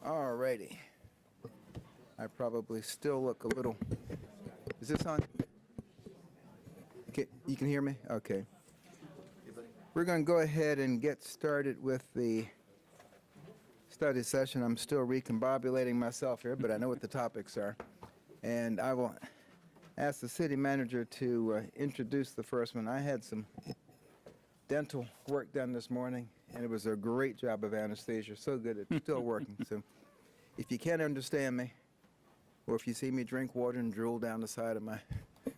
All righty. I probably still look a little. Is this on? Okay, you can hear me? Okay. We're going to go ahead and get started with the study session. I'm still recombobulating myself here, but I know what the topics are. And I will ask the city manager to introduce the first one. I had some dental work done this morning, and it was a great job of anesthesia. So good, it's still working. So if you can't understand me, or if you see me drink water and drool down the side of my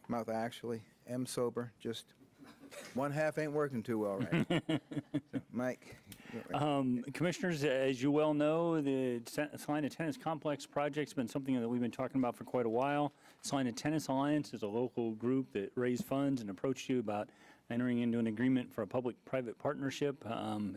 mouth, I actually am sober. Just one half ain't working too well right now. So, Mike. Commissioners, as you well know, the Salina Tennis Complex project's been something that we've been talking about for quite a while. Salina Tennis Alliance is a local group that raised funds and approached you about entering into an agreement for a public-private partnership.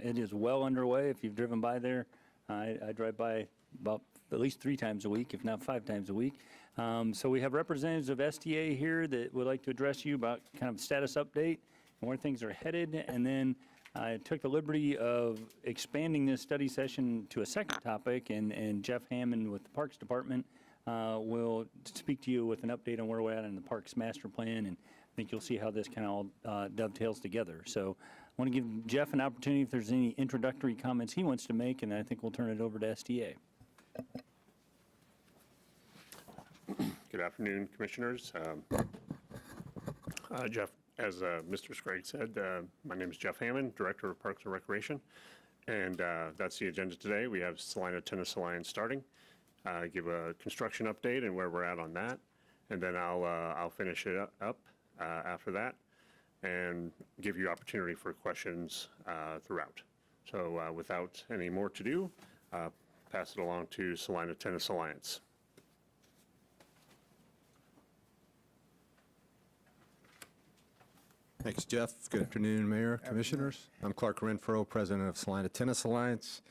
It is well underway. If you've driven by there, I drive by about at least 3 times a week, if not 5 times a week. So we have representatives of STA here that would like to address you about kind of status update and where things are headed. And then I took the liberty of expanding this study session to a second topic, and Jeff Hammond with the Parks Department will speak to you with an update on where we're at in the Parks Master Plan, and I think you'll see how this kind of all dovetails together. So I want to give Jeff an opportunity if there's any introductory comments he wants to make, and I think we'll turn it over to STA. Good afternoon, Commissioners. Jeff, as Mr. Scragg said, my name is Jeff Hammond, Director of Parks and Recreation, and that's the agenda today. We have Salina Tennis Alliance starting, give a construction update and where we're at on that, and then I'll finish it up after that and give you opportunity for questions throughout. So without any more to do, pass it along to Salina Tennis Alliance. Thanks, Jeff. Good afternoon, Mayor, Commissioners. I'm Clark Renfro, President of Salina Tennis Alliance.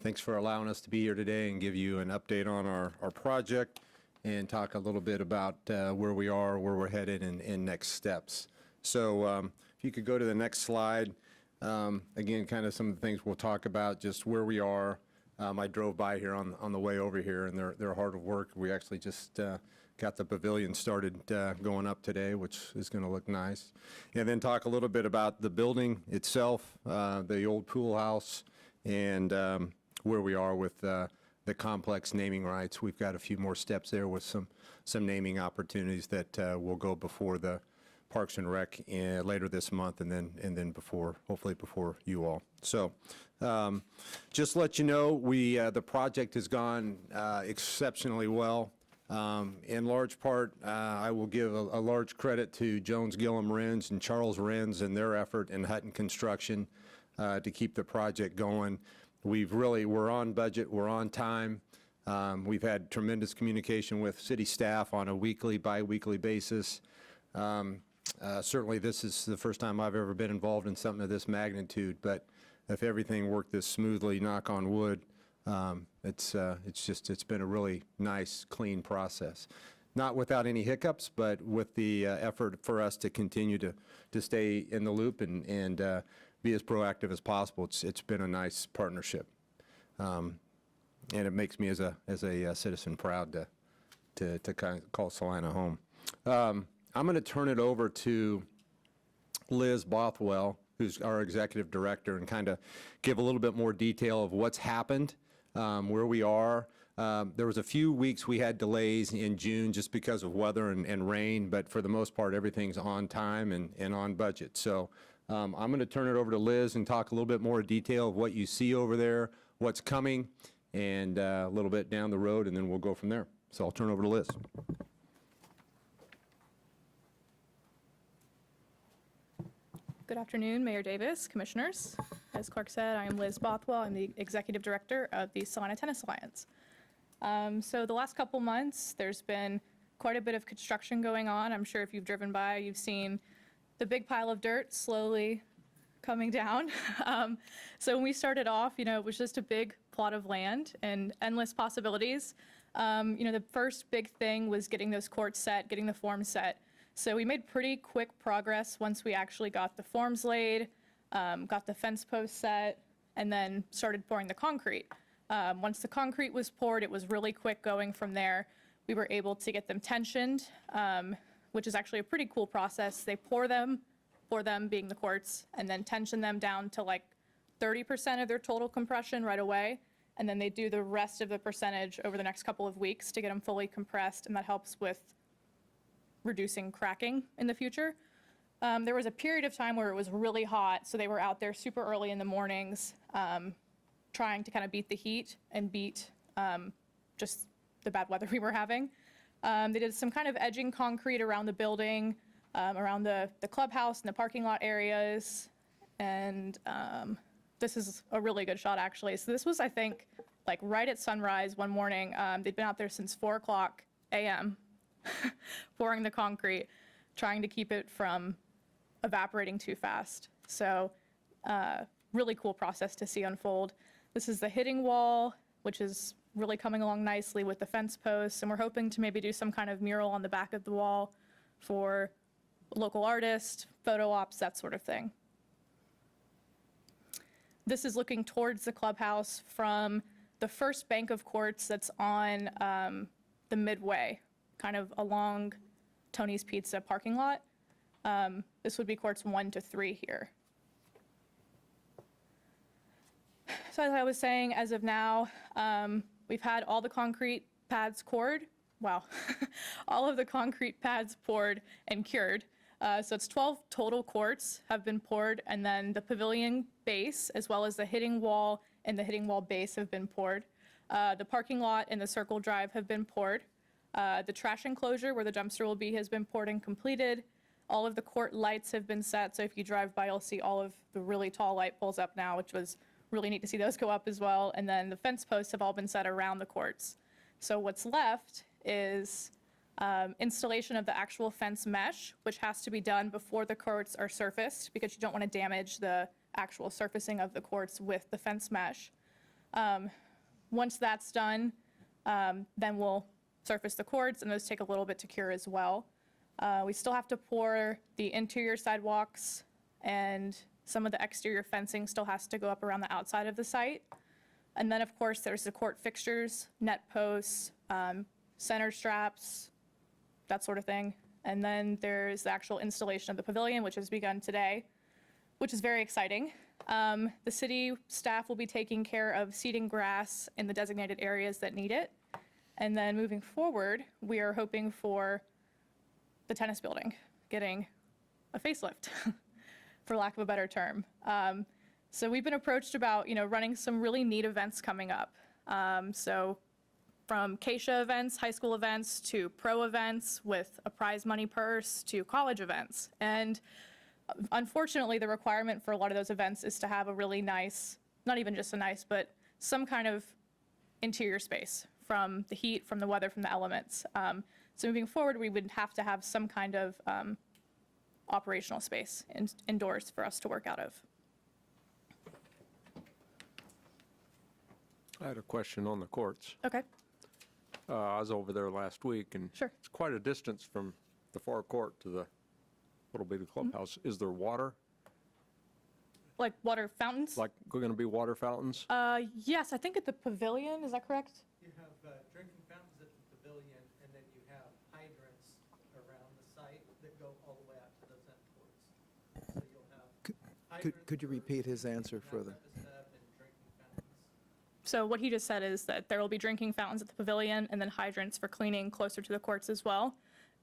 Thanks for allowing us to be here today and give you an update on our project and talk a little bit about where we are, where we're headed, and next steps. So if you could go to the next slide. Again, kind of some of the things we'll talk about, just where we are. I drove by here on the way over here, and they're hard at work. We actually just got the pavilion started going up today, which is going to look nice. And then talk a little bit about the building itself, the old pool house, and where we are with the complex naming rights. We've got a few more steps there with some naming opportunities that will go before the Parks and Rec later this month, and then before, hopefully before you all. So just to let you know, the project has gone exceptionally well. In large part, I will give a large credit to Jones Gillum Renz and Charles Renz and their effort in Hutton Construction to keep the project going. We're on budget, we're on time. We've had tremendous communication with city staff on a weekly, bi-weekly basis. Certainly this is the first time I've ever been involved in something of this magnitude, but if everything worked this smoothly, knock on wood, it's been a really nice, clean process. Not without any hiccups, but with the effort for us to continue to stay in the loop and be as proactive as possible. It's been a nice partnership, and it makes me as a citizen proud to kind of call Salina home. I'm going to turn it over to Liz Bothwell, who's our executive director, and kind of give a little bit more detail of what's happened, where we are. There was a few weeks we had delays in June just because of weather and rain, but for the most part, everything's on time and on budget. So I'm going to turn it over to Liz and talk a little bit more detail of what you see over there, what's coming, and a little bit down the road, and then we'll go from there. So I'll turn it over to Liz. Good afternoon, Mayor Davis, Commissioners. As Clark said, I am Liz Bothwell. I'm the Executive Director of the Salina Tennis Alliance. So the last couple months, there's been quite a bit of construction going on. I'm sure if you've driven by, you've seen the big pile of dirt slowly coming down. So when we started off, it was just a big plot of land and endless possibilities. The first big thing was getting those courts set, getting the forms set. So we made pretty quick progress once we actually got the forms laid, got the fence posts set, and then started pouring the concrete. Once the concrete was poured, it was really quick going from there. We were able to get them tensioned, which is actually a pretty cool process. They pour them being the quartz, and then tension them down to like 30% of their total compression right away. And then they do the rest of the percentage over the next couple of weeks to get them fully compressed, and that helps with reducing cracking in the future. There was a period of time where it was really hot, so they were out there super early in the mornings, trying to kind of beat the heat and beat just the bad weather we were having. They did some kind of edging concrete around the building, around the clubhouse and the parking lot areas. And this is a really good shot, actually. So this was, I think, like right at sunrise one morning. They'd been out there since 4:00 a.m. pouring the concrete, trying to keep it from evaporating too fast. So really cool process to see unfold. This is the hitting wall, which is really coming along nicely with the fence posts, and we're hoping to maybe do some kind of mural on the back of the wall for local artists, photo ops, that sort of thing. This is looking towards the clubhouse from the first bank of quartz that's on the midway, kind of along Tony's Pizza parking lot. This would be courts 1 to 3 here. So as I was saying, as of now, we've had all the concrete pads poured. Wow. All of the concrete pads poured and cured. So it's 12 total quarts have been poured, and then the pavilion base, as well as the hitting wall and the hitting wall base have been poured. The parking lot and the circle drive have been poured. The trash enclosure where the dumpster will be has been poured and completed. All of the court lights have been set, so if you drive by, you'll see all of the really tall light poles up now, which was really neat to see those go up as well. And then the fence posts have all been set around the courts. So what's left is installation of the actual fence mesh, which has to be done before the courts are surfaced, because you don't want to damage the actual surfacing of the courts with the fence mesh. Once that's done, then we'll surface the courts, and those take a little bit to cure as well. We still have to pour the interior sidewalks, and some of the exterior fencing still has to go up around the outside of the site. And then, of course, there's the court fixtures, net posts, center straps, that sort of thing. And then there's the actual installation of the pavilion, which has begun today, which is very exciting. The city staff will be taking care of seeding grass in the designated areas that need it. And then moving forward, we are hoping for the tennis building getting a facelift, for lack of a better term. So we've been approached about, running some really neat events coming up. So from Keisha events, high school events, to pro events with a prize money purse, to college events. And unfortunately, the requirement for a lot of those events is to have a really nice, not even just a nice, but some kind of interior space from the heat, from the weather, from the elements. So moving forward, we would have to have some kind of operational space indoors for us to work out of. I had a question on the courts. Okay, I was over there last week, and Sure. it's quite a distance from the far court to the little bitty clubhouse. Is there water? like water fountains? Like, going to be water fountains? Yes, I think at the pavilion, is that correct? You have drinking fountains at the pavilion, and then you have hydrants around the site that go all the way out to those end courts. So you'll have Could you repeat his answer further? and drinking fountains. So what he just said is that there will be drinking fountains at the pavilion and then hydrants for cleaning closer to the courts as well.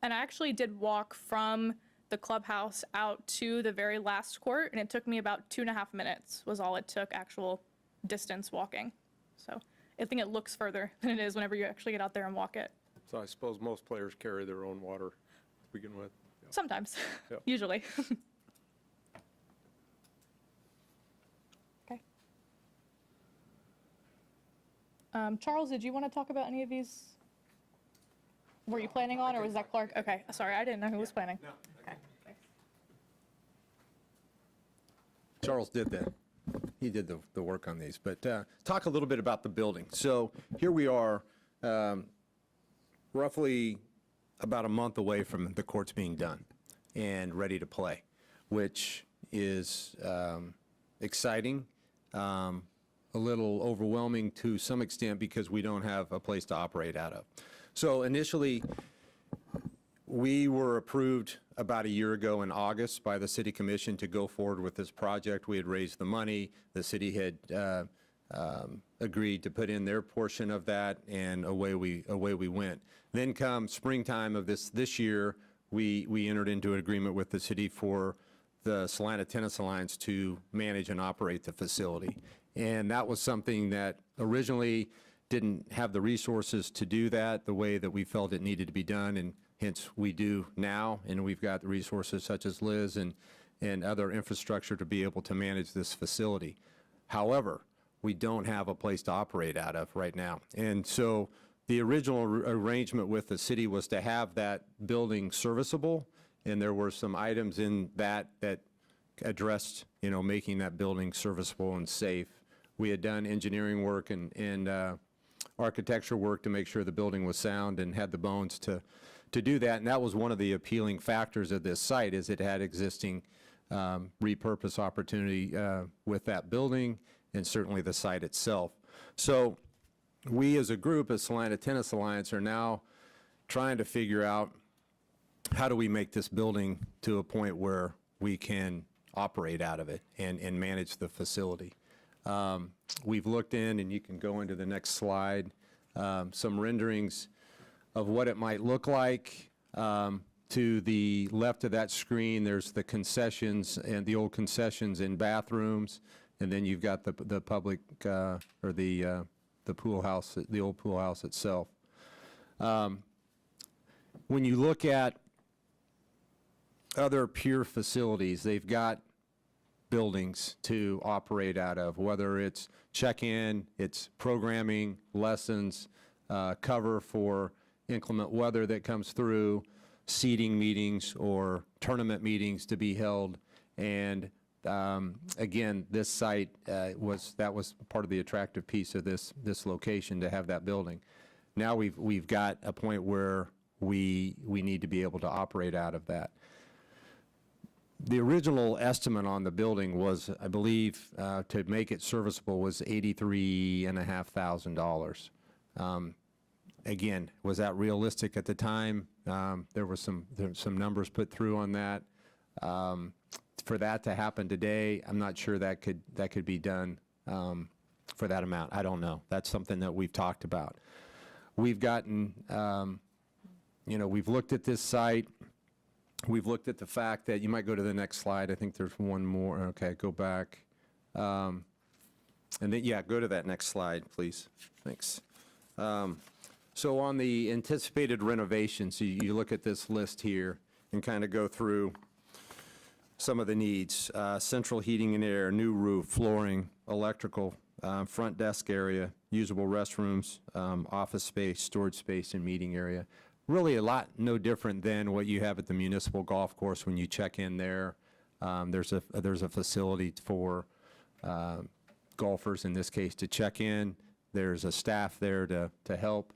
And I actually did walk from the clubhouse out to the very last court, and it took me about 2.5 minutes was all it took, actual distance walking. So I think it looks further than it is whenever you actually get out there and walk it. So I suppose most players carry their own water to begin with. Sometimes, Yeah. usually. Okay. Charles, did you want to talk about any of these? Were you planning on, or was that Clark? Okay, sorry, I didn't know who was planning. No. Okay. Charles did that. He did the work on these. But talk a little bit about the building. So here we are, roughly about a month away from the courts being done and ready to play, which is exciting. a little overwhelming to some extent because we don't have a place to operate out of. So initially, we were approved about a year ago in August by the City Commission to go forward with this project. We had raised the money. The city had agreed to put in their portion of that, and away we went. Then come springtime of this year, we entered into an agreement with the city for the Salina Tennis Alliance to manage and operate the facility. And that was something that originally didn't have the resources to do that the way that we felt it needed to be done, and hence we do now, and we've got the resources such as Liz and other infrastructure to be able to manage this facility. However, we don't have a place to operate out of right now. And so the original arrangement with the city was to have that building serviceable, and there were some items in that addressed, making that building serviceable and safe. We had done engineering work and architecture work to make sure the building was sound and had the bones to do that, and that was one of the appealing factors of this site, is it had existing repurpose opportunity with that building and certainly the site itself. So we as a group, as Salina Tennis Alliance, are now trying to figure out how do we make this building to a point where we can operate out of it and manage the facility. We've looked in, and you can go into the next slide, some renderings of what it might look like. To the left of that screen, there's the concessions and the old concessions and bathrooms, and then you've got the public or the pool house, the old pool house itself. When you look at other peer facilities, they've got buildings to operate out of, whether it's check-in, it's programming, lessons, cover for inclement weather that comes through, seating meetings or tournament meetings to be held. And again, this site was part of the attractive piece of this location, to have that building. Now we've got a point where we need to be able to operate out of that. The original estimate on the building was, I believe, to make it serviceable, was $83,500. Again, was that realistic at the time? There were some numbers put through on that. For that to happen today, I'm not sure that could be done for that amount. I don't know. That's something that we've talked about. We've gotten, we've looked at this site. We've looked at the fact that, you might go to the next slide. I think there's one more. Okay, go back. And then, yeah, go to that next slide, please. Thanks. So on the anticipated renovations, you look at this list here and kind of go through some of the needs. Central heating and air, new roof, flooring, electrical, front desk area, usable restrooms, office space, storage space, and meeting area. Really a lot no different than what you have at the municipal golf course when you check in there. There's a facility for golfers, in this case, to check in. There's a staff there to help.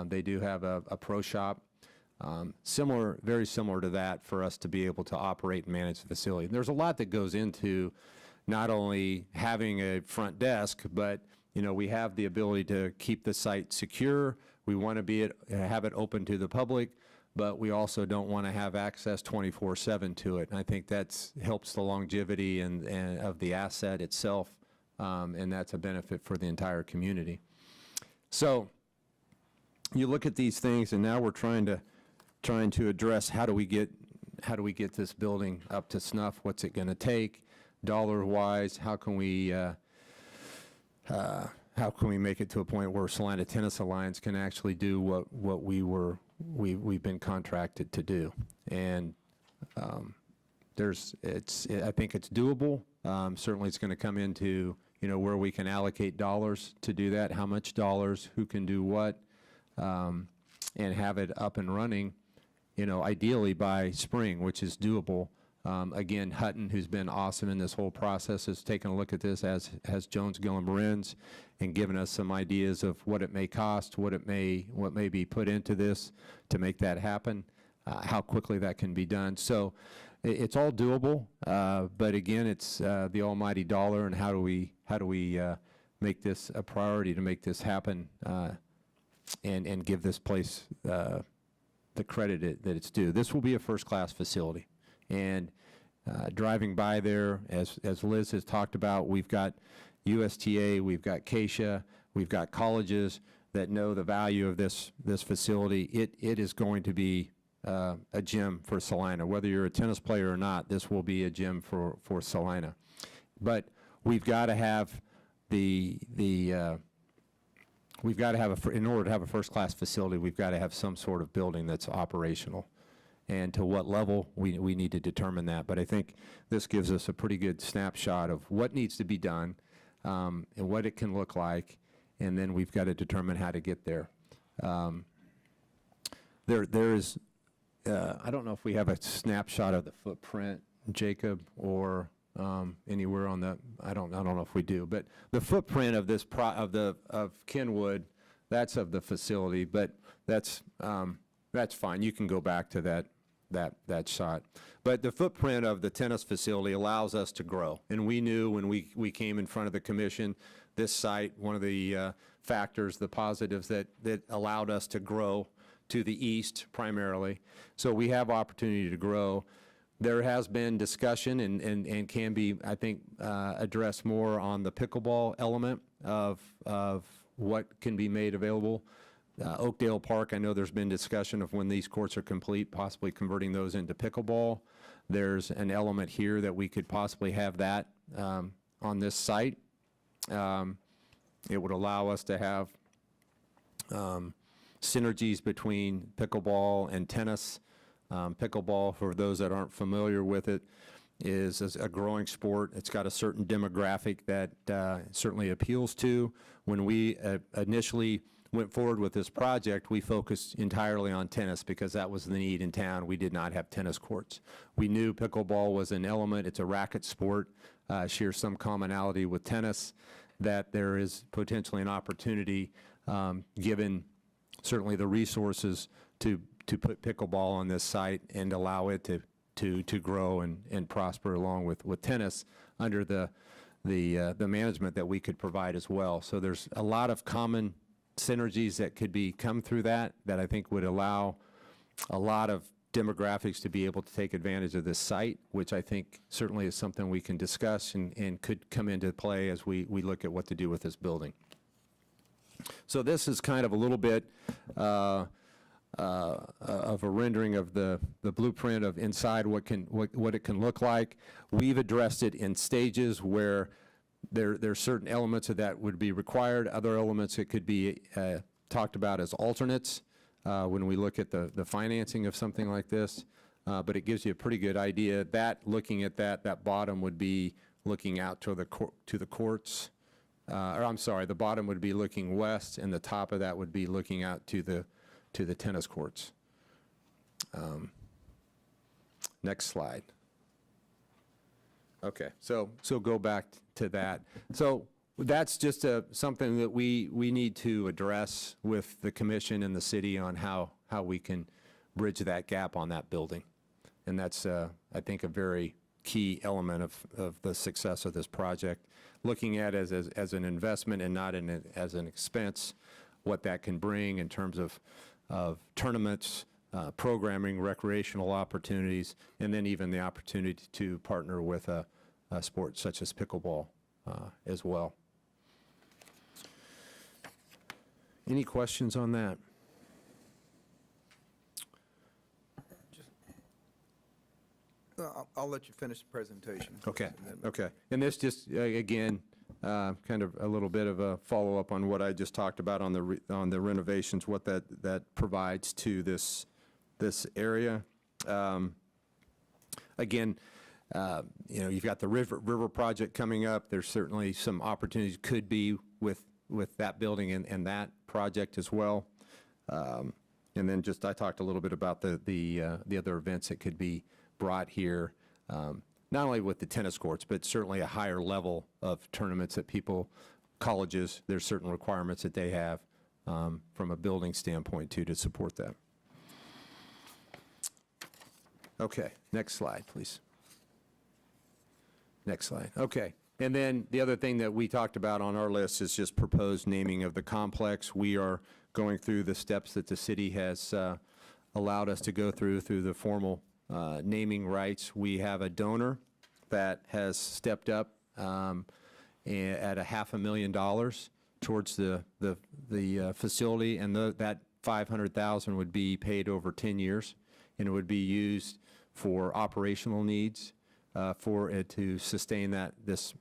They do have a pro shop. Very similar to that, for us to be able to operate and manage the facility. There's a lot that goes into not only having a front desk, but we have the ability to keep the site secure. We want to have it open to the public, but we also don't want to have access 24/7 to it. And I think that helps the longevity and of the asset itself, and that's a benefit for the entire community. So you look at these things, and now we're trying to address how do we get this building up to snuff? What's it going to take, dollar-wise? How can we make it to a point where Salina Tennis Alliance can actually do what we've been contracted to do? And I think it's doable. Certainly, it's going to come into where we can allocate dollars to do that. How much dollars? Who can do what? And have it up and running, ideally by spring, which is doable. Again, Hutton, who's been awesome in this whole process, has taken a look at this, as has Jones Gillen Marin's, and given us some ideas of what it may cost, what may be put into this to make that happen, how quickly that can be done. So it's all doable, but again, it's the almighty dollar, and how do we make this a priority to make this happen and give this place the credit that it's due. This will be a first-class facility. And driving by there, as Liz has talked about, we've got USTA, we've got CASHA, we've got colleges that know the value of this facility. It is going to be a gem for Salina. Whether you're a tennis player or not, this will be a gem for Salina. But we've got to have in order to have a first-class facility, we've got to have some sort of building that's operational. And to what level, we need to determine that. But I think this gives us a pretty good snapshot of what needs to be done and what it can look like, and then we've got to determine how to get there. There is, I don't know if we have a snapshot of the footprint, Jacob, or anywhere on the, I don't know if we do, but the footprint of this of Kenwood, that's of the facility, but that's fine. You can go back to that shot. But the footprint of the tennis facility allows us to grow. And we knew when we came in front of the commission, this site, one of the factors, the positives that allowed us to grow to the east primarily. So we have opportunity to grow. There has been discussion and can be, I think, addressed more on the pickleball element of what can be made available. Oakdale Park, I know there's been discussion of when these courts are complete, possibly converting those into pickleball. There's an element here that we could possibly have that on this site. It would allow us to have synergies between pickleball and tennis. Pickleball, for those that aren't familiar with it, is a growing sport. It's got a certain demographic that certainly appeals to. When we initially went forward with this project, we focused entirely on tennis because that was the need in town. We did not have tennis courts. We knew pickleball was an element. It's a racket sport, shares some commonality with tennis, that there is potentially an opportunity, given certainly the resources, to put pickleball on this site and allow it to grow and prosper along with tennis under the management that we could provide as well. So there's a lot of common synergies that could come through that I think would allow a lot of demographics to be able to take advantage of this site, which I think certainly is something we can discuss and could come into play as we look at what to do with this building. So this is kind of a little bit of a rendering of the blueprint of inside what it can look like. We've addressed it in stages where there's certain elements of that would be required, other elements that could be talked about as alternates when we look at the financing of something like this. But it gives you a pretty good idea. Looking at that bottom would be looking out to the courts. Or I'm sorry, the bottom would be looking west, and the top of that would be looking out to the tennis courts. Next slide. Okay, so go back to that. So that's just something that we need to address with the commission and the city on how we can bridge that gap on that building. And that's, I think, a very key element of the success of this project. Looking at it as an investment and not as an expense, what that can bring in terms of tournaments, programming, recreational opportunities, and then even the opportunity to partner with a sport such as pickleball as well. Any questions on that? I'll let you finish the presentation. Okay, okay. And this just, again, kind of a little bit of a follow-up on what I just talked about on the renovations, what that provides to this area. Again, you've got the river project coming up. There's certainly some opportunities could be with that building and that project as well. And then just I talked a little bit about the other events that could be brought here, not only with the tennis courts, but certainly a higher level of tournaments that colleges, there's certain requirements that they have from a building standpoint too to support that. Okay, next slide, please. Next slide. Okay, And then the other thing that we talked about on our list is just proposed naming of the complex. We are going through the steps that the city has allowed us to go through the formal naming rights. We have a donor that has stepped up at $500,000 towards the facility, and that $500,000 would be paid over 10 years, and it would be used for operational needs for it to sustain this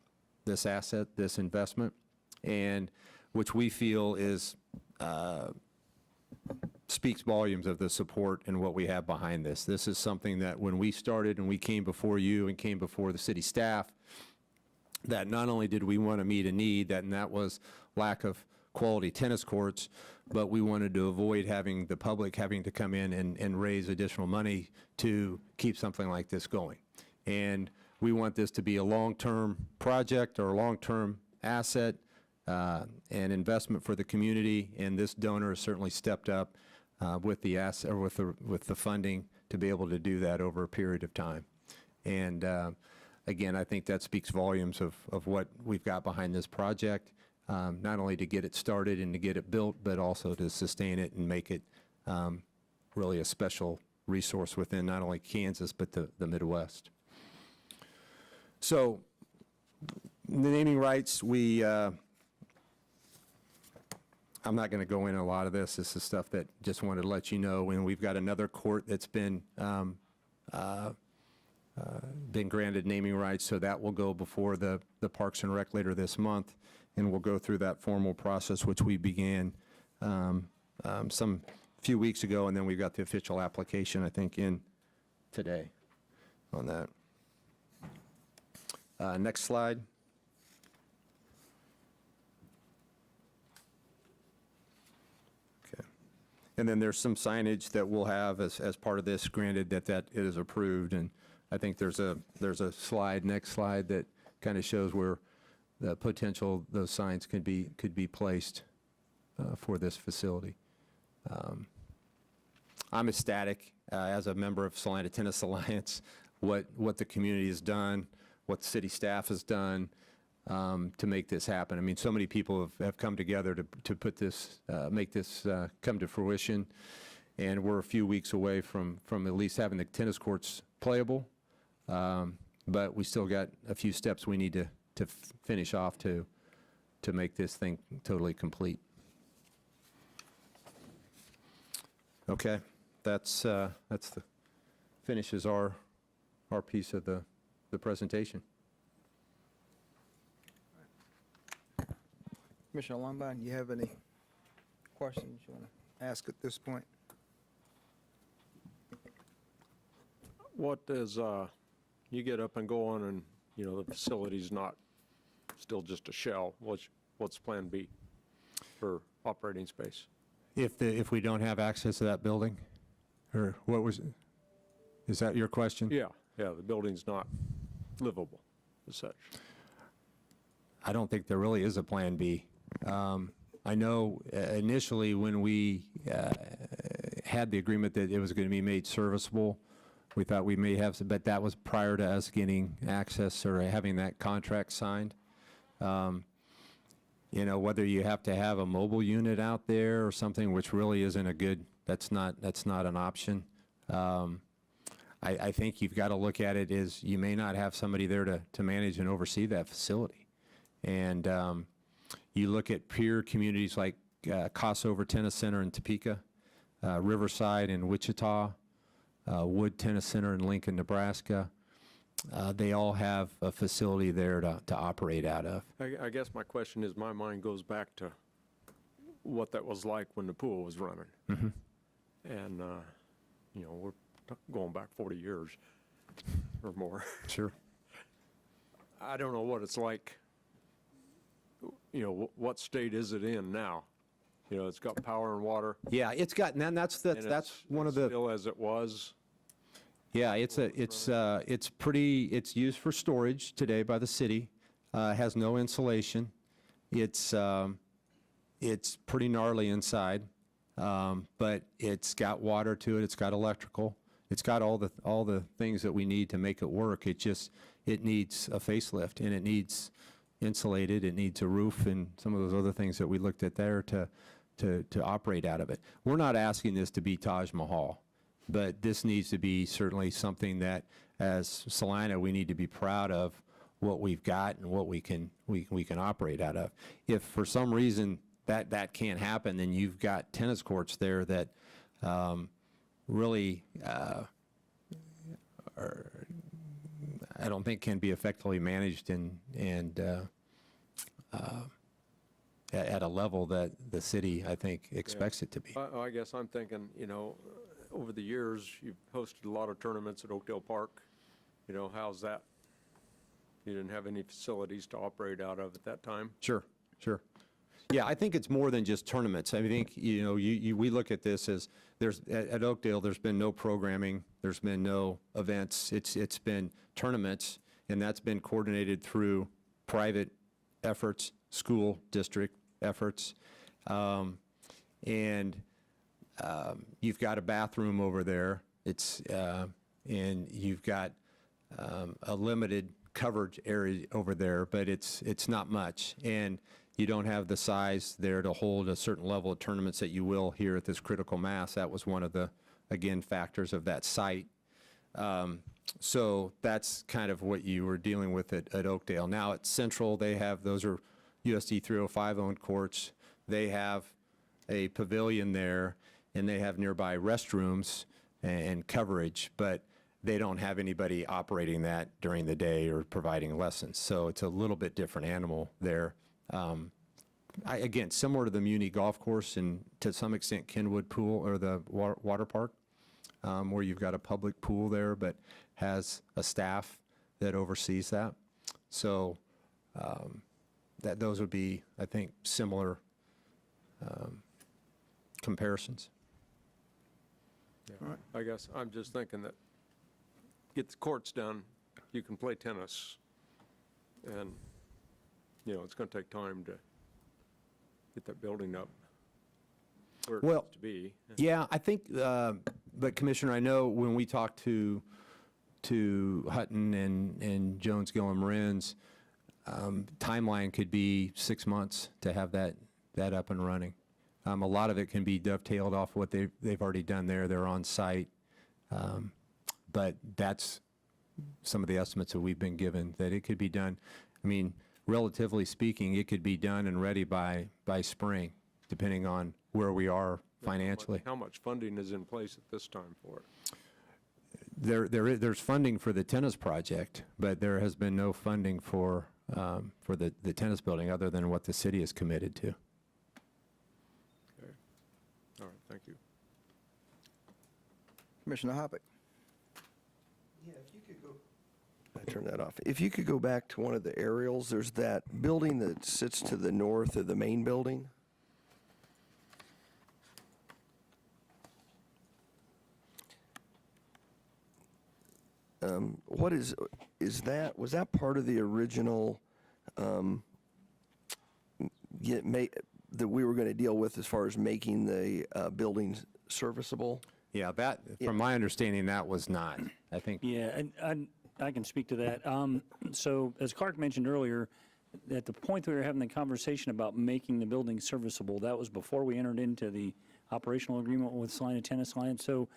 asset, this investment, and which we feel is speaks volumes of the support and what we have behind this. This is something that when we started and we came before you and came before the city staff, that not only did we want to meet a need, and that was lack of quality tennis courts, but we wanted to avoid having the public having to come in and raise additional money to keep something like this going. And we want this to be a long-term project or a long-term asset and investment for the community, and this donor has certainly stepped up with the asset or with the funding to be able to do that over a period of time. And again, I think that speaks volumes of what we've got behind this project, not only to get it started and to get it built, but also to sustain it and make it really a special resource within not only Kansas, but the Midwest. So the naming rights, I'm not going to go into a lot of this. This is stuff that just wanted to let you know. And we've got another court that's been granted naming rights, so that will go before the Parks and Rec later this month, and we'll go through that formal process, which we began some few weeks ago, and then we've got the official application, I think, in today on that. Next slide. Okay. And then there's some signage that we'll have as part of this, granted that it is approved, and I think there's a slide, next slide, that kind of shows where the potential those signs could be placed for this facility. I'm ecstatic as a member of Salina Tennis Alliance, what the community has done, what the city staff has done to make this happen. I mean, so many people have come together to put this, make this come to fruition, and we're a few weeks away from at least having the tennis courts playable, but we still got a few steps we need to finish off to make this thing totally complete. Okay, that's finishes our piece of the presentation. Commissioner Lombard, you have any questions you want to ask at this point? What does, you get up and go on and, the facility's not still just a shell, what's plan B for operating space? If we don't have access to that building, or what was it? Is that your question? Yeah, the building's not livable as such. I don't think there really is a plan B. I know initially when we had the agreement that it was going to be made serviceable, we thought we may have, but that was prior to us getting access or having that contract signed. Whether you have to have a mobile unit out there or something, which really isn't a good, that's not an option. I think you've got to look at it as you may not have somebody there to manage and oversee that facility. And you look at peer communities like Crossover Tennis Center in Topeka, Riverside in Wichita, Wood Tennis Center in Lincoln, Nebraska. They all have a facility there to operate out of. I guess my question is, my mind goes back to what that was like when the pool was running. Mm-hmm. And, we're going back 40 years or more. Sure. I don't know what it's like, what state is it in now? It's got power and water. Yeah, it's got, and that's one of the. Still as it was. Yeah, it's used for storage today by the city. Has no insulation. It's pretty gnarly inside, but it's got water to it. It's got electrical. It's got all the things that we need to make it work. It just it needs a facelift, and it needs insulated, it needs a roof, and some of those other things that we looked at there to operate out of it. We're not asking this to be Taj Mahal, but this needs to be certainly something that, as Salina, we need to be proud of what we've got and what we can operate out of. If for some reason that can't happen, then you've got tennis courts there that really I don't think can be effectively managed and at a level that the city, I think, expects it to be. I guess I'm thinking, over the years, you've hosted a lot of tournaments at Oakdale Park. How's that? You didn't have any facilities to operate out of at that time? Sure. Yeah, I think it's more than just tournaments. I think, we look at this as at Oakdale, there's been no programming, there's been no events. It's been tournaments, and that's been coordinated through private efforts, school district efforts. And you've got a bathroom over there. And you've got a limited coverage area over there, but it's not much. And you don't have the size there to hold a certain level of tournaments that you will here at this critical mass. That was one of the, again, factors of that site. So that's kind of what you were dealing with at Oakdale. Now at Central, those are USD 305 owned courts. They have a pavilion there, and they have nearby restrooms and coverage, but they don't have anybody operating that during the day or providing lessons. So it's a little bit different animal there. Again, similar to the Muni Golf Course and to some extent Kenwood Pool or the water park, where you've got a public pool there but has a staff that oversees that. So those would be, I think, similar comparisons. Yeah. I guess I'm just thinking that get the courts done, you can play tennis, and it's going to take time to get that building up where it needs to be. Yeah, I think, but Commissioner, I know when we talked to Hutton and Jones Gillum Marin's, timeline could be 6 months to have that up and running. A lot of it can be dovetailed off what they've already done there. They're on site. But that's some of the estimates that we've been given, that it could be done. I mean, relatively speaking, it could be done and ready by spring, depending on where we are financially. How much funding is in place at this time for it? There's funding for the tennis project, but there has been no funding for the tennis building other than what the city is committed to. Okay. All right, thank you. Commissioner Hoppick. Yeah, if you could go. I turned that off. If you could go back to one of the aerials, there's that building that sits to the north of the main building. What is that? Was that part of the original that we were going to deal with as far as making the buildings serviceable? Yeah, from my understanding, that was not, I think. Yeah, and I can speak to that. So as Clark mentioned earlier, at the point that we were having the conversation about making the building serviceable, that was before we entered into the operational agreement with Salina Tennis Alliance. So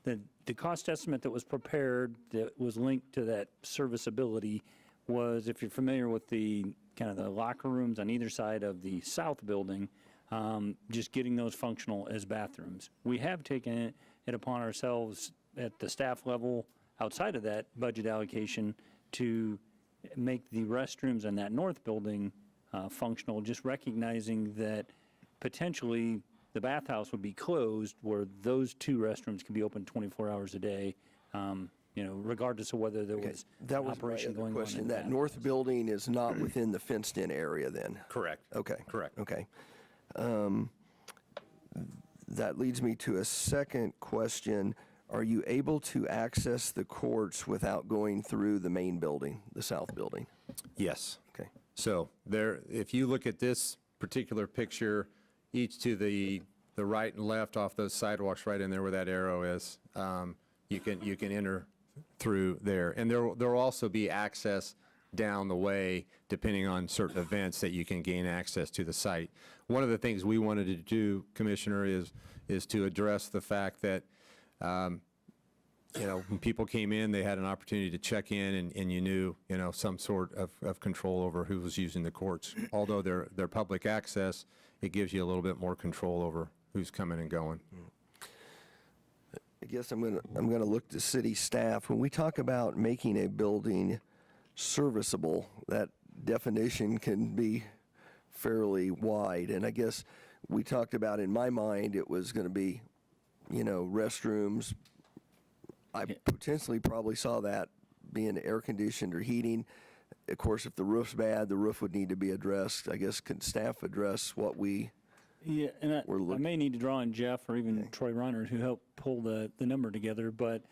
the cost estimate that was prepared that was linked to that serviceability was, if you're familiar with the kind of the locker rooms on either side of the south building, just getting those functional as bathrooms. We have taken it upon ourselves at the staff level outside of that budget allocation to make the restrooms in that north building functional, just recognizing that potentially the bathhouse would be closed where those two restrooms could be open 24 hours a day, regardless of whether there was That was operation my other going question. on. In That north building is not within the fenced-in area then? Correct. Okay. Correct. Okay. That leads me to a second question. Are you able to access the courts without going through the main building, the south building? Yes. Okay. So if you look at this particular picture, each to the right and left off those sidewalks right in there where that arrow is, you can enter through there. And there'll also be access down the way, depending on certain events, that you can gain access to the site. One of the things we wanted to do, Commissioner, is to address the fact that, when people came in, they had an opportunity to check in, and you knew, some sort of control over who was using the courts. Although they're public access, it gives you a little bit more control over who's coming and going. I guess I'm gonna look to city staff. When we talk about making a building serviceable, that definition can be fairly wide. And I guess we talked about, in my mind, it was gonna be, restrooms. I potentially probably saw that being air conditioned or heating. Of course, if the roof's bad, the roof would need to be addressed. I guess, can staff address what we? Yeah, and I look- may need to draw on Jeff or even Troy Reiner, who helped pull the number together, but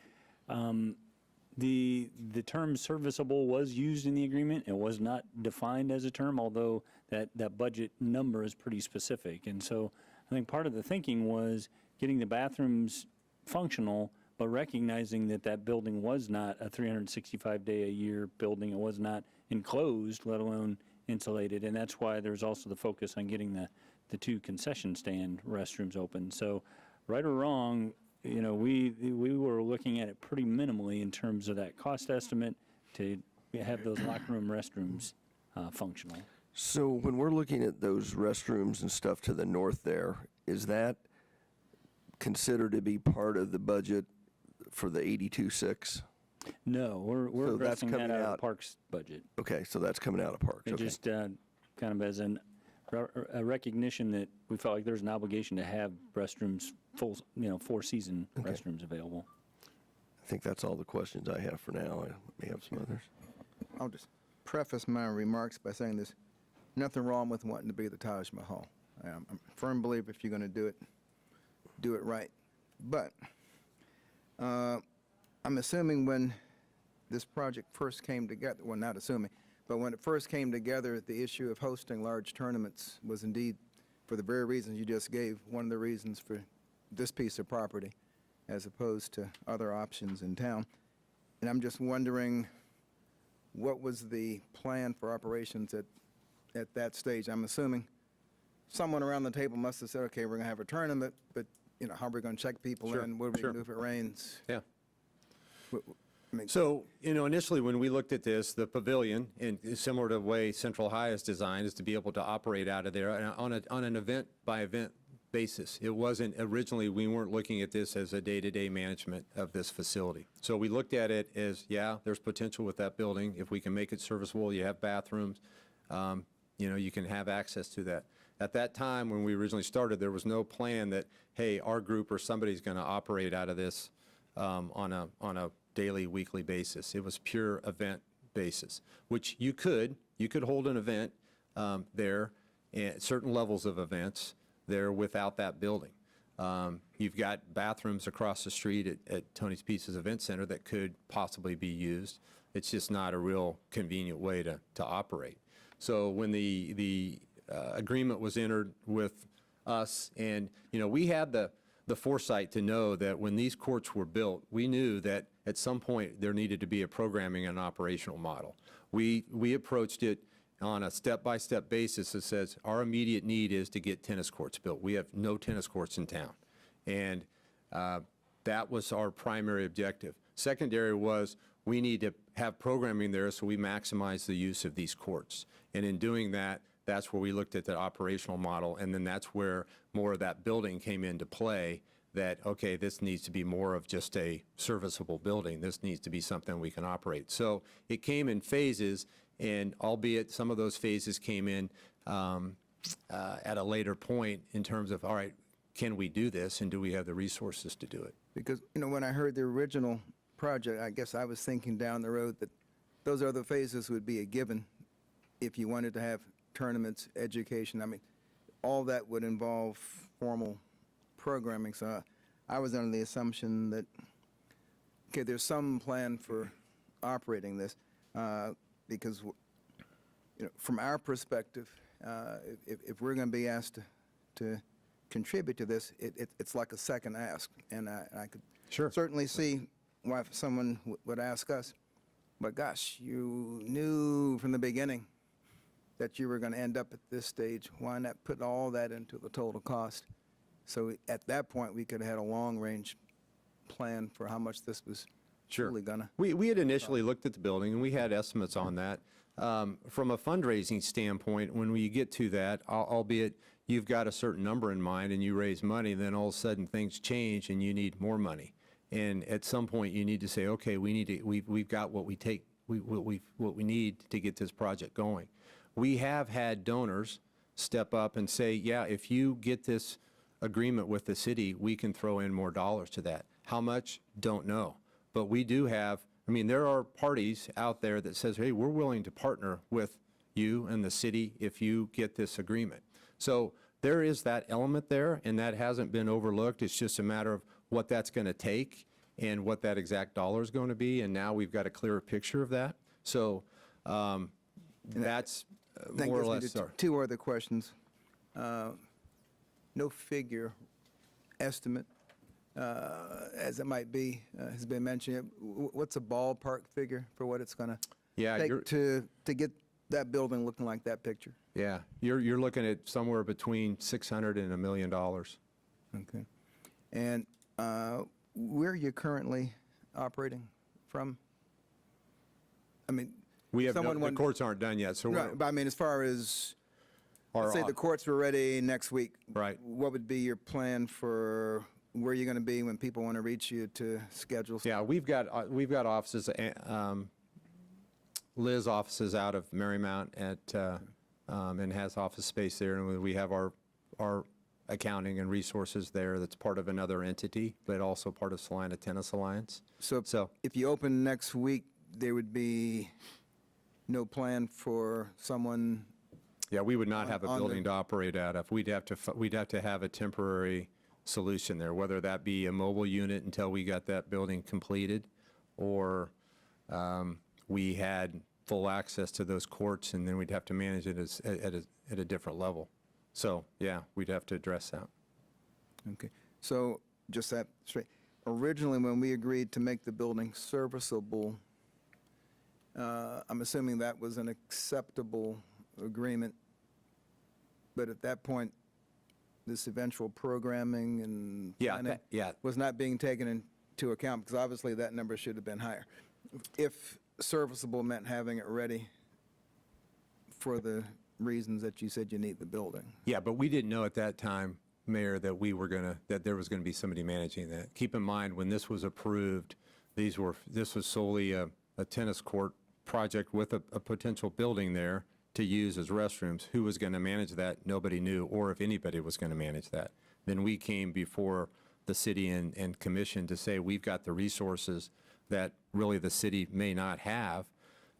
the term serviceable was used in the agreement. It was not defined as a term, although that budget number is pretty specific. And so I think part of the thinking was getting the bathrooms functional, but recognizing that building was not a 365-day-a-year building. It was not enclosed, let alone insulated. And that's why there's also the focus on getting the 2 concession stand restrooms open. So right or wrong, we were looking at it pretty minimally in terms of that cost estimate to have those locker room restrooms functional. So when we're looking at those restrooms and stuff to the north there, is that considered to be part of the budget for the 82.6? No, we're So that's addressing that coming out of the out- Parks budget. Okay, so that's coming out of Parks, It okay. just kind of as a recognition that we felt like there's an obligation to have restrooms, full, 4-season restrooms available. I think that's all the questions I have for now. I may have some others. I'll just preface my remarks by saying there's nothing wrong with wanting to be the Taj Mahal. I'm a firm believer if you're going to do it right. But I'm assuming when this project first came together, well, not assuming, but when it first came together, the issue of hosting large tournaments was indeed, for the very reasons you just gave, one of the reasons for this piece of property as opposed to other options in town. And I'm just wondering, what was the plan for operations at that stage? I'm assuming someone around the table must have said, okay, we're going to have a tournament, but how are we going to check people Sure, in? What are we sure. going to do if it rains? Yeah. I mean, So, initially when we looked at this, the pavilion, and similar to the way Central High is designed, is to be able to operate out of there on an event-by-event basis. It wasn't, originally, we weren't looking at this as a day-to-day management of this facility. So we looked at it as, yeah, there's potential with that building. If we can make it serviceable, you have bathrooms, you can have access to that. At that time, when we originally started, there was no plan that, hey, our group or somebody's going to operate out of this on a daily, weekly basis. It was pure event basis, which you could hold an event there, and certain levels of events there without that building. You've got bathrooms across the street at Tony's Pieces Event Center that could possibly be used. It's just not a real convenient way to operate. So when the agreement was entered with us, and we had the foresight to know that when these courts were built, we knew that at some point there needed to be a programming and operational model. We approached it on a step-by-step basis that says our immediate need is to get tennis courts built. We have no tennis courts in town. And that was our primary objective. Secondary was we need to have programming there so we maximize the use of these courts. And in doing that, that's where we looked at the operational model, and then that's where more of that building came into play, that, okay, this needs to be more of just a serviceable building. This needs to be something we can operate. So it came in phases, and albeit some of those phases came in at a later point in terms of, all right, can we do this, and do we have the resources to do it? because, when I heard the original project, I guess I was thinking down the road that those other phases would be a given if you wanted to have tournaments, education. I mean, all that would involve formal programming. So I was under the assumption that, okay, there's some plan for operating this, because, from our perspective, if we're going to be asked to contribute to this, it's like a second ask. And I could Sure. certainly see why someone would ask us, but gosh, you knew from the beginning that you were going to end up at this stage. Why not put all that into the total cost? So at that point, we could have had a long-range plan for how much this was truly gonna. We had initially looked at the building, and we had estimates on that. From a fundraising standpoint, when we get to that, albeit you've got a certain number in mind and you raise money, then all of a sudden things change and you need more money. And at some point, you need to say, okay, we've got what we need to get this project going. We have had donors step up and say, yeah, if you get this agreement with the city, we can throw in more dollars to that. How much? Don't know. But we do have, I mean, there are parties out there that says, hey, we're willing to partner with you and the city if you get this agreement. So there is that element there, and that hasn't been overlooked. It's just a matter of what that's going to take and what that exact dollar is going to be, and now we've got a clearer picture of that. So that's That more or gets me less. to two other questions. No figure estimate, as it might be, has been mentioned. What's a ballpark figure for what it's going Yeah, to you're- take to get that building looking like that picture? Yeah, you're looking at somewhere between $600 and $1 million. Okay. And where are you currently operating from? I mean, We have someone the wondered- courts aren't done yet, so we're, Right, but I mean, as far as, our say the courts were ready next week. Right. What would be your plan for where you're going to be when people want to reach you to schedule? Yeah, we've got offices, Liz offices out of Marymount and has office space there, and we have our accounting and resources there that's part of another entity, but also part of Salina Tennis Alliance. So if you open next week, there would be no plan for someone, Yeah, we would not have a on the- building to operate out of. We'd have to have a temporary solution there, whether that be a mobile unit until we got that building completed, or we had full access to those courts, and then we'd have to manage it at a different level. So, yeah, we'd have to address that. okay. So just that straight. Originally, when we agreed to make the building serviceable, I'm assuming that was an acceptable agreement. But at that point, this eventual programming and Yeah, planning yeah. was not being taken into account, because obviously that number should have been higher. If serviceable meant having it ready for the reasons that you said you need the building. Yeah, but we didn't know at that time, Mayor, that there was gonna be somebody managing that. Keep in mind, when this was approved, this was solely a tennis court project with a potential building there to use as restrooms. Who was gonna manage that? Nobody knew, or if anybody was gonna manage that. Then we came before the city and commission to say, we've got the resources that really the city may not have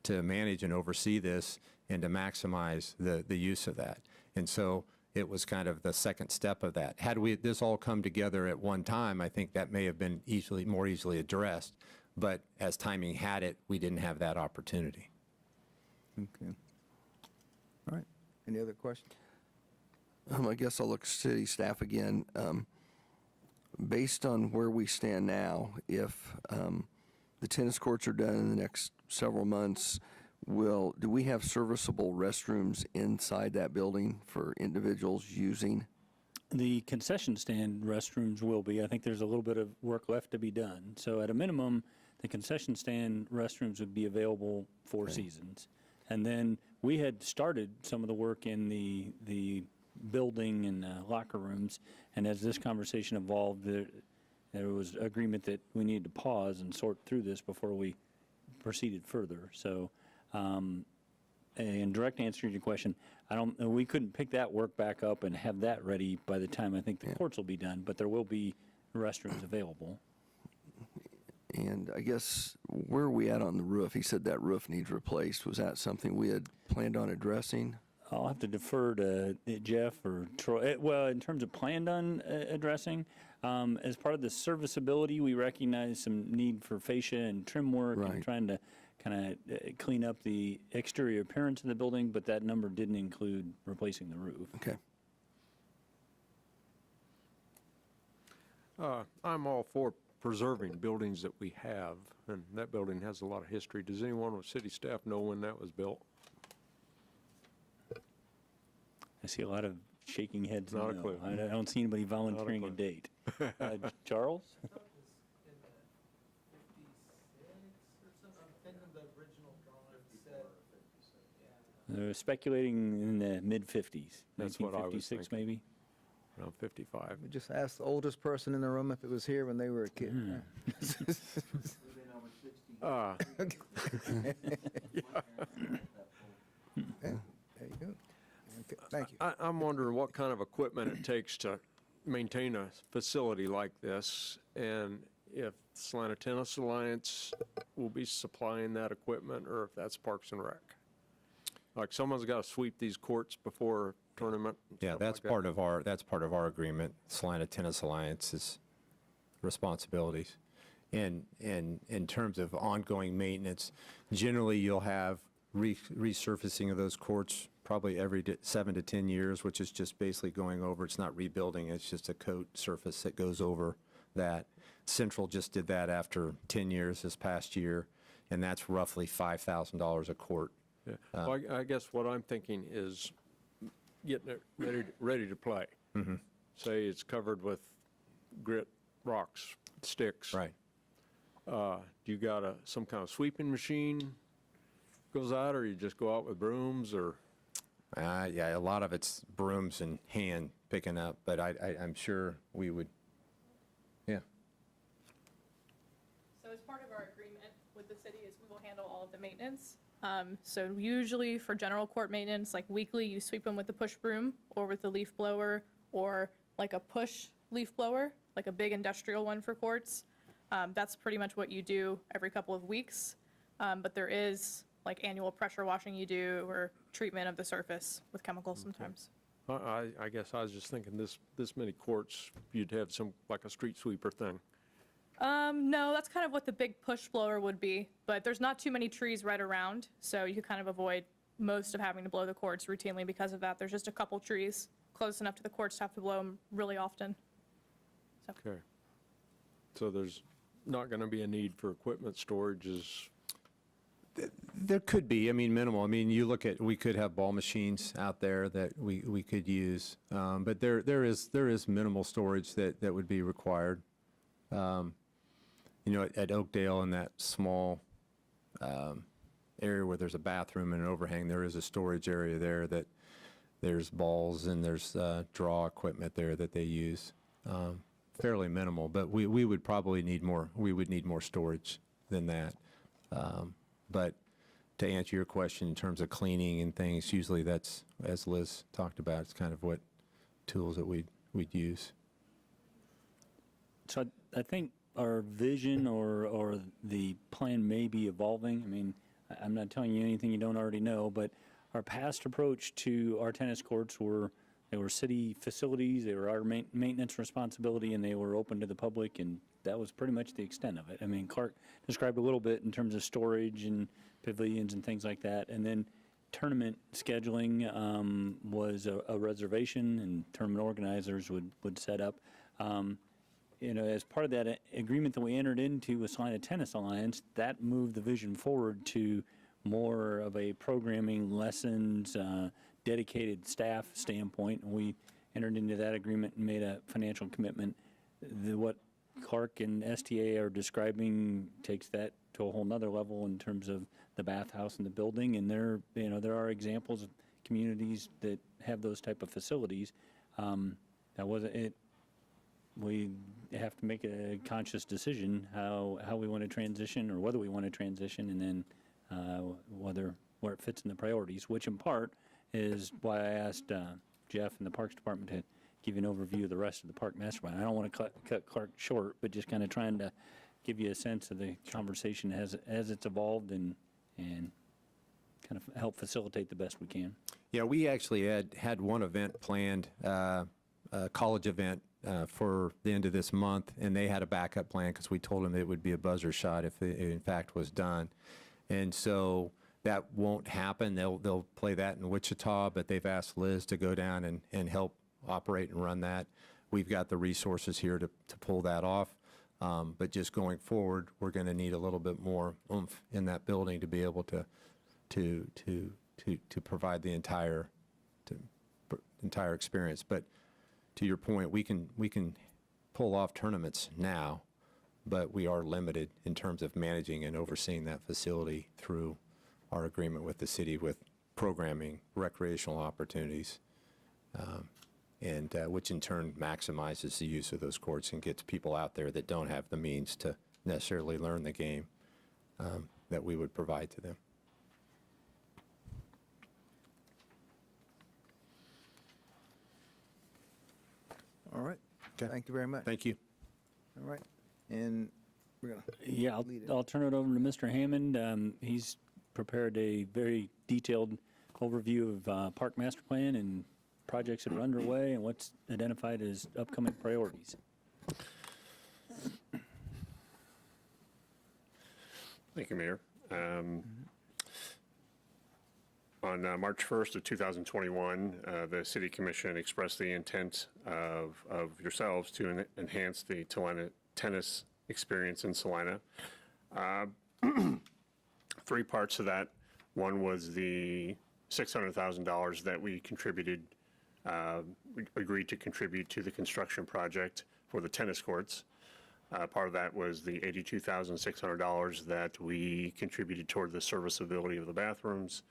to manage and oversee this and to maximize the use of that. And so it was kind of the second step of that. Had this all come together at one time, I think that may have been more easily addressed. But as timing had it, we didn't have that opportunity. Okay. All right. Any other questions? I guess I'll look at city staff again. Based on where we stand now, if the tennis courts are done in the next several months, do we have serviceable restrooms inside that building for individuals using? The concession stand restrooms will be. I think there's a little bit of work left to be done. So at a minimum, the concession stand restrooms would be available 4 seasons. And then we had started some of the work in the building and locker rooms. And as this conversation evolved, there was agreement that we needed to pause and sort through this before we proceeded further. So, in direct answer to your question, we couldn't pick that work back up and have that ready by the time I think the courts will be done, but there will be restrooms available. And I guess, where are we at on the roof? He said that roof needs replaced. Was that something we had planned on addressing? I'll have to defer to Jeff or Troy. Well, in terms of planned on addressing, as part of the serviceability, we recognize some need for fascia and trim work and Right. trying to kind of clean up the exterior appearance of the building, but that number didn't include replacing the roof. Okay. I'm all for preserving buildings that we have, and that building has a lot of history. Does anyone with city staff know when that was built? I see a lot of shaking heads. Not a no. clue. I don't see anybody volunteering a clue. date. Charles? In the 56 or something, I'm thinking the original drawing said, yeah. They're speculating in the mid-50s. That's what I was 1956 thinking. maybe? Around 55. We just asked the oldest person in the room if it was here when they were a kid. Ah, There you go. Okay, thank you. I'm wondering what kind of equipment it takes to maintain a facility like this, and if Salina Tennis Alliance will be supplying that equipment, or if that's Parks and Rec. Like, someone's got to sweep these courts before a tournament. and Yeah, stuff that's like that. part of our agreement, Salina Tennis Alliance's responsibilities. And in terms of ongoing maintenance, generally you'll have resurfacing of those courts probably every 7 to 10 years, which is just basically going over, it's not rebuilding, it's just a coat surface that goes over that. Central just did that after 10 years this past year, and that's roughly $5,000 a court. Yeah. Well, I guess what I'm thinking is getting it ready to play. Say it's covered with grit, rocks, sticks. Right. Do you got some kind of sweeping machine goes out, or you just go out with brooms, or? Yeah, a lot of it's brooms and hand picking up, but I'm sure we would, yeah. So as part of our agreement with the city is we will handle all of the maintenance. So usually for general court maintenance, like weekly, you sweep them with the push broom or with the leaf blower, or like a push leaf blower, like a big industrial one for courts. That's pretty much what you do every couple of weeks. But there is like annual pressure washing you do, or treatment of the surface with chemicals sometimes. I guess I was just thinking this many courts, you'd have some, like a street sweeper thing. No, that's kind of what the big push blower would be, but there's not too many trees right around, so you could kind of avoid most of having to blow the courts routinely because of that. There's just a couple trees close enough to the courts to have to blow them really often. Okay. So there's not going to be a need for equipment storage is, There could be, I mean, minimal. I mean, you look at, we could have ball machines out there that we could use, but there is minimal storage that would be required. You know, at Oakdale, in that small area where there's a bathroom and an overhang, there is a storage area there that there's balls and there's draw equipment there that they use. Fairly minimal, but we would probably need more. We would need more storage than that. But to answer your question in terms of cleaning and things, usually that's, as Liz talked about, it's kind of what tools that we'd use. So I think our vision or the plan may be evolving. I mean, I'm not telling you anything you don't already know, but our past approach to our tennis courts they were city facilities, they were our maintenance responsibility, and they were open to the public, and that was pretty much the extent of it. I mean, Clark described a little bit in terms of storage and pavilions and things like that, and then tournament scheduling was a reservation, and tournament organizers would set up. You know, as part of that agreement that we entered into with Salina Tennis Alliance, that moved the vision forward to more of a programming, lessons, dedicated staff standpoint. And we entered into that agreement and made a financial commitment. What Clark and STA are describing takes that to a whole nother level in terms of the bathhouse and the building. And there are examples of communities that have those type of facilities. That wasn't it. We have to make a conscious decision how we want to transition, or whether we want to transition, and then where it fits in the priorities, which in part is why I asked Jeff and the Parks Department to give you an overview of the rest of the park master plan. I don't want to cut Clark short, but just kind of trying to give you a sense of the conversation as it's evolved, and kind of help facilitate the best we can. Yeah, we actually had one event planned, a college event, for the end of this month, and they had a backup plan because we told them it would be a buzzer shot if it in fact was done. And so that won't happen. They'll play that in Wichita, but they've asked Liz to go down and help operate and run that. We've got the resources here to pull that off. But just going forward, we're going to need a little bit more oomph in that building to be able to provide the entire experience. But to your point, we can pull off tournaments now, but we are limited in terms of managing and overseeing that facility through our agreement with the city with programming, recreational opportunities, and which in turn maximizes the use of those courts and gets people out there that don't have the means to necessarily learn the game that we would provide to them. All right. Okay. Thank you very much. Thank you. All right. And we're going to, Yeah, I'll turn it over to Mr. Hammond. He's prepared a very detailed overview of Park Master Plan and projects that are underway and what's identified as upcoming priorities. Thank you, Mayor. On March 1st of 2021, the City Commission expressed the intent of yourselves to enhance the tennis experience in Salina. 3 parts to that. One was the $600,000 that we contributed, we agreed to contribute to the construction project for the tennis courts. Part of that was the $82,600 that we contributed toward the serviceability of the bathrooms.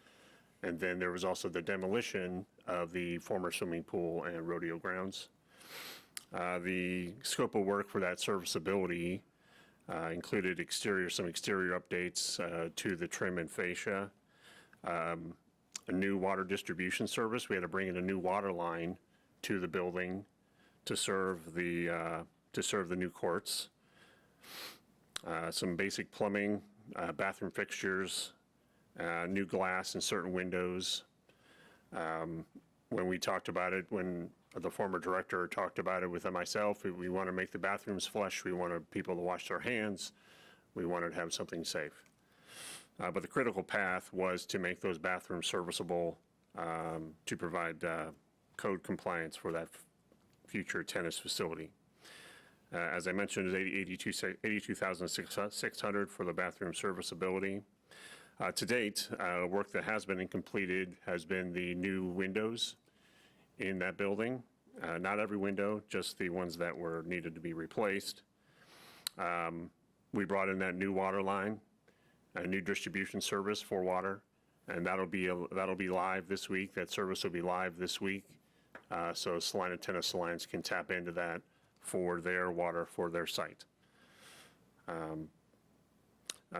And then there was also the demolition of the former swimming pool and rodeo grounds. The scope of work for that serviceability included some exterior updates to the trim and fascia, a new water distribution service. We had to bring in a new water line to the building to serve the new courts. Some basic plumbing, bathroom fixtures, new glass in certain windows. When we talked about it, when the former director talked about it with myself, we want to make the bathrooms flush. We wanted people to wash their hands. We wanted to have something safe. But the critical path was to make those bathrooms serviceable to provide code compliance for that future tennis facility. As I mentioned, it's $82,600 for the bathroom serviceability. To date, work that has been completed has been the new windows in that building. Not every window, just the ones that were needed to be replaced. We brought in that new water line, a new distribution service for water, and that'll be live this week. That service will be live this week, so Salina Tennis Alliance can tap into that for their water for their site.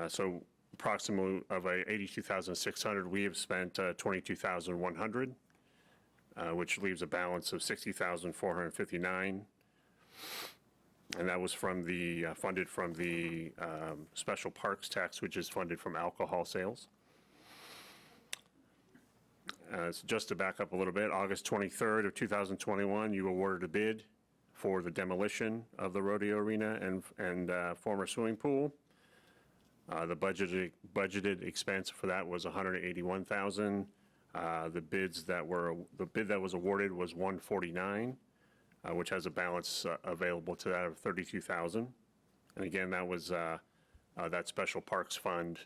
So approximately of a $82,600, we have spent $22,100, which leaves a balance of $60,459, and that was from the funded from the special parks tax, which is funded from alcohol sales. So just to back up a little bit, August 23rd of 2021, you awarded a bid for the demolition of the rodeo arena and former swimming pool. The budgeted expense for that was $181,000. The bid that was awarded was $149,000, which has a balance available to that of $32,000. And again, that was that special parks fund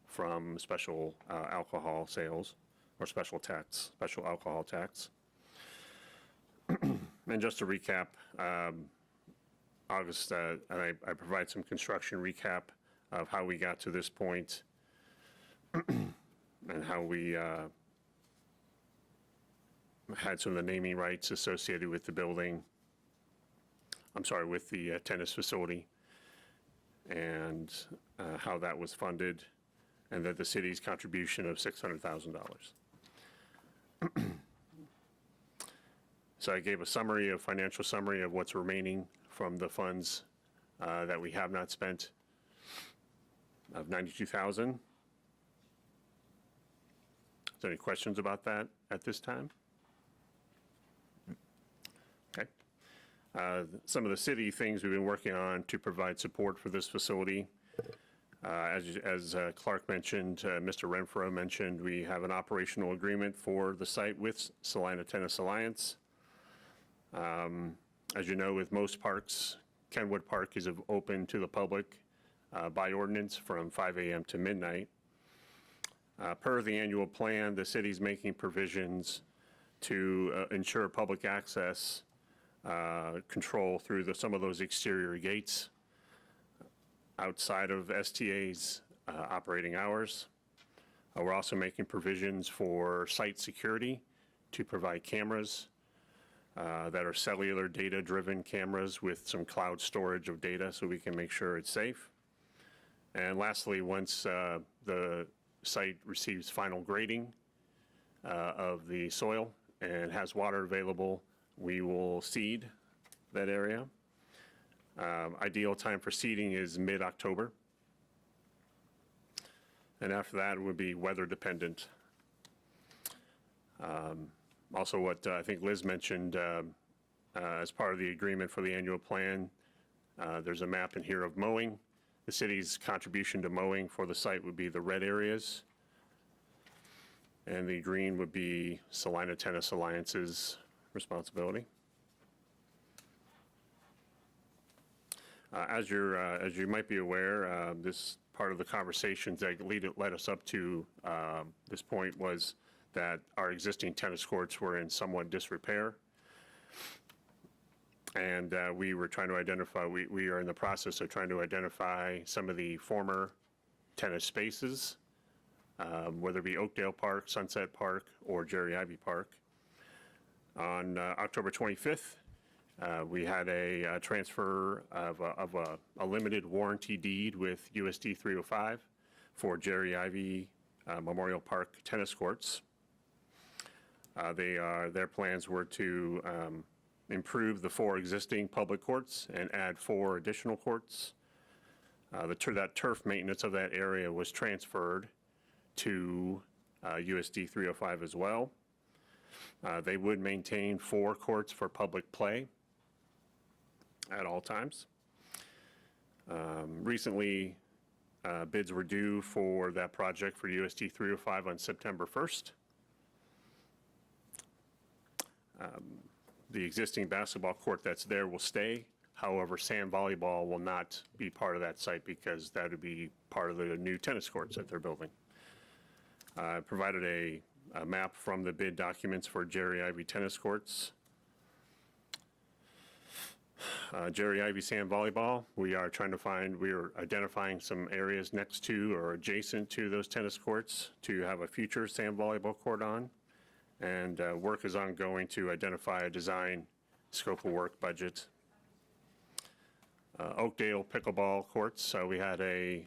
from special alcohol sales or special alcohol tax. And just to recap, August, I provide some construction recap of how we got to this point and how we had some of the naming rights associated with the building, with the tennis facility, and how that was funded, and that the city's contribution of $600,000. So I gave a financial summary of what's remaining from the funds that we have not spent of $92,000. Is there any questions about that at this time? Okay. Some of the city things we've been working on to provide support for this facility. As Clark mentioned, Mr. Renfro mentioned, we have an operational agreement for the site with Salina Tennis Alliance. As you know, with most parks, Kenwood Park is open to the public by ordinance from 5 a.m. to midnight. Per the annual plan, the city's making provisions to ensure public access control through some of those exterior gates outside of STA's operating hours. We're also making provisions for site security to provide cameras that are cellular data-driven cameras with some cloud storage of data so we can make sure it's safe. And lastly, once the site receives final grading of the soil and has water available, we will seed that area. Ideal time for seeding is mid-October. And after that, it would be weather dependent. Also, what I think Liz mentioned, as part of the agreement for the annual plan, there's a map in here of mowing. The city's contribution to mowing for the site would be the red areas, and the green would be Salina Tennis Alliance's responsibility. As you might be aware, this part of the conversations that led us up to this point was that our existing tennis courts were in somewhat disrepair. And we were trying to identify, we are in the process of trying to identify some of the former tennis spaces, whether it be Oakdale Park, Sunset Park, or Jerry Ivy Park. On October 25th, we had a transfer of a limited warranty deed with USD 305 for Jerry Ivy Memorial Park tennis courts. Their plans were to improve the 4 existing public courts and add 4 additional courts. That turf maintenance of that area was transferred to USD 305 as well. They would maintain 4 courts for public play at all times. Recently, bids were due for that project for USD 305 on September 1st. The existing basketball court that's there will stay. However, sand volleyball will not be part of that site because that would be part of the new tennis courts that they're building. I provided a map from the bid documents for Jerry Ivy tennis courts. Jerry Ivy sand volleyball, we are identifying some areas next to or adjacent to those tennis courts to have a future sand volleyball court on. And work is ongoing to identify a design, scope of work, budget. Oakdale pickleball courts, we had the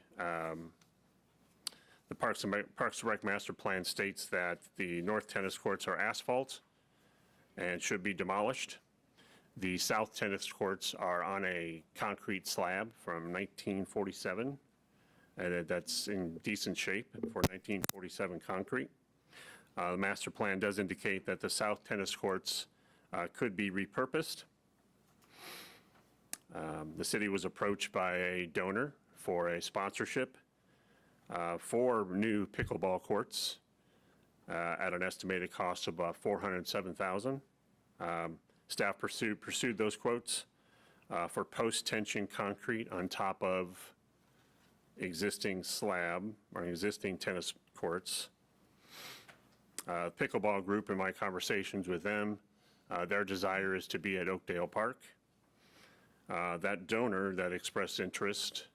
Parks and Rec master plan states that the north tennis courts are asphalt and should be demolished. The south tennis courts are on a concrete slab from 1947, and that's in decent shape for 1947 concrete. The master plan does indicate that the south tennis courts could be repurposed. The city was approached by a donor for a sponsorship for new pickleball courts at an estimated cost of about $407,000. Staff pursued those quotes for post-tension concrete on top of existing slab or existing tennis courts. Pickleball group, in my conversations with them, their desire is to be at Oakdale Park. That donor that expressed interest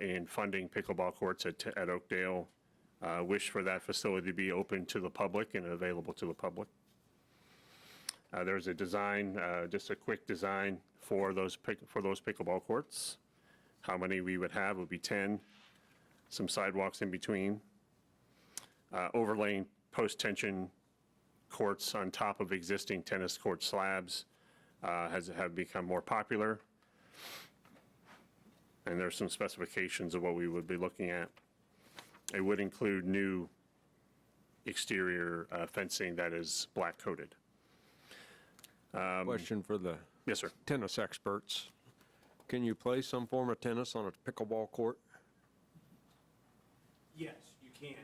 in funding pickleball courts at Oakdale wished for that facility to be open to the public and available to the public. There's a design, just a quick design for those pickleball courts. How many we would have would be 10, some sidewalks in between, overlaying post-tension courts on top of existing tennis court slabs have become more popular. And there's some specifications of what we would be looking at. It would include new exterior fencing that is black coated. Question for the Yes, sir. tennis experts. Can you play some form of tennis on a pickleball court? Yes, you can.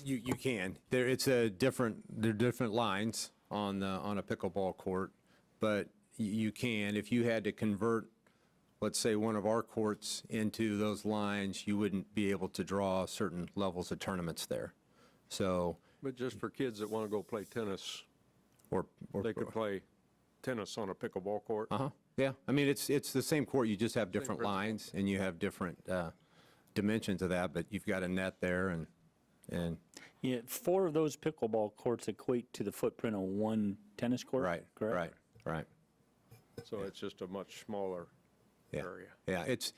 You can. They're different lines on a pickleball court, but you can. If you had to convert, let's say, one of our courts into those lines, you wouldn't be able to draw certain levels of tournaments there. So, But just for kids that want to go play tennis, or they could play tennis on a pickleball court. yeah. I mean, it's the same court. You just have different principle. lines, and you have different dimensions of that. But you've got a net there, and Yeah, 4 of those pickleball courts equate to the footprint of 1 tennis court, right, correct? right. So it's just a much smaller Yeah. area. Yeah, it's,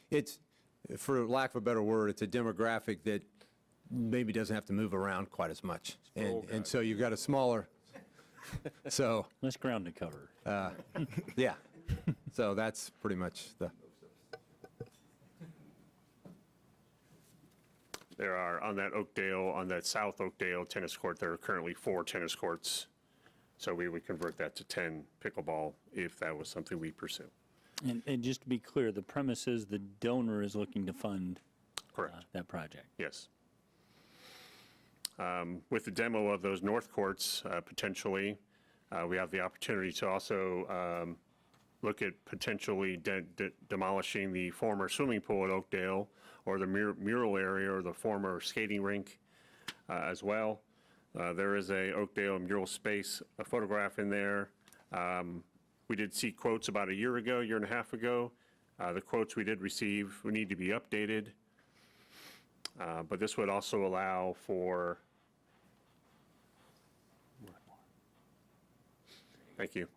for lack of a better word, it's a demographic that maybe doesn't have to move around quite as much. And so you've got a smaller, so, Less ground to cover. yeah. So that's pretty much the, There are, on that South Oakdale tennis court, there are currently 4 tennis courts. So we would convert that to 10 pickleball if that was something we pursue. And just to be clear, the premise is the donor is looking to fund Correct. that project. Yes. With the demo of those north courts, potentially, we have the opportunity to also look at potentially demolishing the former swimming pool at Oakdale, or the mural area, or the former skating rink as well. There is a Oakdale mural space, a photograph in there. We did see quotes about a year and a half ago. The quotes we did receive would need to be updated. But this would also allow for, thank you.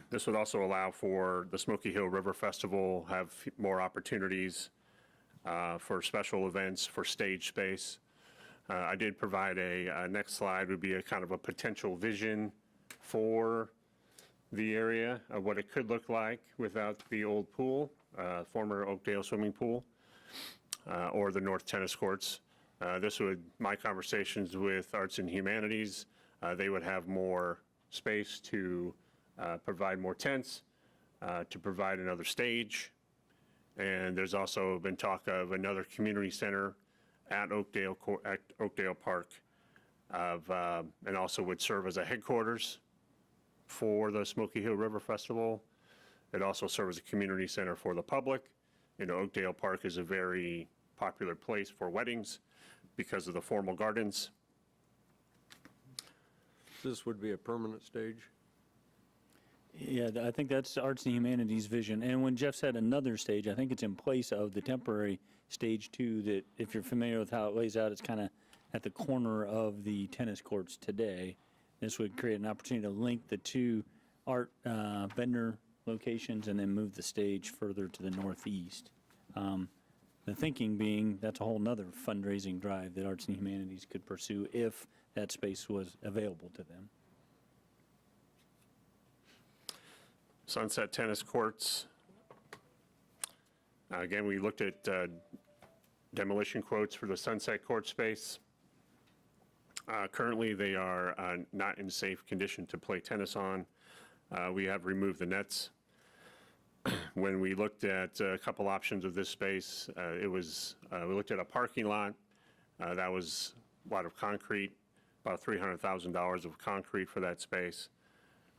This would also allow for the Smoky Hill River Festival, have more opportunities for special events, for stage space. I did provide next slide would be a kind of a potential vision for the area of what it could look like without the old pool, former Oakdale swimming pool, or the north tennis courts. My conversations with Arts and Humanities, they would have more space to provide more tents, to provide another stage. And there's also been talk of another community center at Oakdale Park, and also would serve as a headquarters for the Smoky Hill River Festival. It also serves as a community center for the public. Oakdale Park is a very popular place for weddings because of the formal gardens. This would be a permanent stage? Yeah, I think that's Arts and Humanities' vision. And when Jeff said another stage, I think it's in place of the temporary stage 2 that, if you're familiar with how it lays out, it's kind of at the corner of the tennis courts today. This would create an opportunity to link the 2 art vendor locations and then move the stage further to the northeast. The thinking being that's a whole nother fundraising drive that Arts and Humanities could pursue if that space was available to them. Sunset tennis courts. Again, we looked at demolition quotes for the Sunset court space. Currently, they are not in safe condition to play tennis on. We have removed the nets. When we looked at a couple options of this space, we looked at a parking lot. That was a lot of concrete, about $300,000 of concrete for that space.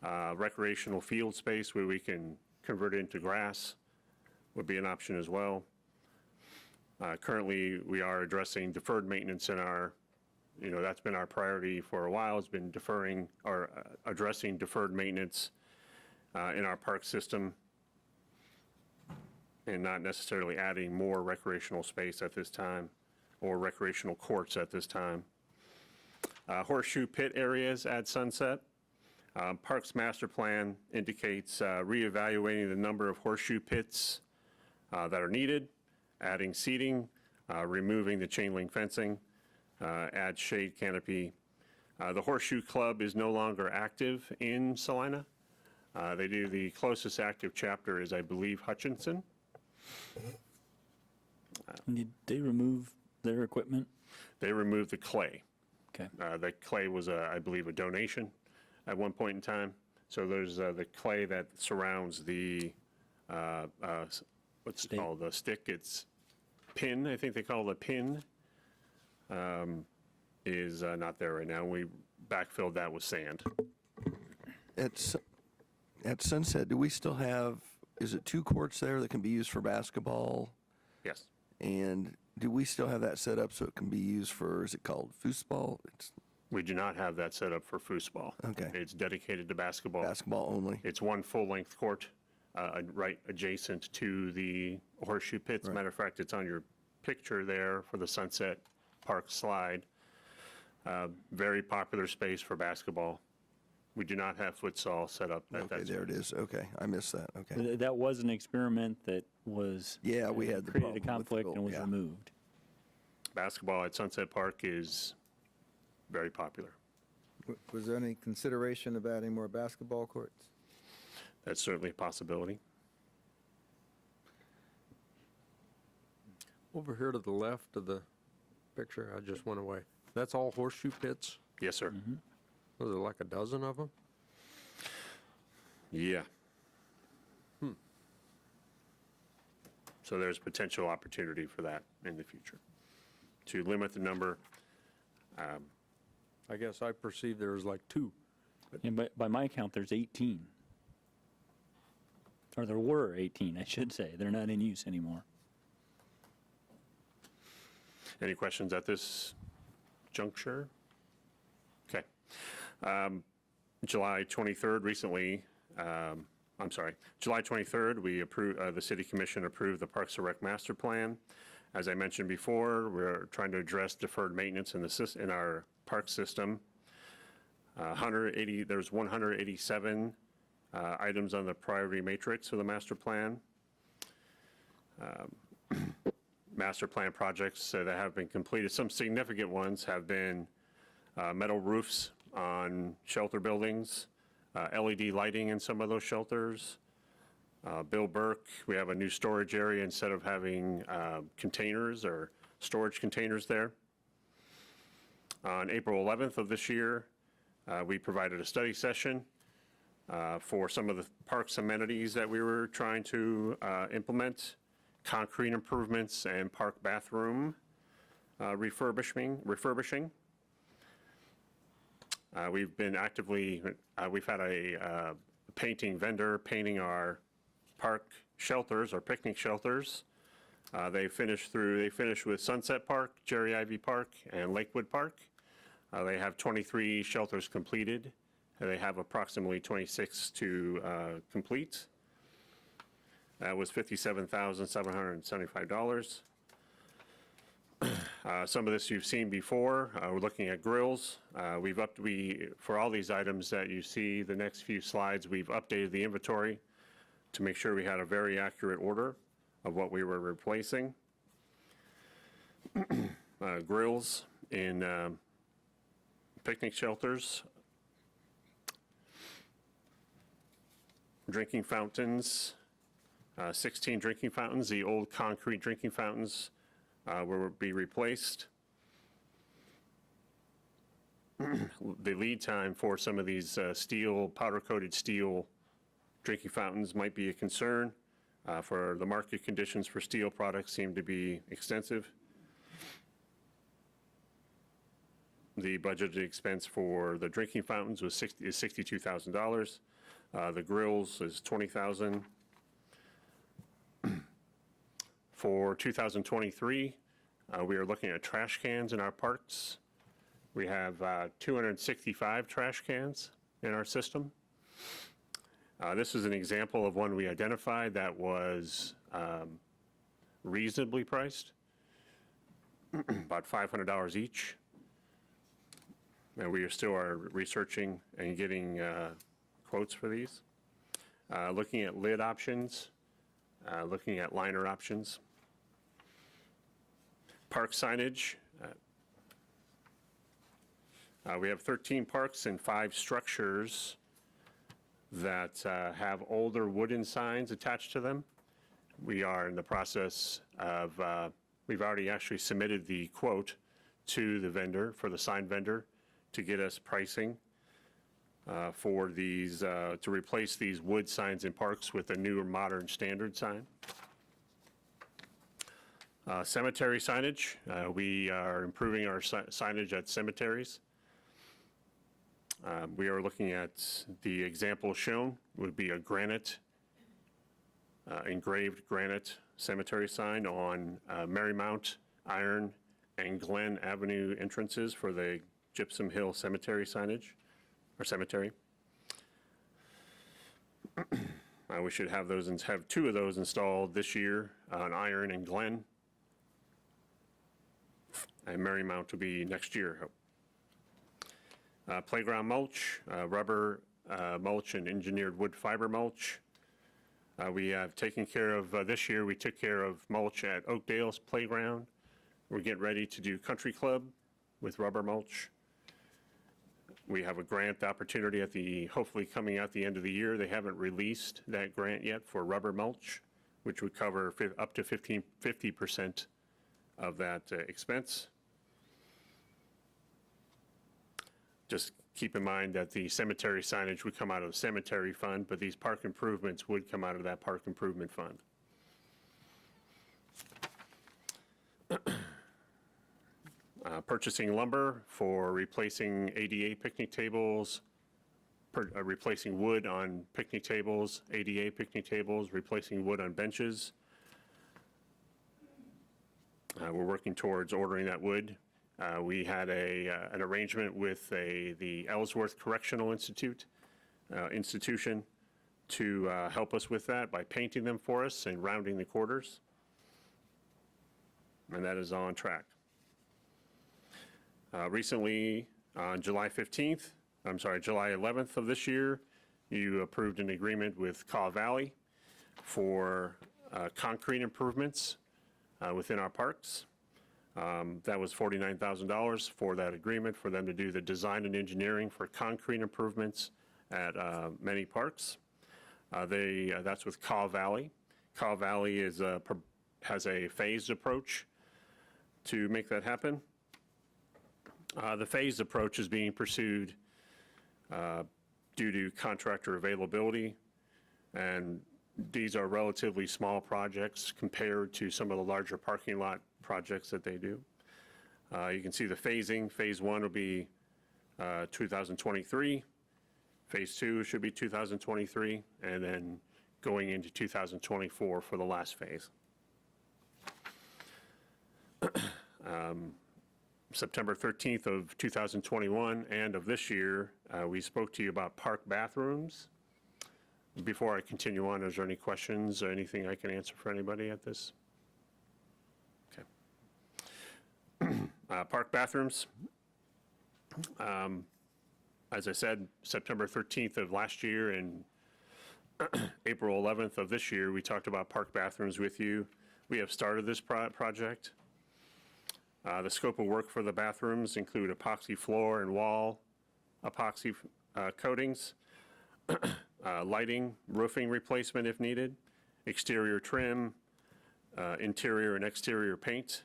Recreational field space where we can convert it into grass would be an option as well. Currently, we are addressing deferred maintenance in our, that's been our priority for a while, has been deferring or addressing deferred maintenance in our park system, and not necessarily adding more recreational space at this time or recreational courts at this time. Horseshoe pit areas at Sunset. Parks Master Plan indicates reevaluating the number of horseshoe pits that are needed, adding seating, removing the chain link fencing, add shade canopy. The Horseshoe Club is no longer active in Salina. The closest active chapter is, I believe, Hutchinson. Did they remove their equipment? They removed the clay. Okay. The clay was, I believe, a donation at one point in time. So there's the clay that surrounds the, what's it called, the stick, it's pin, I think they call it a pin, is not there right now. We backfilled that with sand. At Sunset, do we still have, is it 2 courts there that can be used for basketball? Yes. And do we still have that set up so it can be used for, is it called foosball? It's We do not have that set up for foosball. Okay. It's dedicated to basketball. basketball only? It's one full-length court, right adjacent to the horseshoe pits. Matter of fact, it's on your picture there for the Sunset Park slide. Very popular space for basketball. We do not have futsal set up at Okay, that there it space. is. Okay, I missed that. Okay. That was an experiment that was. Yeah, we had the created a problem with the conflict goal, and was yeah. removed. Basketball at Sunset Park is very popular. Was there any consideration of adding more basketball courts? That's certainly a possibility. Over here to the left of the picture, I just went away. That's all horseshoe pits? Yes, sir. Was there like a dozen of them? Yeah. So there's potential opportunity for that in the future. To limit the number, I guess I perceived there was like 2. And by my count, there's 18. Or there were 18, I should say. They're not in use anymore. any questions at this juncture? Okay. July 23rd, recently, July 23rd, we approved, the City Commission approved the Parks and Rec Master Plan. As I mentioned before, we're trying to address deferred maintenance in our park system. There's 187 items on the priority matrix for the master plan. Master plan projects that have been completed, some significant ones have been metal roofs on shelter buildings, LED lighting in some of those shelters. Bill Burke, we have a new storage area instead of having containers or storage containers there. On April 11th of this year, we provided a study session for some of the parks amenities that we were trying to implement, concrete improvements and park bathroom refurbishing. We've been actively, we've had a painting vendor painting our park shelters, our picnic shelters. They finished with Sunset Park, Jerry Ivy Park, and Lakewood Park. They have 23 shelters completed, and they have approximately 26 to complete. That was $57,775. Some of this you've seen before. We're looking at grills. For all these items that you see, the next few slides, we've updated the inventory to make sure we had a very accurate order of what we were replacing. Grills in picnic shelters. Drinking fountains, 16 drinking fountains. The old concrete drinking fountains will be replaced. The lead time for some of these powder-coated steel drinking fountains might be a concern. For the market conditions for steel products seem to be extensive. The budgeted expense for the drinking fountains is $62,000. The grills is $20,000. For 2023, we are looking at trash cans in our parks. We have 265 trash cans in our system. This is an example of one we identified that was reasonably priced, about $500 each. And we still are researching and getting quotes for these. Looking at lid options, looking at liner options. Park signage. We have 13 parks and 5 structures that have older wooden signs attached to them. We are in the process of, we've already actually submitted the quote to the vendor, for the sign vendor, to get us pricing for these, to replace these wood signs in parks with a newer modern standard sign. Cemetery signage, we are improving our signage at cemeteries. We are looking at the example shown would be a granite, engraved granite cemetery sign on Marymount, Iron, and Glen Avenue entrances for the Gypsum Hill Cemetery signage, or cemetery. We should have those, have 2 of those installed this year on Iron and Glen. And Marymount will be next year. Playground mulch, rubber mulch, and engineered wood fiber mulch. We have taken care of, this year, we took care of mulch at Oakdale's Playground. We're getting ready to do Country Club with rubber mulch. We have a grant opportunity at hopefully coming out the end of the year. They haven't released that grant yet for rubber mulch, which would cover up to 50% of that expense. Just keep in mind that the cemetery signage would come out of the cemetery fund, but these park improvements would come out of that park improvement fund. Purchasing lumber for replacing ADA picnic tables, replacing wood on picnic tables, ADA picnic tables, replacing wood on benches. We're working towards ordering that wood. We had an arrangement with the Ellsworth Correctional institution to help us with that by painting them for us and rounding the quarters. And that is on track. Recently, on July 11th of this year, you approved an agreement with Caw Valley for concrete improvements within our parks. That was $49,000 for that agreement for them to do the design and engineering for concrete improvements at many parks. That's with Caw Valley. Caw Valley has a phased approach to make that happen. The phased approach is being pursued due to contractor availability, and these are relatively small projects compared to some of the larger parking lot projects that they do. You can see the phasing. Phase 1 will be 2023. Phase 2 should be 2023, and then going into 2024 for the last phase. September 13th of 2021 and of this year, we spoke to you about park bathrooms. Before I continue on, is there any questions or anything I can answer for anybody at this? Okay. Park bathrooms. As I said, September 13th of last year and April 11th of this year, we talked about park bathrooms with you. We have started this project. The scope of work for the bathrooms include epoxy floor and wall, epoxy coatings, lighting, roofing replacement if needed, exterior trim, interior and exterior paint,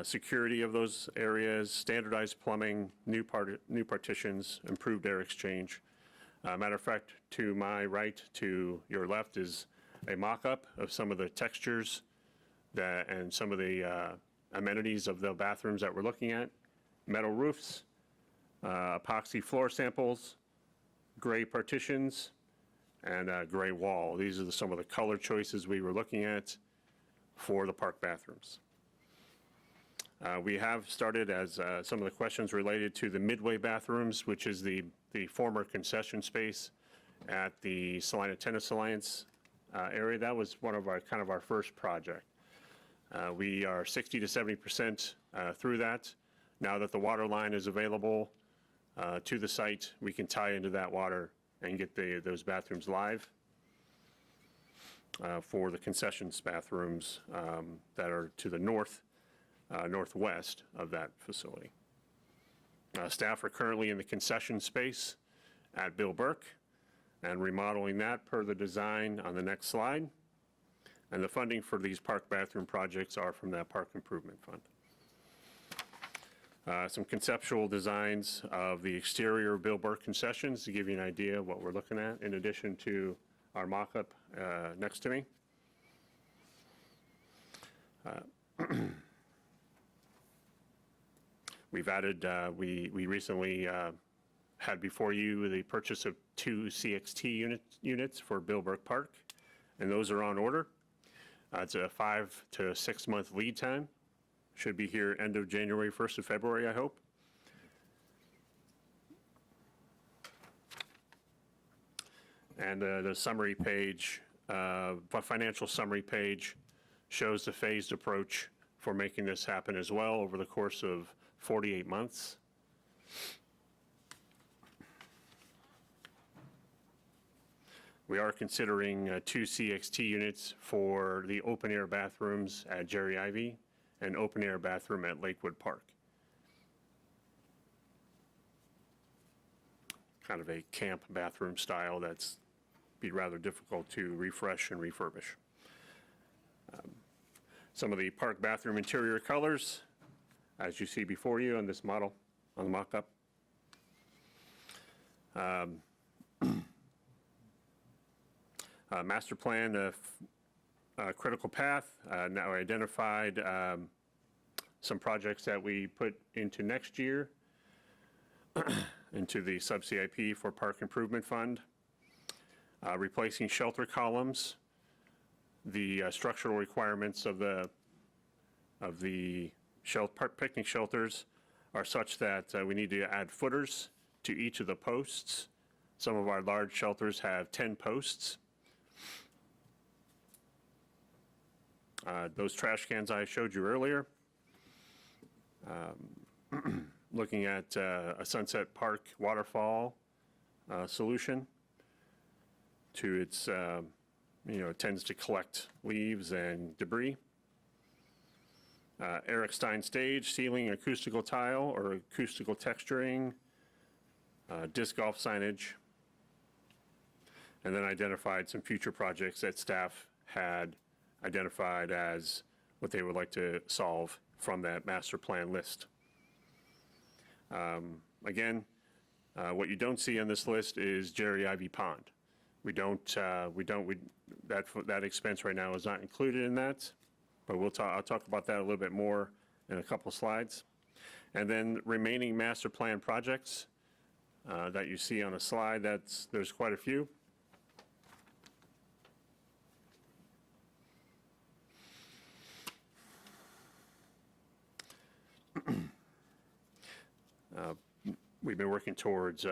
security of those areas, standardized plumbing, new partitions, improved air exchange. Matter of fact, to my right, to your left is a mock-up of some of the textures and some of the amenities of the bathrooms that we're looking at. Metal roofs, epoxy floor samples, gray partitions, and gray wall. These are some of the color choices we were looking at for the park bathrooms. We have started as some of the questions related to the midway bathrooms, which is the former concession space at the Salina Tennis Alliance area. That was one of our our first project. We are 60 to 70% through that. Now that the water line is available to the site, we can tie into that water and get those bathrooms live for the concessions bathrooms that are to the northwest of that facility. Staff are currently in the concession space at Bill Burke and remodeling that per the design on the next slide. And the funding for these park bathroom projects are from that Park Improvement Fund. Some conceptual designs of the exterior Bill Burke concessions to give you an idea of what we're looking at, in addition to our mock-up next to me. We've added, we recently had before you the purchase of 2 CXT units for Billbrook Park, and those are on order. It's a 5 to 6 month lead time. Should be here end of January, 1st of February, I hope. And the summary page, financial summary page, shows the phased approach for making this happen as well over the course of 48 months. We are considering 2 CXT units for the open-air bathrooms at Jerry Ivy and open-air bathroom at Lakewood Park. Kind of a camp bathroom style that's be rather difficult to refresh and refurbish. Some of the park bathroom interior colors, as you see before you on this model, on the mock-up. Master plan, critical path, now identified some projects that we put into next year into the sub-CIP for Park Improvement Fund. Replacing shelter columns, the structural requirements of the picnic shelters are such that we need to add footers to each of the posts. Some of our large shelters have 10 posts. Those trash cans I showed you earlier. Looking at a Sunset Park waterfall solution to its, it tends to collect leaves and debris. Eric Stein stage, ceiling acoustical tile or acoustical texturing, disc golf signage, and then identified some future projects that staff had identified as what they would like to solve from that master plan list. Again, what you don't see on this list is Jerry Ivy Pond. That expense right now is not included in that, but I'll talk about that a little bit more in a couple slides. And then remaining master plan projects that you see on a slide, there's quite a few. We've been working towards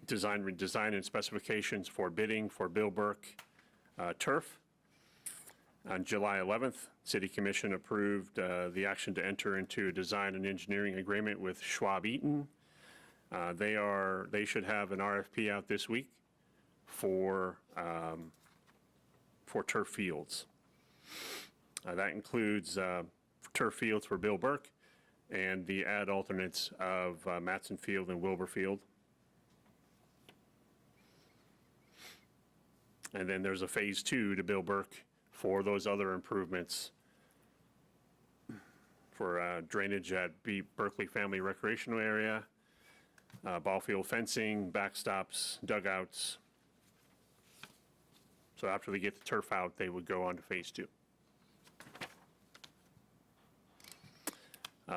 design and specifications for bidding for Billbrook turf. On July 11th, City Commission approved the action to enter into a design and engineering agreement with Schwab Eaton. They should have an RFP out this week for turf fields. That includes turf fields for Billbrook and the ad alternates of Matson Field and Wilbur Field. And then there's a phase 2 to Billbrook for those other improvements for drainage at Berkeley Family Recreational Area, ball field fencing, backstops, dugouts. So after they get the turf out, they would go on to phase 2.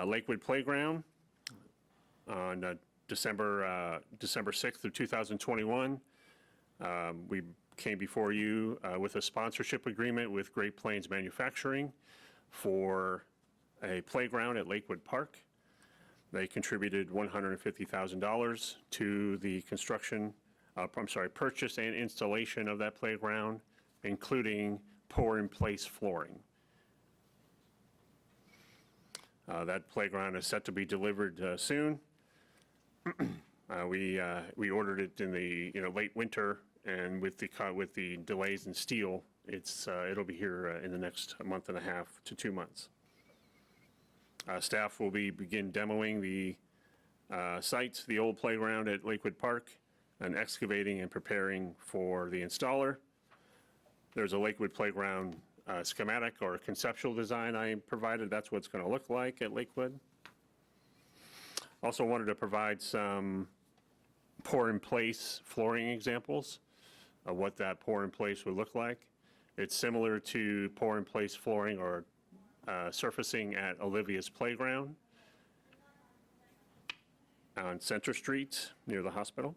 Lakewood Playground on December 6th of 2021. We came before you with a sponsorship agreement with Great Plains Manufacturing for a playground at Lakewood Park. They contributed $150,000 to the purchase and installation of that playground, including pour-in-place flooring. That playground is set to be delivered soon. We ordered it in the late winter, and with the delays in steel, it'll be here in the next month and a half to 2 months. Staff will begin demoing the site, the old playground at Lakewood Park, and excavating and preparing for the installer. There's a Lakewood Playground schematic or conceptual design I provided. That's what it's going to look like at Lakewood. Also wanted to provide some pour-in-place flooring examples of what that pour-in-place would look like. It's similar to pour-in-place flooring or surfacing at Olivia's Playground. on Center Street near the hospital.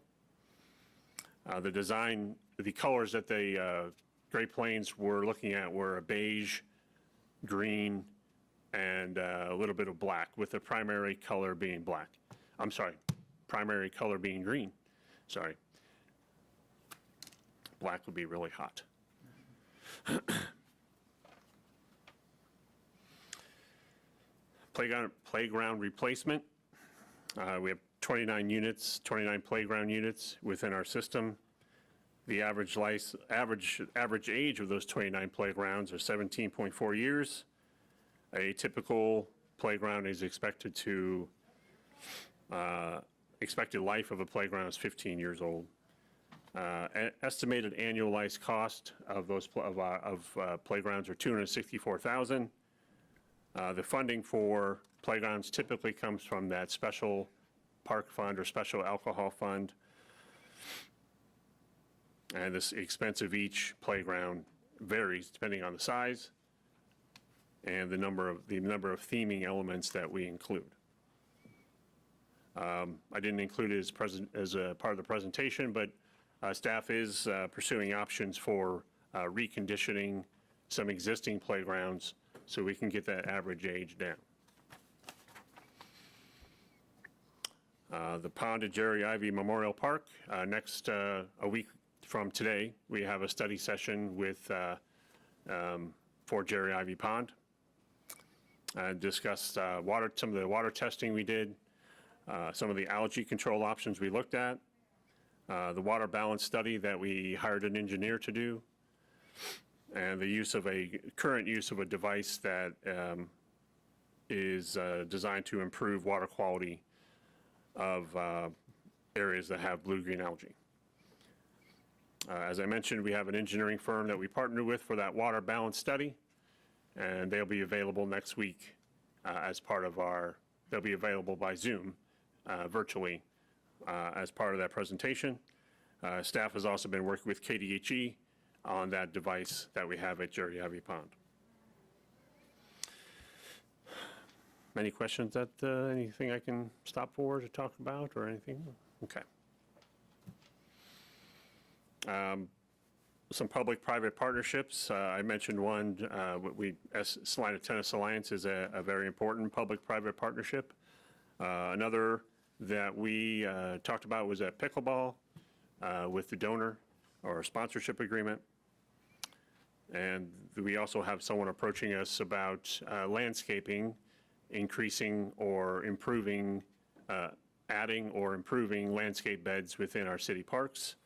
The design, the colors that the Great Plains were looking at were a beige, green, and a little bit of black, with the primary color being black. I'm sorry, primary color being green. Sorry. Black would be really hot. Playground replacement. We have 29 units, 29 playground units within our system. The average age of those 29 playgrounds are 17.4 years. A typical playground is expected life of a playground is 15 years old. Estimated annualized cost of those playgrounds are $264,000. The funding for playgrounds typically comes from that special park fund or special alcohol fund. And this expense of each playground varies depending on the size and the number of theming elements that we include. I didn't include it as a part of the presentation, but staff is pursuing options for reconditioning some existing playgrounds so we can get that average age down. The pond at Jerry Ivy Memorial Park, next a week from today, we have a study session with for Jerry Ivy Pond. Discussed some of the water testing we did, some of the algae control options we looked at, the water balance study that we hired an engineer to do, and the current use of a device that is designed to improve water quality of areas that have blue-green algae. As I mentioned, we have an engineering firm that we partner with for that water balance study, and they'll be available next week they'll be available by Zoom virtually as part of that presentation. Staff has also been working with KDHE on that device that we have at Jerry Ivy Pond. Any questions anything I can stop for to talk about or anything? Okay. Some public-private partnerships. I mentioned one, Salina Tennis Alliance is a very important public-private partnership. Another that we talked about was at pickleball with the donor or sponsorship agreement. And we also have someone approaching us about landscaping, increasing or improving, adding or improving landscape beds within our city parks.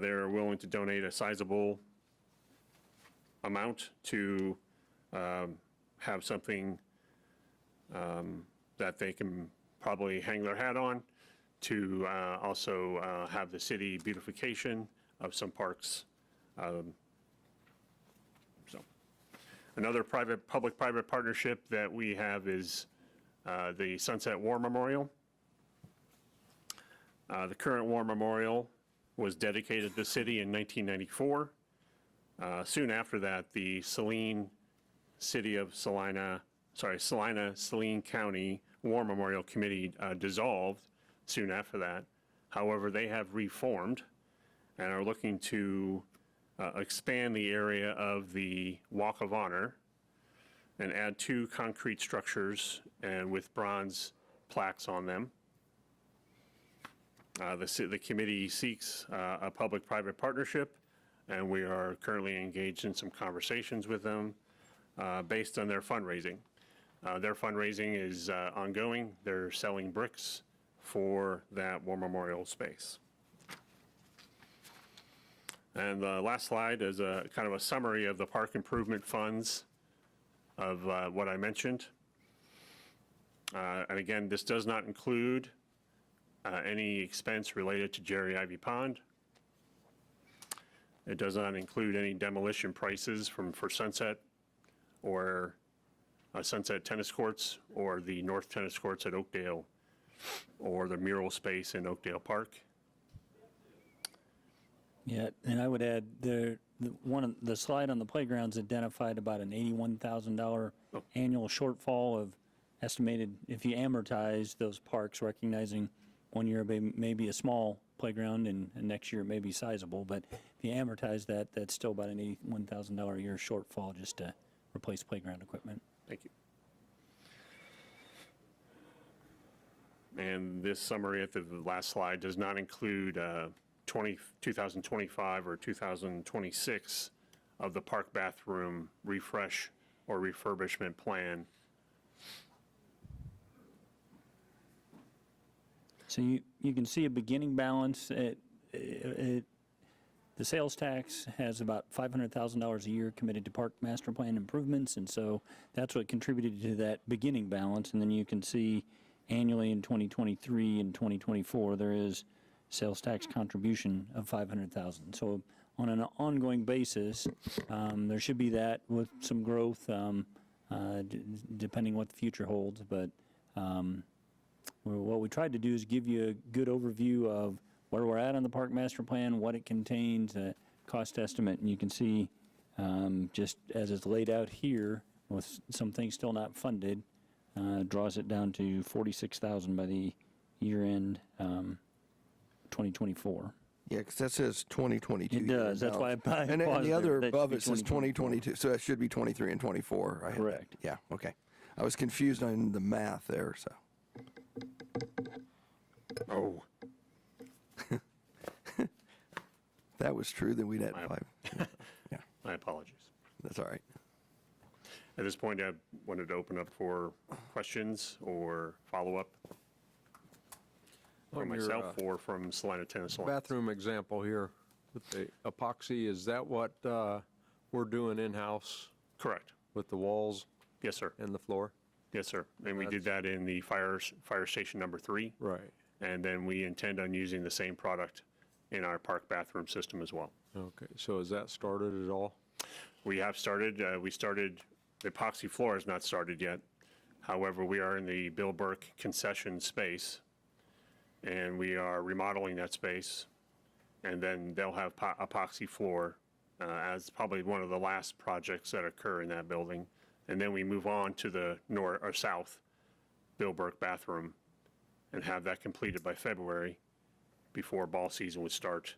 They're willing to donate a sizable amount to have something that they can probably hang their hat on, to also have the city beautification of some parks. So another public-private partnership that we have is the Sunset War Memorial. The current War Memorial was dedicated to the city in 1994. Soon after that, the Saline Saline County War Memorial Committee dissolved soon after that. However, they have reformed and are looking to expand the area of the Walk of Honor and add 2 concrete structures and with bronze plaques on them. The committee seeks a public-private partnership, and we are currently engaged in some conversations with them based on their fundraising. Their fundraising is ongoing. They're selling bricks for that War Memorial space. And the last slide is a kind of a summary of the park improvement funds of what I mentioned. And again, this does not include any expense related to Jerry Ivy Pond. It does not include any demolition prices for Sunset or Sunset Tennis Courts or the North Tennis Courts at Oakdale or the mural space in Oakdale Park. Yeah, and I would add the slide on the playgrounds identified about an $81,000 annual shortfall of estimated, if you amortize those parks, recognizing one year maybe a small playground and next year it may be sizable, but if you amortize that, that's still about an $81,000 a year shortfall just to replace playground equipment. Thank you. And this summary at the last slide does not include 2025 or 2026 of the park bathroom refresh or refurbishment plan. So you can see a beginning balance. The sales tax has about $500,000 a year committed to park master plan improvements, and so that's what contributed to that beginning balance. And then you can see annually in 2023 and 2024, there is sales tax contribution of $500,000. So on an ongoing basis, there should be that with some growth, depending what the future holds. But what we tried to do is give you a good overview of where we're at on the park master plan, what it contains, cost estimate, and you can see just as it's laid out here, with some things still not funded, draws it down to $46,000 by the year end 2024. Yeah, because that says 2022. It does. That's why I And paused the there. other That should above be it says 2022, so that should be 23 and 24. I had that. Correct. Yeah, okay. I was confused on the math there, so. Oh, If that was true, then we'd have 5. Yeah, my apologies. that's all right. At this point, I wanted to open up for questions or follow-up from On your, myself or from Salina Tennis Alliance. Bathroom example here with the epoxy, is that what we're doing in-house Correct. with the walls Yes, sir. and the floor? Yes, sir. And we did that in the fire station number 3. Right. And then we intend on using the same product in our park bathroom system as well. Okay, so has that started at all? We have started, the epoxy floor has not started yet. However, we are in the Bill Burke concession space, and we are remodeling that space. And then they'll have epoxy floor as probably one of the last projects that occur in that building. And then we move on to the north or south Bill Burke bathroom and have that completed by February before ball season would start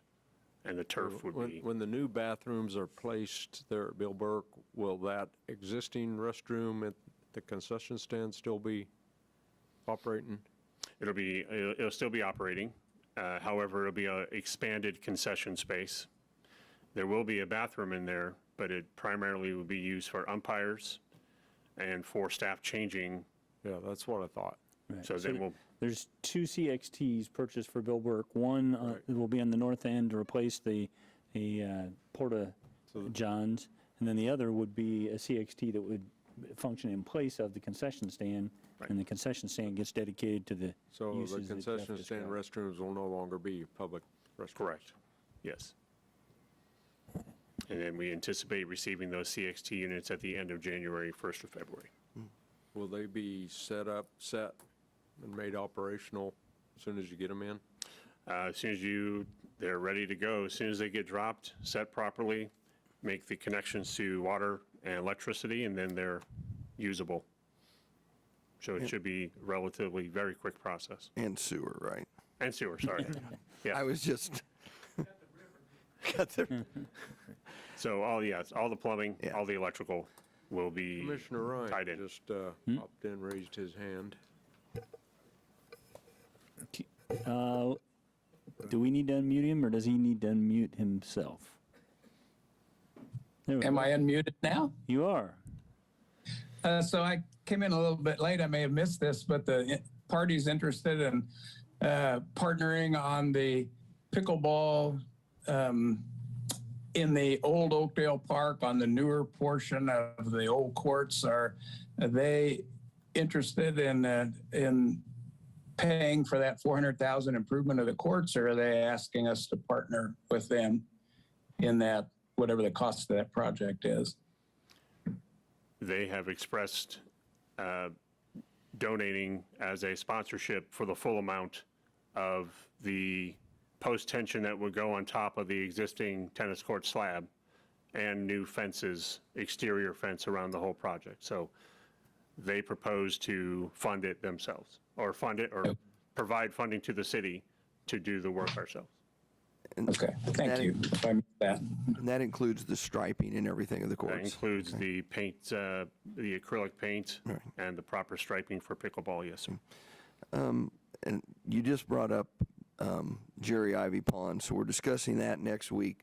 and the turf would be. When the new bathrooms are placed there at Bill Burke, will that existing restroom at the concession stand still be operating? It'll still be operating. However, it'll be an expanded concession space. There will be a bathroom in there, but it primarily will be used for umpires and for staff changing. Yeah, that's what I thought. Right. So then we'll, There's 2 CXTs purchased for Bill Burke. One will be on the north end to replace the Porta Johns, and then the other would be a CXT that would function in place of the concession stand, and the concession stand gets dedicated to the So uses the that Jeff concession stand described. restrooms will no longer be public restrooms? correct, yes. And then we anticipate receiving those CXT units at the end of January, 1st of February. Will they be set, and made operational as soon as you get them in? As soon as they're ready to go, as soon as they get dropped, set properly, make the connections to water and electricity, and then they're usable. So it should be relatively very quick process. And sewer, right? And sewer, sorry. Yeah. I was just. Got the, So all the plumbing, Yeah. all the electrical will be Commissioner tied Ryan in. just popped in, raised his hand. Do we need to unmute him, or does he need to unmute himself? There we Am go. I unmuted now? You are. So I came in a little bit late. I may have missed this, but the party's interested in partnering on the pickleball in the old Oakdale Park on the newer portion of the old courts. Are they interested in paying for that $400,000 improvement of the courts, or are they asking us to partner with them in that, whatever the cost of that project is? They have expressed donating as a sponsorship for the full amount of the post tension that would go on top of the existing tennis court slab and new fences, exterior fence around the whole project. So they propose to fund it themselves, or fund it, or provide funding to the city to do the work ourselves. Okay, thank you. I missed that. And that includes the striping and everything of the That courts. includes the paint, the acrylic paint, and the proper striping for pickleball, yes, sir. And you just brought up Jerry Ivy Pond, so we're discussing that next week.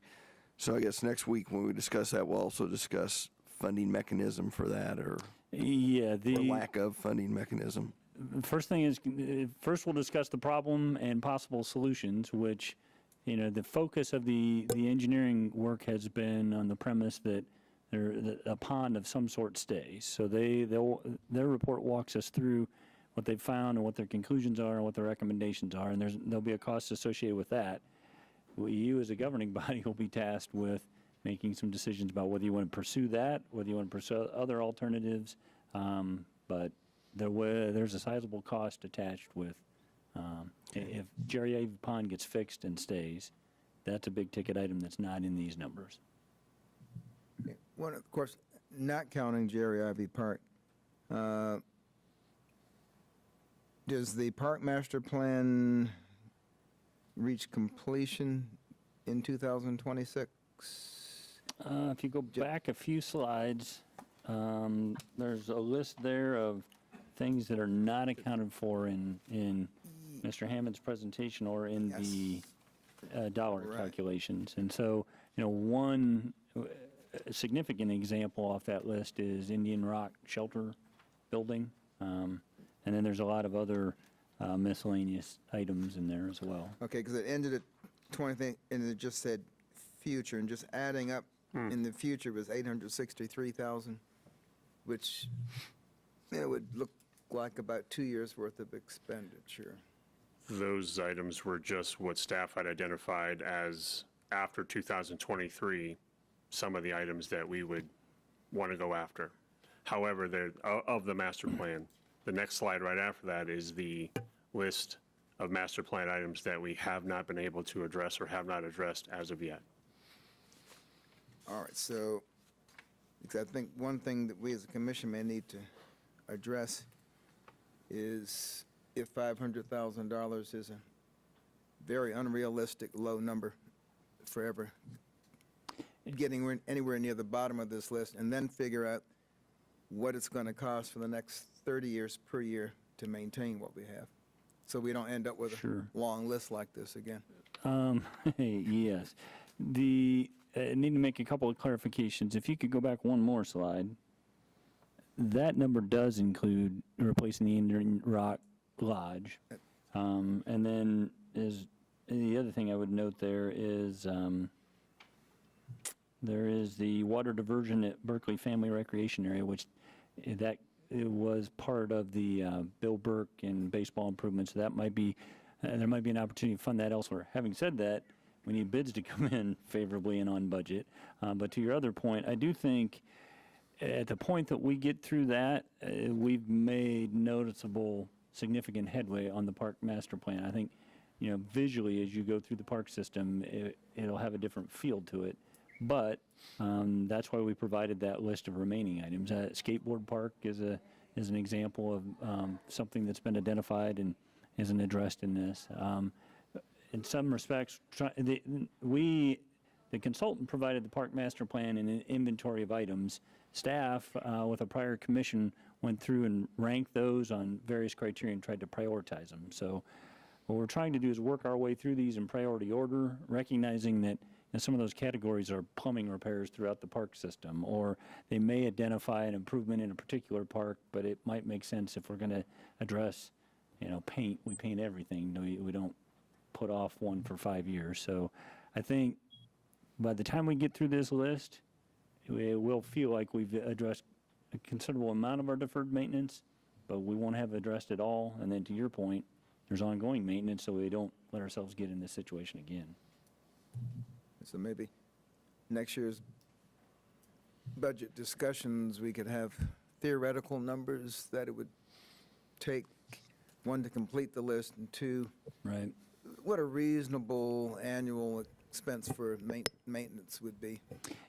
So I guess next week when we discuss that, we'll also discuss funding mechanism for that, or Yeah, lack of funding mechanism. first thing is, first we'll discuss the problem and possible solutions, which, the focus of the engineering work has been on the premise that a pond of some sort stays. So their report walks us through what they've found and what their conclusions are and what their recommendations are, and there'll be a cost associated with that. You as a governing body will be tasked with making some decisions about whether you want to pursue that, whether you want to pursue other alternatives, but there's a sizable cost attached with, if Jerry Ivy Pond gets fixed and stays, that's a big ticket item that's not in these numbers. One, of course, not counting Jerry Ivy Park, does the park master plan reach completion in 2026? If you go back a few slides, there's a list there of things that are not accounted for in Mr. Hammond's presentation or in the dollar Right. calculations. And so, one significant example off that list is Indian Rock Shelter Building. And then there's a lot of other miscellaneous items in there as well. Okay, because it ended at 20, and it just said future, and just adding up in the future was 863,000, which would look like about 2 years' worth of expenditure. Those items were just what staff had identified as, after 2023, some of the items that we would want to go after. However, of the master plan, the next slide right after that is the list of master plan items that we have not been able to address or have not addressed as of yet. All right, so, because I think one thing that we as a commission may need to address is if $500,000 is a very unrealistic low number forever, getting anywhere near the bottom of this list, and then figure out what it's going to cost for the next 30 years per year to maintain what we have, so we don't end up with Sure. a long list like this again. Yes. I need to make a couple of clarifications. If you could go back one more slide, that number does include replacing the Indian Rock Lodge. And then the other thing I would note there is the water diversion at Berkeley Family Recreation Area, which it was part of the Bill Burke and baseball improvements. So that might be, there might be an opportunity to fund that elsewhere. Having said that, we need bids to come in favorably and on budget. But to your other point, I do think at the point that we get through that, we've made noticeable, significant headway on the park master plan. I think, visually as you go through the park system, it'll have a different feel to it. But that's why we provided that list of remaining items. Skateboard park is an example of something that's been identified and isn't addressed in this. In some respects, the consultant provided the park master plan and an inventory of items. Staff, with a prior commission, went through and ranked those on various criteria and tried to prioritize them. So what we're trying to do is work our way through these in priority order, recognizing that some of those categories are plumbing repairs throughout the park system, or they may identify an improvement in a particular park, but it might make sense if we're going to address, paint, we paint everything. We don't put off one for 5 years. So I think by the time we get through this list, it will feel like we've addressed a considerable amount of our deferred maintenance, but we won't have addressed it all. And then to your point, there's ongoing maintenance, so we don't let ourselves get in this situation again. So maybe next year's budget discussions, we could have theoretical numbers that it would take, one, to complete the list, and two, Right. what a reasonable annual expense for maintenance would be.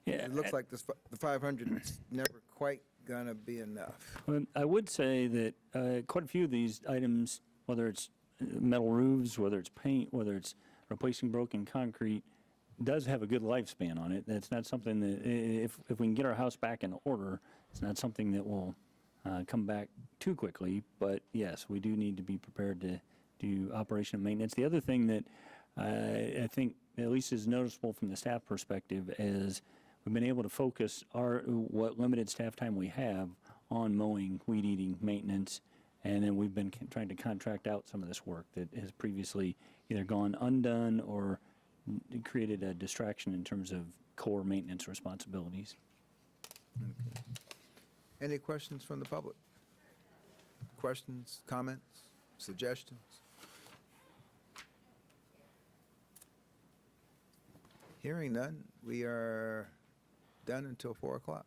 Yeah. It looks like the 500 is never quite gonna be enough. I would say that quite a few of these items, whether it's metal roofs, whether it's paint, whether it's replacing broken concrete, does have a good lifespan on it. That's not something that, if we can get our house back in order, it's not something that will come back too quickly. But yes, we do need to be prepared to do operation and maintenance. The other thing that I think at least is noticeable from the staff perspective is we've been able to focus what limited staff time we have on mowing, weed eating, maintenance, and then we've been trying to contract out some of this work that has previously either gone undone or created a distraction in terms of core maintenance responsibilities. Any questions from the public? Questions, comments, suggestions? Hearing none, we are done until 4 o'clock.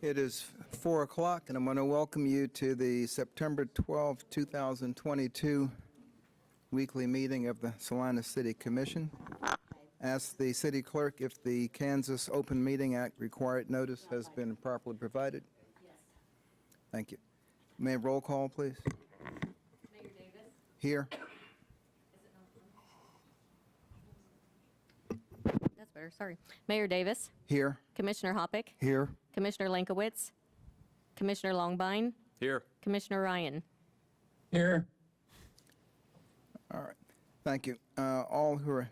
It is 4 o'clock, and I'm going to welcome you to the September 12, 2022 weekly meeting of the Salina City Commission. Ask the city clerk if the Kansas Open Meeting Act required notice has been properly provided. Yes. Thank you. May I have roll call, please? Mayor Davis? Here. That's better, sorry. Mayor Davis? Here. Commissioner Hoppick? Here. Commissioner Lankowitz? Commissioner Longbine? Here. Commissioner Ryan? Here. All right. Thank you. All who are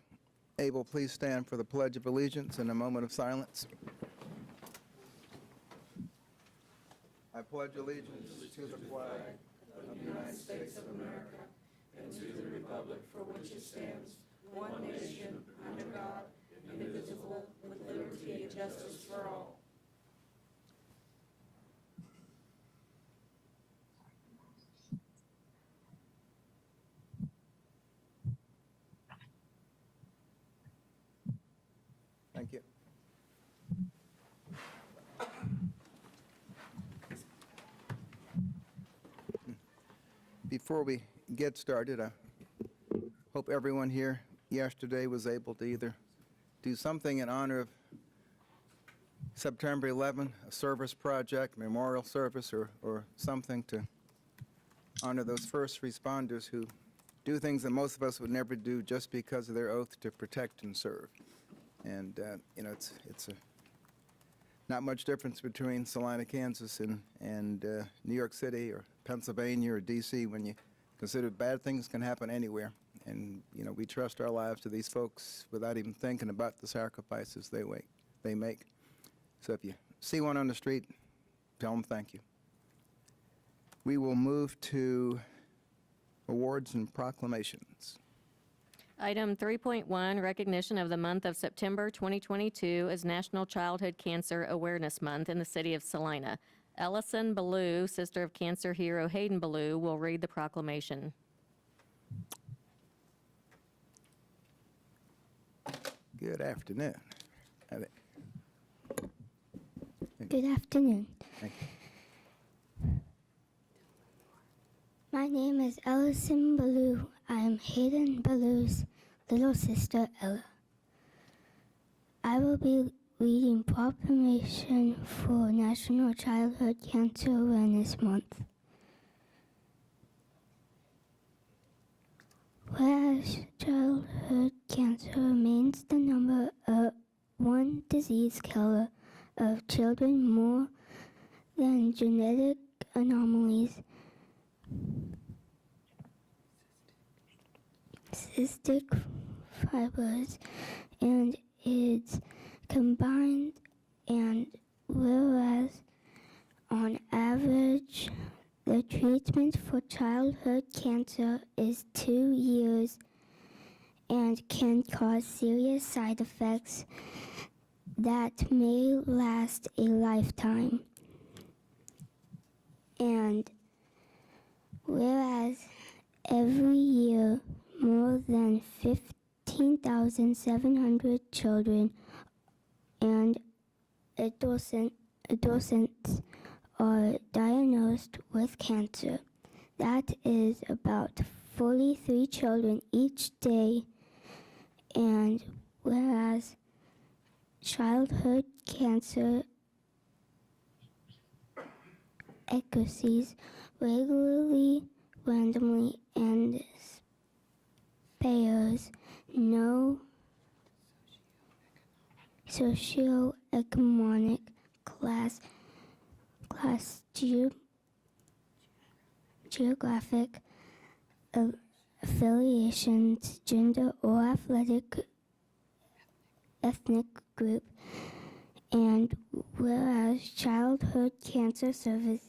able, please stand for the Pledge of Allegiance in a moment of silence. I pledge allegiance to the flag of the United States of America and to the republic for which it stands, one nation, under God, indivisible, with liberty and justice for all. Thank you. Before we get started, I hope everyone here yesterday was able to either do something in honor of September 11, a service project, memorial service, or something to honor those first responders who do things that most of us would never do just because of their oath to protect and serve. And, you know, it's not much difference between Salina, Kansas and New York City or Pennsylvania or D.C. when you consider bad things can happen anywhere. And, you know, we trust our lives to these folks without even thinking about the sacrifices they make. So if you see one on the street, tell them thank you. We will move to awards and proclamations. Item 3.1, recognition of the month of September 2022 as National Childhood Cancer Awareness Month in the city of Salina. Ellison Ballou, sister of cancer hero Hayden Ballou, will read the proclamation. Good afternoon. Good afternoon. Thank you. My name is Ellison Ballou. I am Hayden Ballou's little sister, Ella. I will be reading proclamation for National Childhood Cancer Awareness Month. Whereas childhood cancer remains the number one disease killer of children more than genetic anomalies, cystic fibers, and AIDS combined, and whereas on average the treatment for childhood cancer is 2 years and can cause serious side effects that may last a lifetime. And whereas every year more than 15,700 children and adolescents are diagnosed with cancer. That is about 43 children each day. And whereas childhood cancer occurs regularly, randomly, and spares no socioeconomic class, geographic affiliations, gender, or ethnic group. And whereas childhood cancer services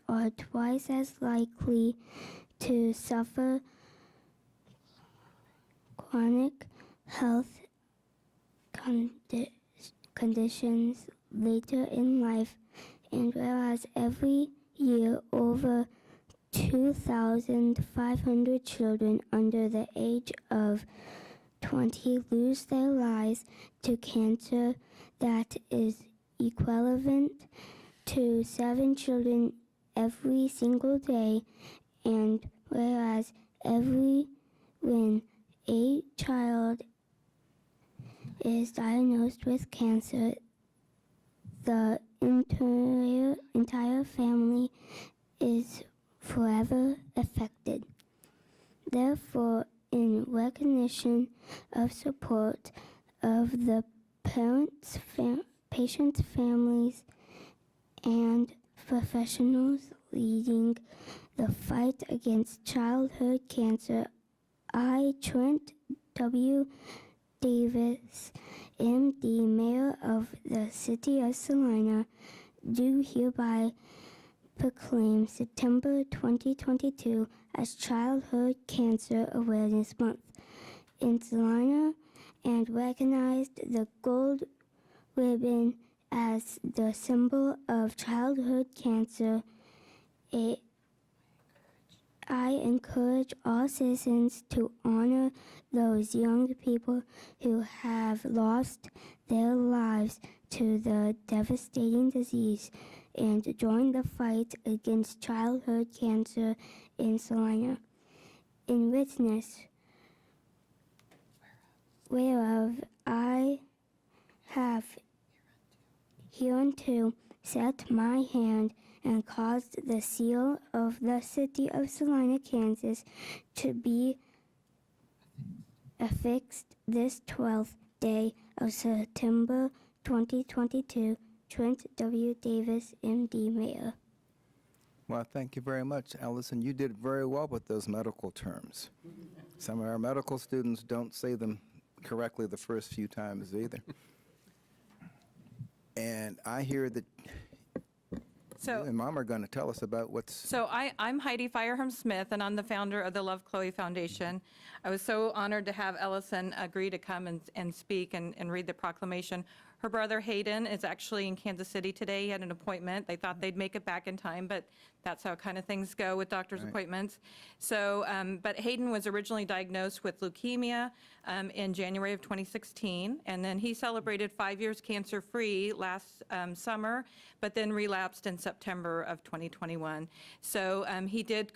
are twice as likely to suffer chronic health conditions later in life, and whereas every year over 2,500 children under the age of 20 lose their lives to cancer that is equivalent to 7 children every single day, and whereas when a child is diagnosed with cancer, the entire family is forever affected. Therefore, in recognition of support of the parents, patients' families, and professionals leading the fight against childhood cancer, I, Trent W. Davis, MD, Mayor of the City of Salina, do hereby proclaim September 2022 as Childhood Cancer Awareness Month in Salina and recognized the gold ribbon as the symbol of childhood cancer. I encourage all citizens to honor those young people who have lost their lives to the devastating disease and join the fight against childhood cancer in Salina. In witness whereof I have hereunto set my hand and caused the seal of the city of Salina, Kansas, to be affixed this 12th day of September 2022, Trent W. Davis, MD, Mayor. Well, thank you very much, Allison. You did very well with those medical terms. Some of our medical students don't say them correctly the first few times either. And I hear that you and Mom are going to tell us about what's... So I'm Heidi Fireham-Smith, and I'm the founder of the Love Chloe Foundation. I was so honored to have Ellison agree to come and speak and read the proclamation. Her brother Hayden is actually in Kansas City today. He had an appointment. They thought they'd make it back in time, but that's how kind of things go with doctor's appointments. So, but Hayden was originally diagnosed with leukemia in January of 2016, and then he celebrated 5 years cancer-free last summer, but then relapsed in September of 2021. So he did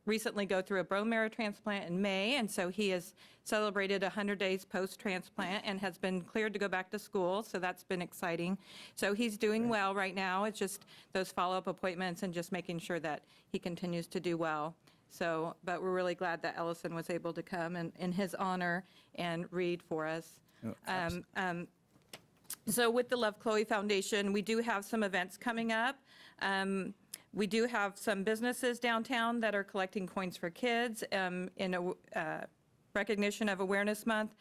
recently go through a bone marrow transplant in May, and so he has celebrated 100 days post-transplant and has been cleared to go back to school, so that's been exciting. So he's doing well right now. It's just those follow-up appointments and just making sure that he continues to do well. So, but we're really glad that Ellison was able to come and in his honor and read for us. So with the Love Chloe Foundation, we do have some events coming up. We do have some businesses downtown that are collecting coins for kids in recognition of Awareness Month,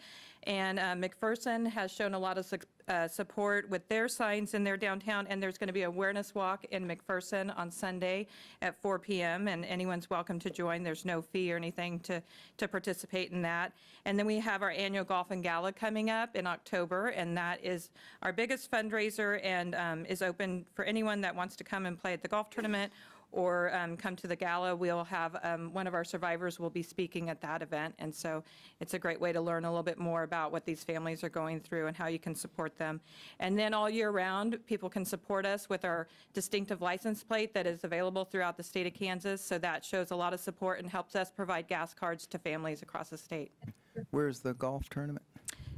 and McPherson has shown a lot of support with their signs in their downtown, and there's going to be an awareness walk in McPherson on Sunday at 4 p.m., and anyone's welcome to join. There's no fee or anything to participate in that. And then we have our annual golf and gala coming up in October, and that is our biggest fundraiser and is open for anyone that wants to come and play at the golf tournament or come to the gala. We'll have one of our survivors will be speaking at that event, and so it's a great way to learn a little bit more about what these families are going through and how you can support them. And then all year round, people can support us with our distinctive license plate that is available throughout the state of Kansas, so that shows a lot of support and helps us provide gas cards to families across the state. Where's the golf tournament?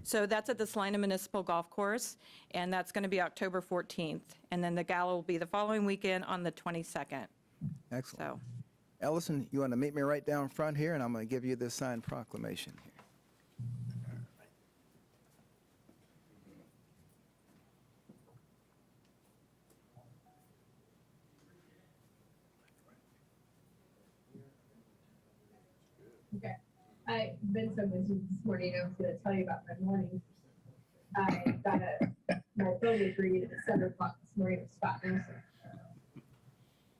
So that's at the Salina Municipal Golf Course, and that's going to be October 14th. And then the gala will be the following weekend on the 22nd. Excellent. So, Ellison, you want to meet me right down front here, and I'm going to give you this signed proclamation here. Okay. I've been so busy this morning, I was going to tell you about my morning. I got my building read at 7 o'clock this morning with Scott Nelson.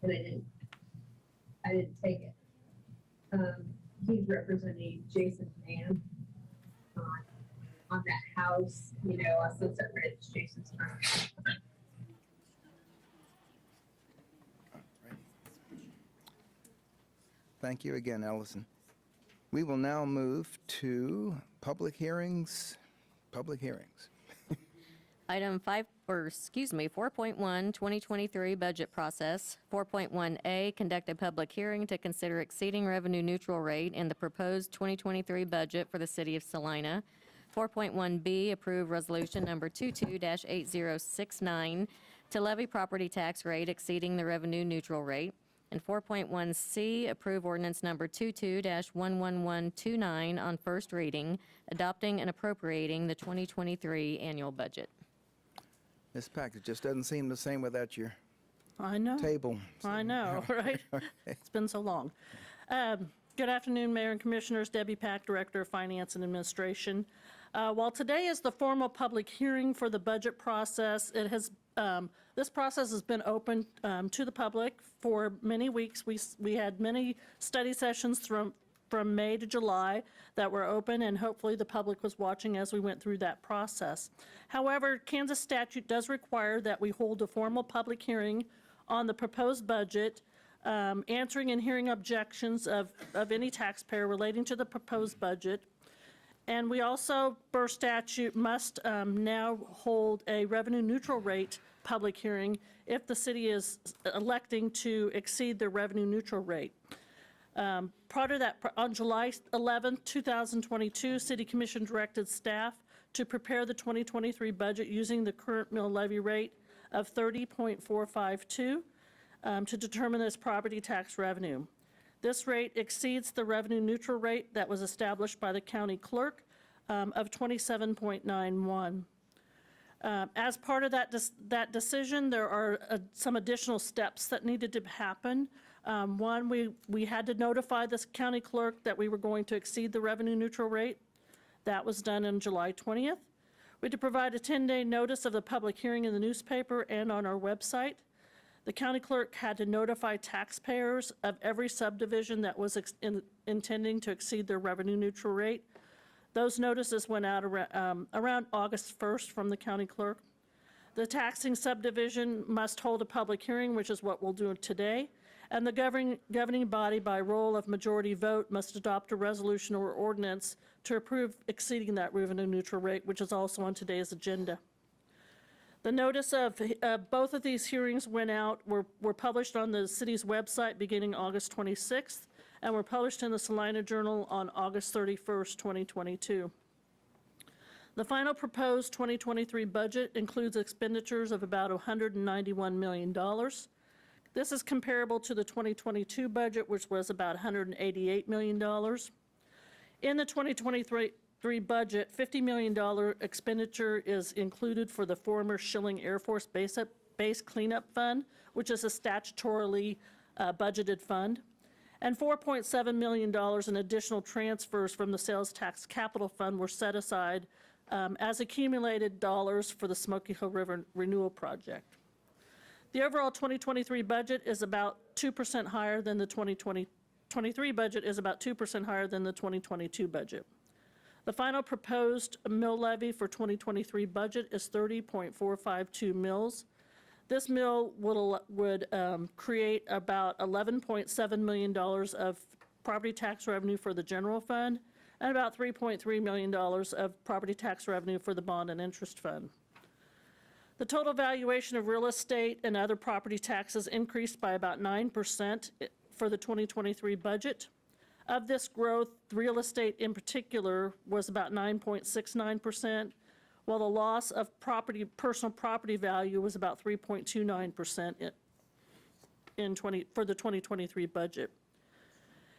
And I didn't take it. He's representing Jason Mann on that house, you know, on Sunset Ridge, Jason's house. Thank you again, Ellison. We will now move to public hearings. Public hearings. Item 4.1, 2023 budget process. 4.1A, conduct a public hearing to consider exceeding revenue neutral rate in the proposed 2023 budget for the city of Salina. 4.1B, approve resolution number 22-8069 to levy property tax rate exceeding the revenue neutral rate. And 4.1C, approve ordinance number 22-11129 on first reading, adopting and appropriating the 2023 annual budget. This package just doesn't seem the same without your I know. table. I know, right? It's been so long. Good afternoon, Mayor and Commissioners. Debbie Pack, Director of Finance and Administration. While today is the formal public hearing for the budget process, this process has been open to the public for many weeks. We had many study sessions from May to July that were open, and hopefully the public was watching as we went through that process. However, Kansas statute does require that we hold a formal public hearing on the proposed budget, answering and hearing objections of any taxpayer relating to the proposed budget. And we also, per statute, must now hold a revenue neutral rate public hearing if the city is electing to exceed the revenue neutral rate. Prior to that, on July 11, 2022, City Commission directed staff to prepare the 2023 budget using the current mill levy rate of 30.452 to determine this property tax revenue. This rate exceeds the revenue neutral rate that was established by the county clerk of 27.91. As part of that decision, there are some additional steps that needed to happen. One, we had to notify this county clerk that we were going to exceed the revenue neutral rate. That was done on July 20th. We had to provide a 10-day notice of the public hearing in the newspaper and on our website. The county clerk had to notify taxpayers of every subdivision that was intending to exceed their revenue neutral rate. Those notices went out around August 1st from the county clerk. The taxing subdivision must hold a public hearing, which is what we'll do today. And the governing body, by roll of majority vote, must adopt a resolution or ordinance to approve exceeding that revenue neutral rate, which is also on today's agenda. The notice of both of these hearings went out, were published on the city's website beginning August 26th, and were published in the Salina Journal on August 31st, 2022. The final proposed 2023 budget includes expenditures of about $191 million. This is comparable to the 2022 budget, which was about $188 million. In the 2023 budget, $50 million expenditure is included for the former Schilling Air Force Base Cleanup Fund, which is a statutorily budgeted fund, and $4.7 million in additional transfers from the Sales Tax Capital Fund were set aside as accumulated dollars for the Smoky Hill River Renewal Project. The overall 2023 budget is about 2% higher than the 2023 budget is about 2% higher than the 2022 budget. The final proposed mill levy for 2023 budget is 30.452 mills. This mill would create about $11.7 million of property tax revenue for the general fund and about $3.3 million of property tax revenue for the bond and interest fund. The total valuation of real estate and other property taxes increased by about 9% for the 2023 budget. Of this growth, real estate in particular was about 9.69%, while the loss of personal property value was about 3.29% for the 2023 budget.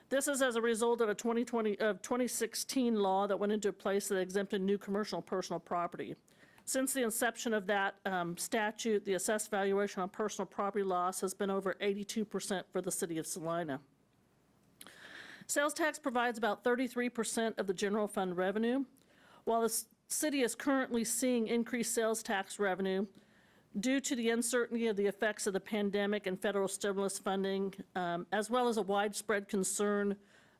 This is as a result of a 2016 law that went into place that exempted new commercial and personal property. Since the inception of that statute, the assessed valuation on personal property loss has been over 82% for the city of Salina. Sales tax provides about 33% of the general fund revenue. While the city is currently seeing increased sales tax revenue due to the uncertainty of the effects of the pandemic and federal stimulus funding, as well as a widespread concern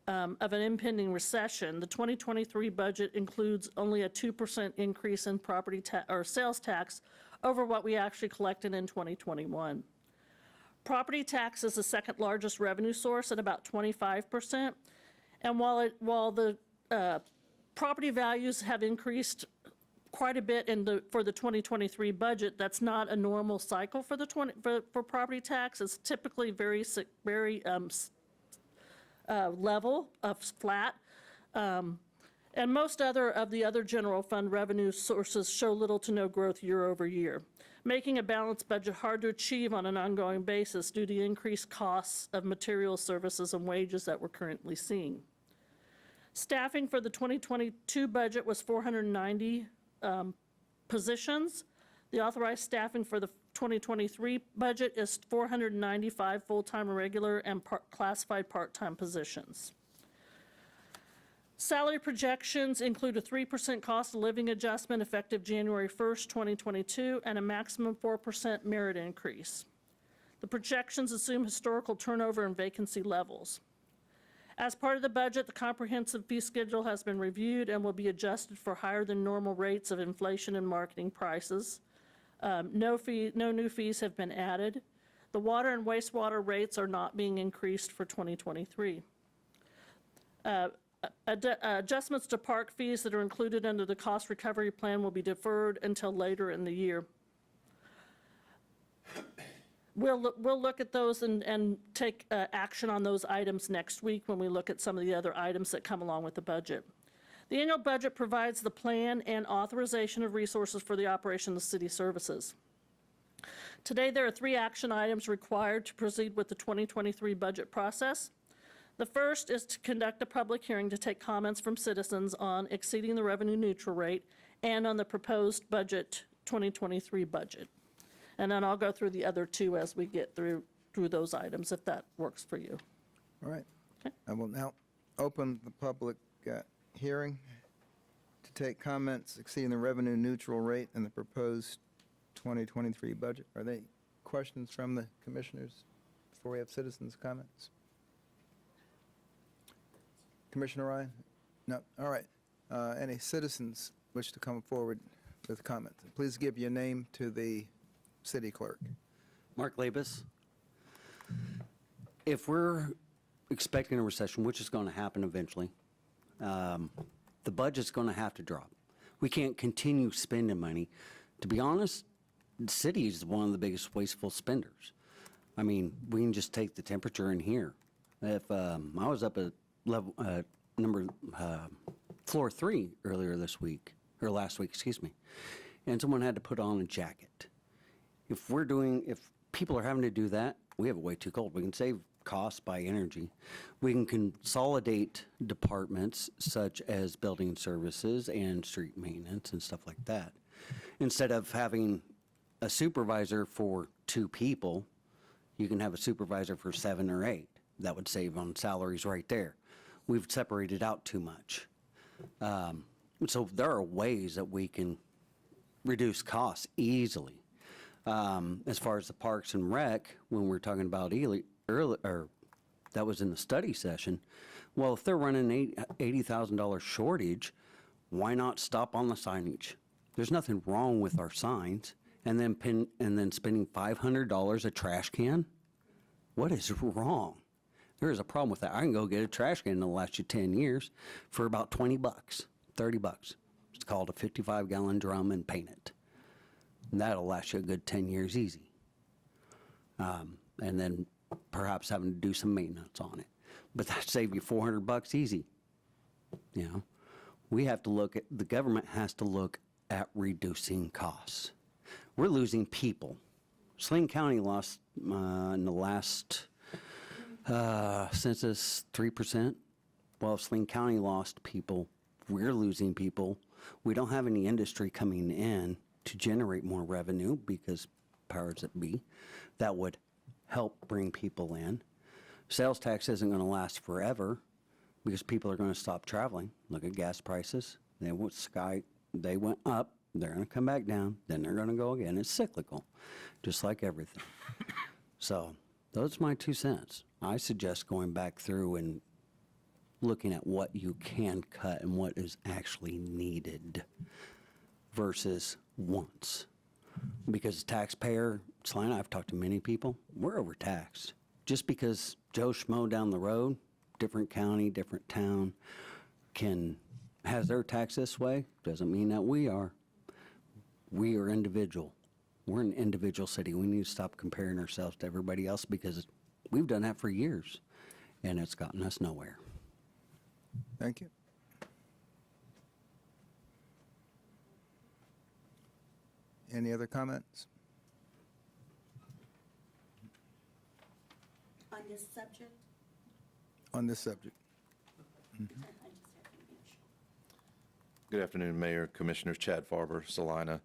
of an impending recession, the 2023 budget includes only a 2% increase in property or sales tax over what we actually collected in 2021. Property tax is the second largest revenue source at about 25%, and while the Property values have increased quite a bit for the 2023 budget. That's not a normal cycle for for property tax. It's typically very level of flat. And most of the other general fund revenue sources show little to no growth year over year, making a balanced budget hard to achieve on an ongoing basis due to the increased costs of materials, services, and wages that we're currently seeing. Staffing for the 2022 budget was 490 positions. The authorized staffing for the 2023 budget is 495 full-time regular and classified part-time positions. Salary projections include a 3% cost of living adjustment effective January 1st, 2022, and a maximum 4% merit increase. The projections assume historical turnover and vacancy levels. As part of the budget, the comprehensive fee schedule has been reviewed and will be adjusted for higher than normal rates of inflation and marketing prices. No new fees have been added. The water and wastewater rates are not being increased for 2023. Adjustments to park fees that are included under the cost recovery plan will be deferred until later in the year. We'll look at those and take action on those items next week when we look at some of the other items that come along with the budget. The annual budget provides the plan and authorization of resources for the operation of city services. Today, there are 3 action items required to proceed with the 2023 budget process. The first is to conduct a public hearing to take comments from citizens on exceeding the revenue neutral rate and on the proposed budget 2023 budget. And then I'll go through the other 2 as we get through those items, if that works for you. All right. Okay. I will now open the public hearing to take comments exceeding the revenue neutral rate and the proposed 2023 budget. Are there questions from the commissioners before we have citizens' comments? Commissioner Ryan? No? All right. Any citizens wish to come forward with comments? Please give your name to the city clerk. Mark Labus. If we're expecting a recession, which is going to happen eventually, the budget's going to have to drop. We can't continue spending money. To be honest, the city is one of the biggest wasteful spenders. I mean, we can just take the temperature in here. If I was up at floor 3 earlier this week, or last week, excuse me, and someone had to put on a jacket. If people are having to do that, we have it way too cold. We can save costs by energy. We can consolidate departments such as building services and street maintenance and stuff like that. Instead of having a supervisor for 2 people, you can have a supervisor for 7 or 8. That would save on salaries right there. We've separated out too much. So there are ways that we can reduce costs easily. As far as the Parks and Rec, when we're talking about that was in the study session, well, if they're running an $80,000 shortage, why not stop on the signage? There's nothing wrong with our signs, and then spending $500 a trash can? What is wrong? There is a problem with that. I can go get a trash can that'll last you 10 years for about 20 bucks, 30 bucks. It's called a 55-gallon drum and paint it. And that'll last you a good 10 years easy. And then perhaps having to do some maintenance on it. But that save you 400 bucks easy. You know, the government has to look at reducing costs. We're losing people. Saline County lost in the last census 3%. Well, if Saline County lost people, we're losing people. We don't have any industry coming in to generate more revenue because powers that be, that would help bring people in. Sales tax isn't going to last forever because people are going to stop traveling. Look at gas prices. They went up, they're going to come back down, then they're going to go again. It's cyclical, just like everything. So those are my 2 cents. I suggest going back through and looking at what you can cut and what is actually needed versus wants. Because taxpayer, Salina, I've talked to many people, we're overtaxed. Just because Joe Schmo down the road, different county, different town, can has their tax this way, doesn't mean that we are. We are individual. We're an individual city. We need to stop comparing ourselves to everybody else because we've done that for years, and it's gotten us nowhere. Thank you. Any other comments? On this subject? On this subject? Good afternoon, Mayor, Commissioners. Chad Farber, Salina.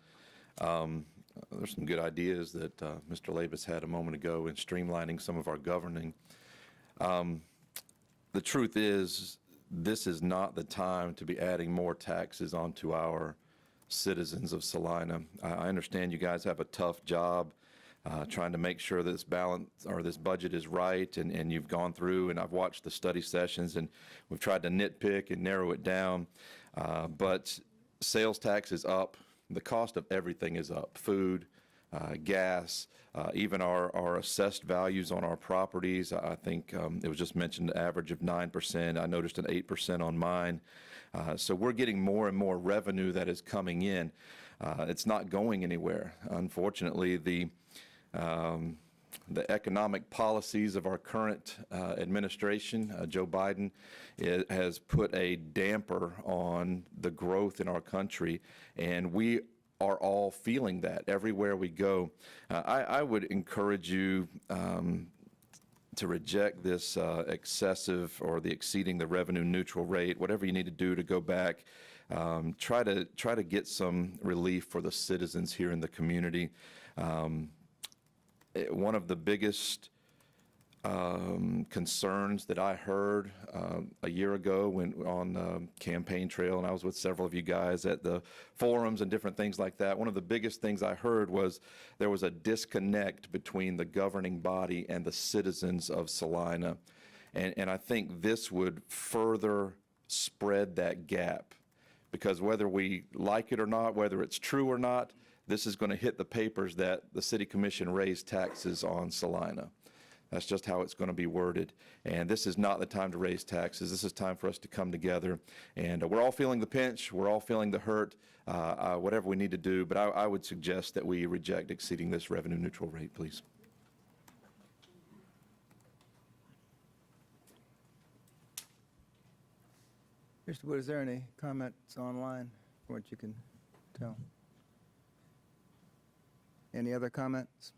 There's some good ideas that Mr. Labus had a moment ago in streamlining some of our governing. The truth is, this is not the time to be adding more taxes onto our citizens of Salina. I understand you guys have a tough job trying to make sure this balance or this budget is right, and you've gone through, and I've watched the study sessions, and we've tried to nitpick and narrow it down. But sales tax is up. The cost of everything is up. Food, gas, even our assessed values on our properties. I think it was just mentioned an average of 9%. I noticed an 8% on mine. So we're getting more and more revenue that is coming in. It's not going anywhere. Unfortunately, the economic policies of our current administration, Joe Biden, has put a damper on the growth in our country, and we are all feeling that everywhere we go. I would encourage you to reject this excessive or the exceeding the revenue neutral rate, whatever you need to do to go back. Try to get some relief for the citizens here in the community. One of the biggest concerns that I heard a year ago when on campaign trail, and I was with several of you guys at the forums and different things like that, one of the biggest things I heard was there was a disconnect between the governing body and the citizens of Salina. And I think this would further spread that gap, because whether we like it or not, whether it's true or not, this is going to hit the papers that the City Commission raised taxes on Salina. That's just how it's going to be worded. And this is not the time to raise taxes. This is time for us to come together. And we're all feeling the pinch. We're all feeling the hurt, whatever we need to do. But I would suggest that we reject exceeding this revenue neutral rate, please. Mr. Wood, is there any comments online from what you can tell? Any other comments?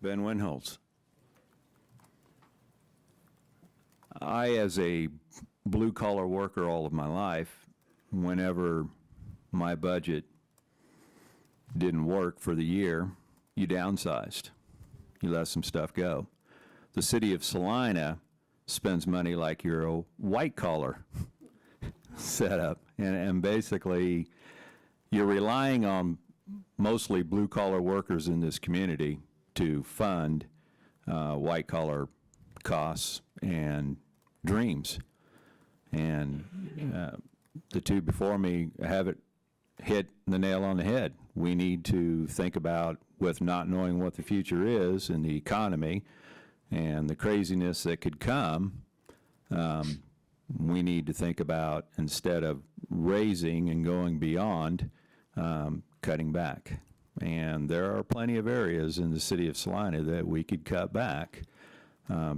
Ben Winholtz. I, as a blue-collar worker all of my life, whenever my budget didn't work for the year, you downsized. You let some stuff go. The city of Salina spends money like you're a white-collar setup, and basically you're relying on mostly blue-collar workers in this community to fund white-collar costs and dreams. And the two before me have it hit the nail on the head. We need to think about, with not knowing what the future is in the economy and the craziness that could come, we need to think about, instead of raising and going beyond, cutting back. And there are plenty of areas in the city of Salina that we could cut back,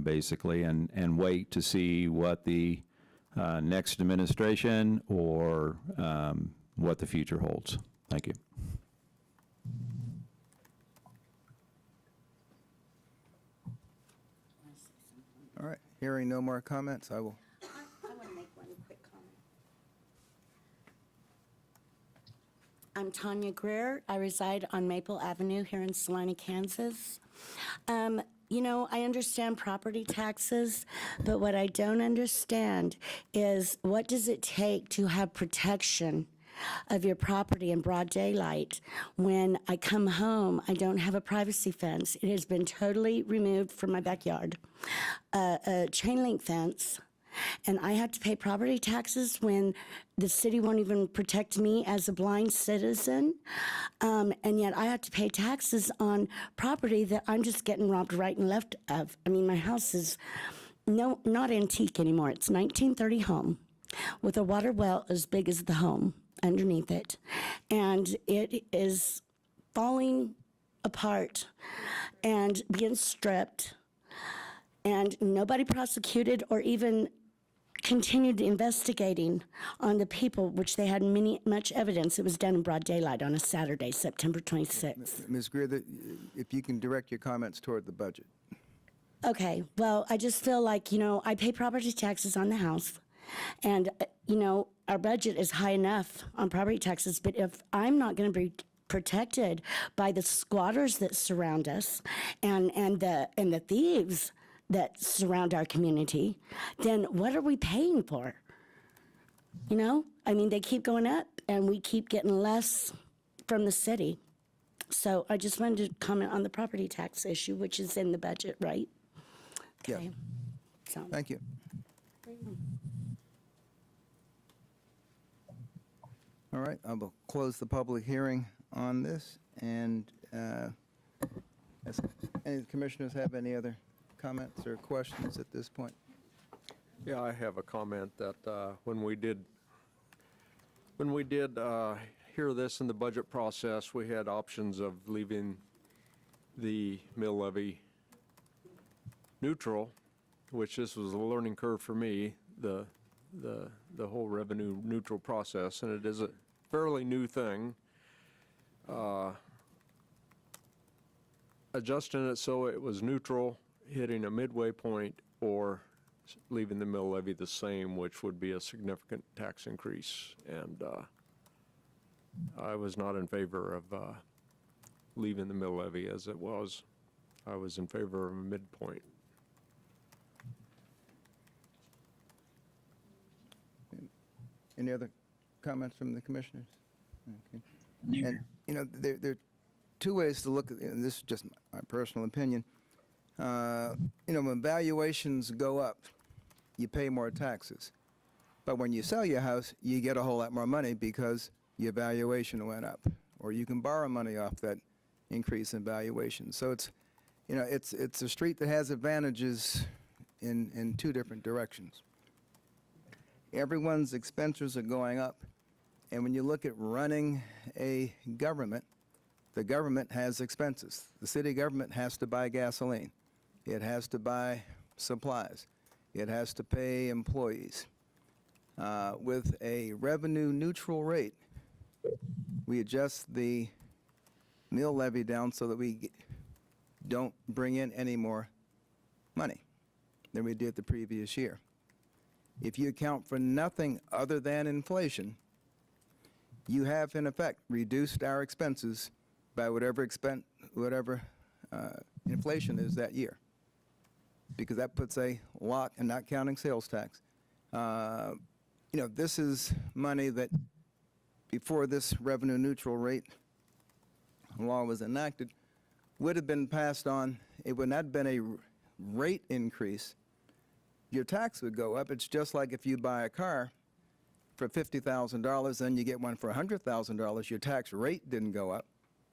basically, and wait to see what the next administration or what the future holds. Thank you. All right, hearing no more comments, I will. I want to make one quick comment. I'm Tanya Greer. I reside on Maple Avenue here in Salina, Kansas. You know, I understand property taxes, but what I don't understand is, what does it take to have protection of your property in broad daylight? When I come home, I don't have a privacy fence. It has been totally removed from my backyard. A chain link fence and I have to pay property taxes when the city won't even protect me as a blind citizen. And yet I have to pay taxes on property that I'm just getting robbed right and left of. I mean, my house is not antique anymore. It's 1930 home with a water well as big as the home underneath it. And it is falling apart and being stripped. And nobody prosecuted or even continued investigating on the people, which they had much evidence. It was done in broad daylight on a Saturday, September 26th. Ms. Greer, if you can direct your comments toward the budget. Okay, well, I just feel like, I pay property taxes on the house, and, our budget is high enough on property taxes, but if I'm not going to be protected by the squatters that surround us and the thieves that surround our community, then what are we paying for? They keep going up and we keep getting less from the city. So I just wanted to comment on the property tax issue, which is in the budget, right? Yeah. Okay. So. Thank you. All right, I will close the public hearing on this, and any commissioners have any other comments or questions at this point? Yeah, I have a comment that when we did hear this in the budget process, we had options of leaving the mill levy neutral, which this was a learning curve for me, the whole revenue neutral process, and it is a fairly new thing. Adjusting it so it was neutral, hitting a midway point, or leaving the mill levy the same, which would be a significant tax increase. And I was not in favor of leaving the mill levy as it was. I was in favor of a midpoint. Any other comments from the commissioners? Okay. And, there are two ways to look at it, and this is just my personal opinion. When valuations go up, you pay more taxes. But when you sell your house, you get a whole lot more money because your valuation went up. Or you can borrow money off that increase in valuation. So it's a street that has advantages in two different directions. Everyone's expenses are going up. And when you look at running a government, the government has expenses. The city government has to buy gasoline. It has to buy supplies. It has to pay employees. With a revenue neutral rate, we adjust the mill levy down so that we don't bring in any more money than we did the previous year. If you account for nothing other than inflation, you have, in effect, reduced our expenses by whatever inflation is that year, because that puts a lock, and not counting sales tax. This is money that before this revenue neutral rate law was enacted would have been passed on. It would not have been a rate increase. Your tax would go up. It's just like if you buy a car for $50,000, then you get one for $100,000. Your tax rate didn't go up.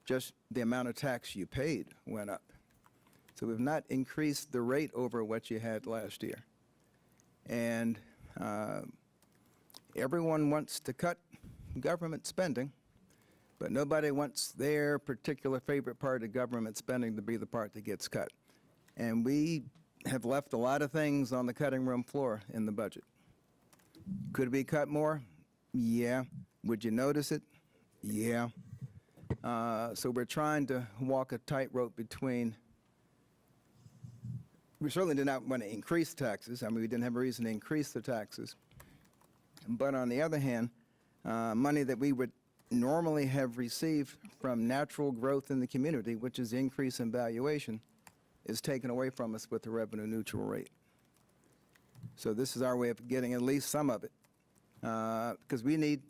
Just the amount of tax you paid went up. So we've not increased the rate over what you had last year. And everyone wants to cut government spending, but nobody wants their particular favorite part of government spending to be the part that gets cut. And we have left a lot of things on the cutting room floor in the budget. Could we cut more? Yeah. Would you notice it? Yeah. So we're trying to walk a tightrope between, we certainly did not want to increase taxes. I mean, we didn't have a reason to increase the taxes. But on the other hand, money that we would normally have received from natural growth in the community, which is the increase in valuation, is taken away from us with the revenue neutral rate. So this is our way of getting at least some of it, because we need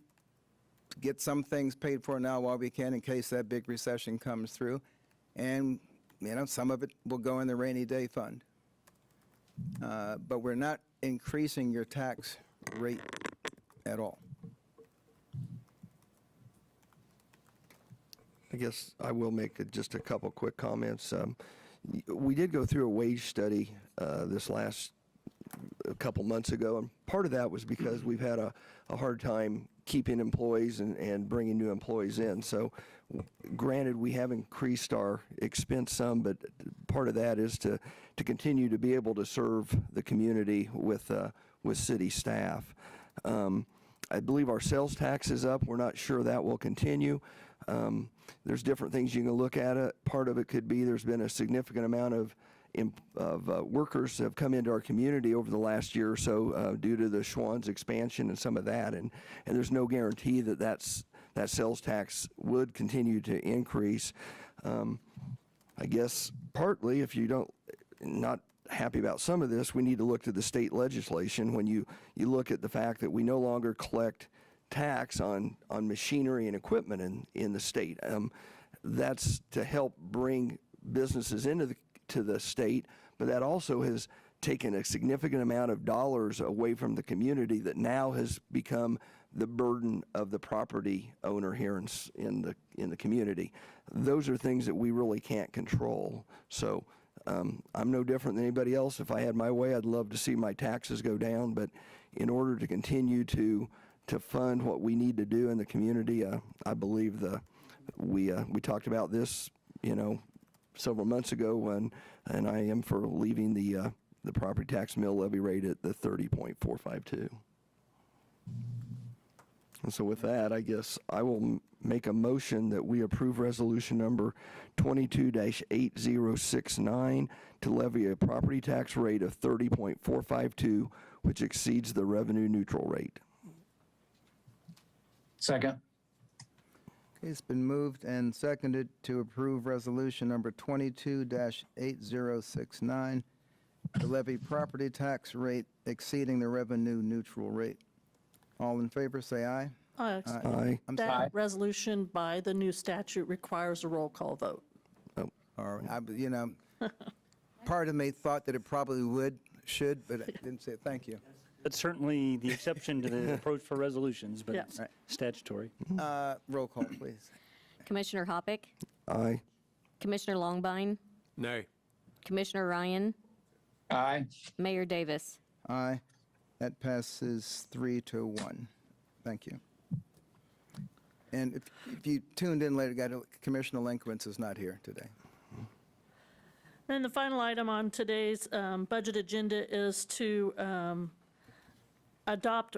to get some things paid for now while we can in case that big recession comes through. And, some of it will go in the rainy day fund. But we're not increasing your tax rate at all? I guess I will make just a couple quick comments. We did go through a wage study this last a couple months ago, and part of that was because we've had a hard time keeping employees and bringing new employees in. So granted, we have increased our expense some, but part of that is to continue to be able to serve the community with city staff. I believe our sales tax is up. We're not sure that will continue. There's different things you can look at it. Part of it could be there's been a significant amount of workers have come into our community over the last year or so due to the Schwann's expansion and some of that, and there's no guarantee that sales tax would continue to increase. I guess partly, if you not happy about some of this, we need to look to the state legislation. When you look at the fact that we no longer collect tax on machinery and equipment in the state, that's to help bring businesses into the state, but that also has taken a significant amount of dollars away from the community that now has become the burden of the property owner here in the community. Those are things that we really can't control. So I'm no different than anybody else. If I had my way, I'd love to see my taxes go down, but in order to continue to fund what we need to do in the community, I believe we talked about this, several months ago, and I am for leaving the property tax mill levy rate at the 30.452. And so with that, I guess I will make a motion that we approve resolution number 22-8069 to levy a property tax rate of 30.452, which exceeds the revenue neutral rate. Second. Okay, it's been moved and seconded to approve resolution number 22-8069 to levy property tax rate exceeding the revenue neutral rate. All in favor, say aye. Aye. Aye. That resolution by the new statute requires a roll call vote. All right, part of me thought that it probably should, but I didn't say it. Thank you. That's certainly the exception to the approach for resolutions, but Yeah. it's statutory. Roll call, please. Commissioner Hoppick, Aye. Commissioner Longbine, Nay. Commissioner Ryan, Aye. Mayor Davis. Aye. That passes 3-1. Thank you. And if you tuned in later, Commissioner Lenkwitz is not here today. And the final item on today's budget agenda is to adopt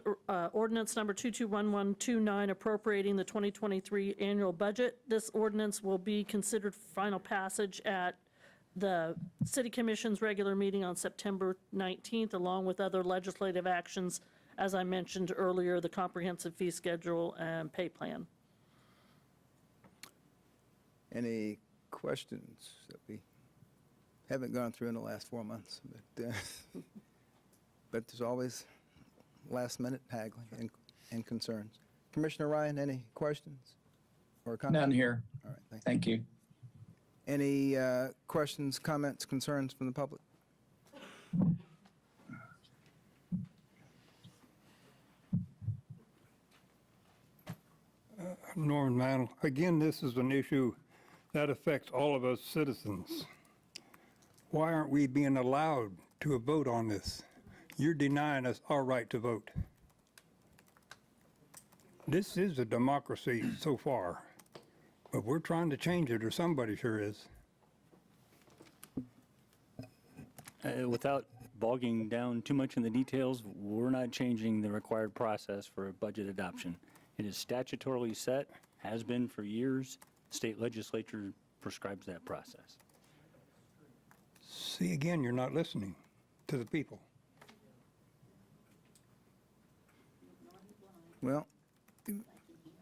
ordinance number 221129 appropriating the 2023 annual budget. This ordinance will be considered for final passage at the City Commission's regular meeting on September 19th, along with other legislative actions, as I mentioned earlier, the comprehensive fee schedule and pay plan. Any questions that we haven't gone through in the last 4 months? But there's always last-minute haggling and concerns. Commissioner Ryan, any questions or comments? None here. All right, thank you. Thank you. Any questions, comments, concerns from the public? Norman Mantle. Again, this is an issue that affects all of us citizens. Why aren't we being allowed to vote on this? You're denying us our right to vote. This is a democracy so far, but we're trying to change it, or somebody sure is. Without bogging down too much in the details, we're not changing the required process for a budget adoption. It is statutorily set, has been for years. State legislature prescribes that process. See, again, you're not listening to the people. Well,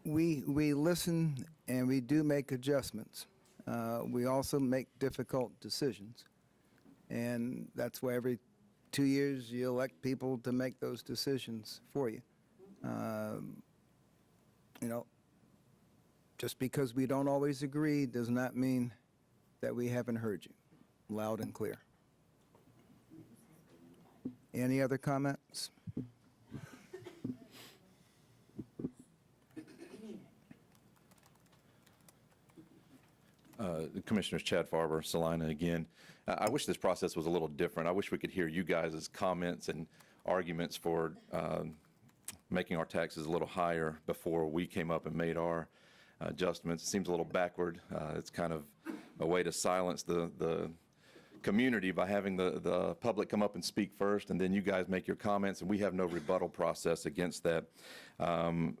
we listen and we do make adjustments. We also make difficult decisions. And that's why every 2 years you elect people to make those decisions for you. Just because we don't always agree does not mean that we haven't heard you loud and clear. Any other comments? Commissioners Chad Farber, Salina again. I wish this process was a little different. I wish we could hear you guys' comments and arguments for making our taxes a little higher before we came up and made our adjustments. It seems a little backward. It's kind of a way to silence the community by having the public come up and speak first, and then you guys make your comments, and we have no rebuttal process against that. You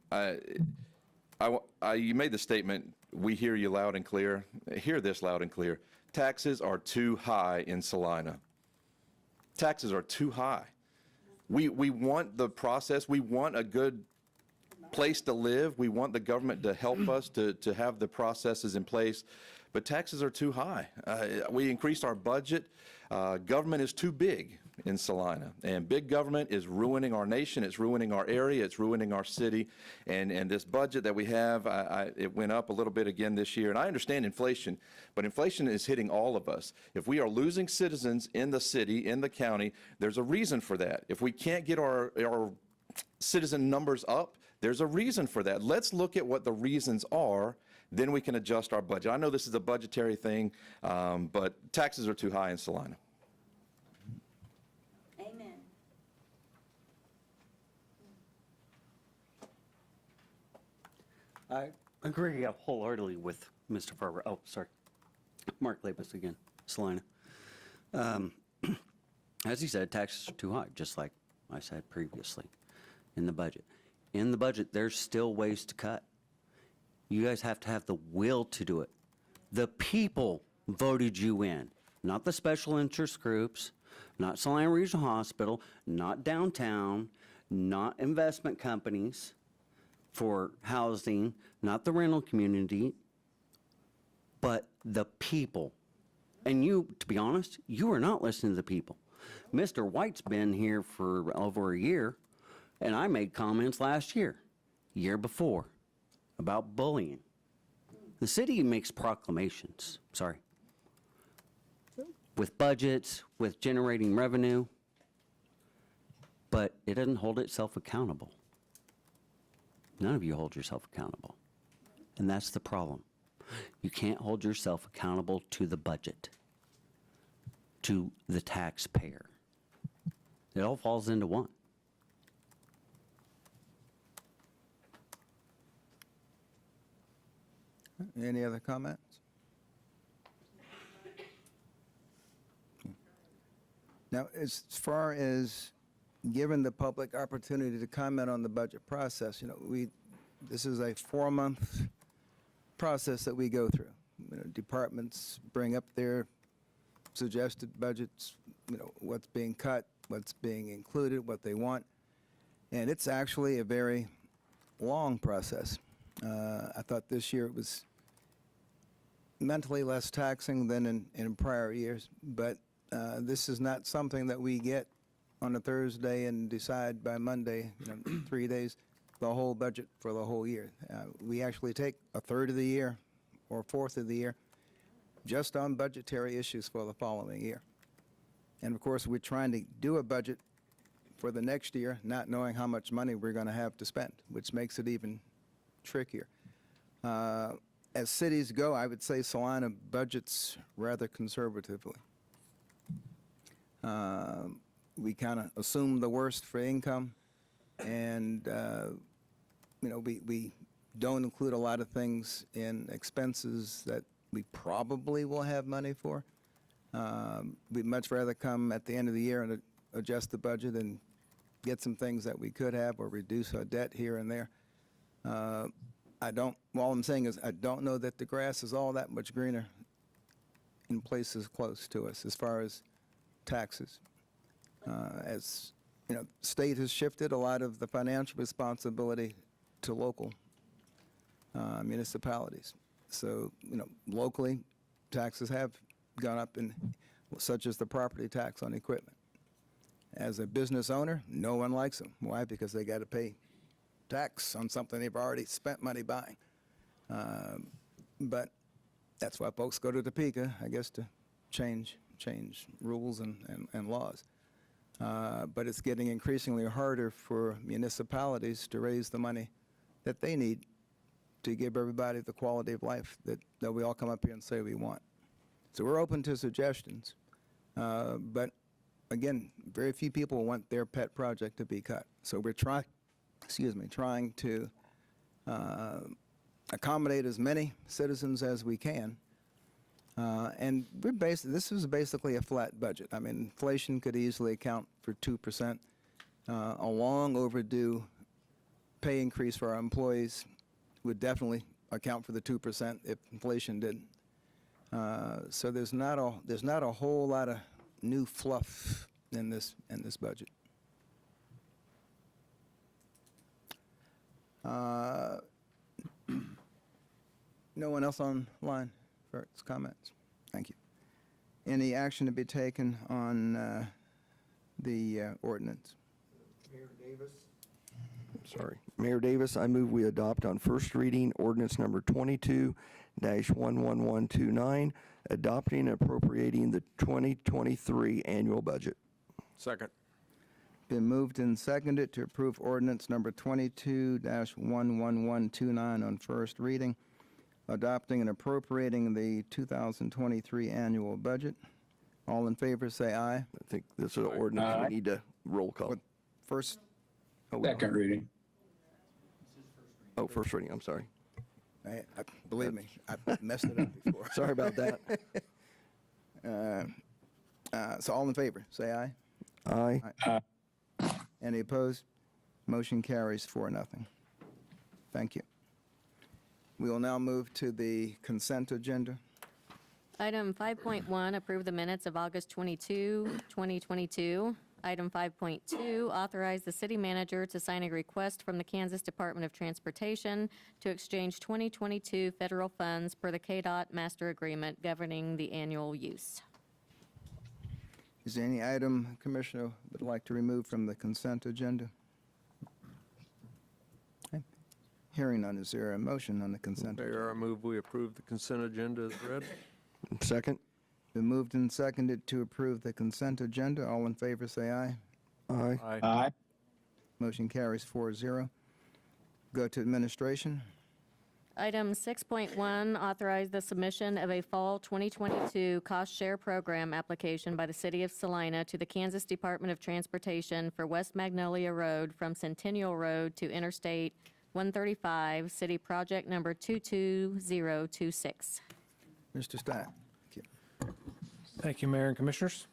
made the statement, we hear you loud and clear. Hear this loud and clear. Taxes are too high in Salina. Taxes are too high. We want the process. We want a good place to live. We want the government to help us to have the processes in place, but taxes are too high. We increased our budget. Government is too big in Salina, and big government is ruining our nation. It's ruining our area. It's ruining our city. And this budget that we have, it went up a little bit again this year. And I understand inflation, but inflation is hitting all of us. If we are losing citizens in the city, in the county, there's a reason for that. If we can't get our citizen numbers up, there's a reason for that. Let's look at what the reasons are, then we can adjust our budget. I know this is a budgetary thing, but taxes are too high in Salina. Amen. I agree wholeheartedly with Mr. Farber. Oh, sorry. Mark Labus again, Salina. As he said, taxes are too high, just like I said previously in the budget. In the budget, there's still ways to cut. You guys have to have the will to do it. The people voted you in, not the special interest groups, not Salina Regional Hospital, not downtown, not investment companies for housing, not the rental community, but the people. And you, to be honest, you are not listening to the people. Mr. White's been here for over a year, and I made comments last year before, about bullying. The city makes proclamations, with budgets, with generating revenue, but it doesn't hold itself accountable. None of you hold yourself accountable. And that's the problem. You can't hold yourself accountable to the budget, to the taxpayer. It all falls into one. Any other comments? Now, as far as giving the public opportunity to comment on the budget process, this is a 4-month process that we go through. Departments bring up their suggested budgets, what's being cut, what's being included, what they want, and it's actually a very long process. I thought this year it was mentally less taxing than in prior years, but this is not something that we get on a Thursday and decide by Monday, 3 days, the whole budget for the whole year. We actually take a third of the year or a fourth of the year just on budgetary issues for the following year. And of course, we're trying to do a budget for the next year, not knowing how much money we're going to have to spend, which makes it even trickier. As cities go, I would say Salina budgets rather conservatively. We kind of assume the worst for income, and we don't include a lot of things in expenses that we probably will have money for. We'd much rather come at the end of the year and adjust the budget and get some things that we could have or reduce our debt here and there. All I'm saying is I don't know that the grass is all that much greener in places close to us as far as taxes. As state has shifted a lot of the financial responsibility to local municipalities. So, locally, taxes have gone up, such as the property tax on equipment. As a business owner, no one likes them. Why? Because they got to pay tax on something they've already spent money buying. But that's why folks go to Topeka, I guess, to change rules and laws. But it's getting increasingly harder for municipalities to raise the money that they need to give everybody the quality of life that we all come up here and say we want. So we're open to suggestions. But again, very few people want their pet project to be cut. So we're trying to accommodate as many citizens as we can. And this is basically a flat budget. I mean, inflation could easily account for 2%. A long overdue pay increase for our employees would definitely account for the 2% if inflation didn't. So there's not a whole lot of new fluff in this budget. No one else online for its comments? Thank you. Any action to be taken on the ordinance? Mayor Davis. Sorry. Mayor Davis, I move we adopt on first reading ordinance number 22-11129, adopting and appropriating the 2023 annual budget. Second. Been moved and seconded to approve ordinance number 22-11129 on first reading, adopting and appropriating the 2023 annual budget. All in favor, say aye. I think this is an ordinance we need to roll call. First? Second reading. Oh, first reading, I'm sorry. Believe me, I messed it up before. Sorry about that. So all in favor, say aye. Aye. Any opposed? Motion carries 4-0. Thank you. We will now move to the consent agenda. Item 5.1, approve the minutes of August 22, 2022. Item 5.2, authorize the city manager to sign a request from the Kansas Department of Transportation to exchange 2022 federal funds per the KDOT master agreement governing the annual use. Is there any item, Commissioner, would like to remove from the consent agenda? Okay. Hearing none, is there a motion on the consent? Mayor, I move we approve the consent agenda as read. Second. Been moved and seconded to approve the consent agenda. All in favor, say aye. Aye. Aye. Motion carries 4-0. Go to administration. Item 6.1, authorize the submission of a fall 2022 cost share program application by the City of Salina to the Kansas Department of Transportation for West Magnolia Road from Centennial Road to Interstate 135, City Project Number 22026. Mr. Stein. Thank you. Thank you, Mayor and Commissioners.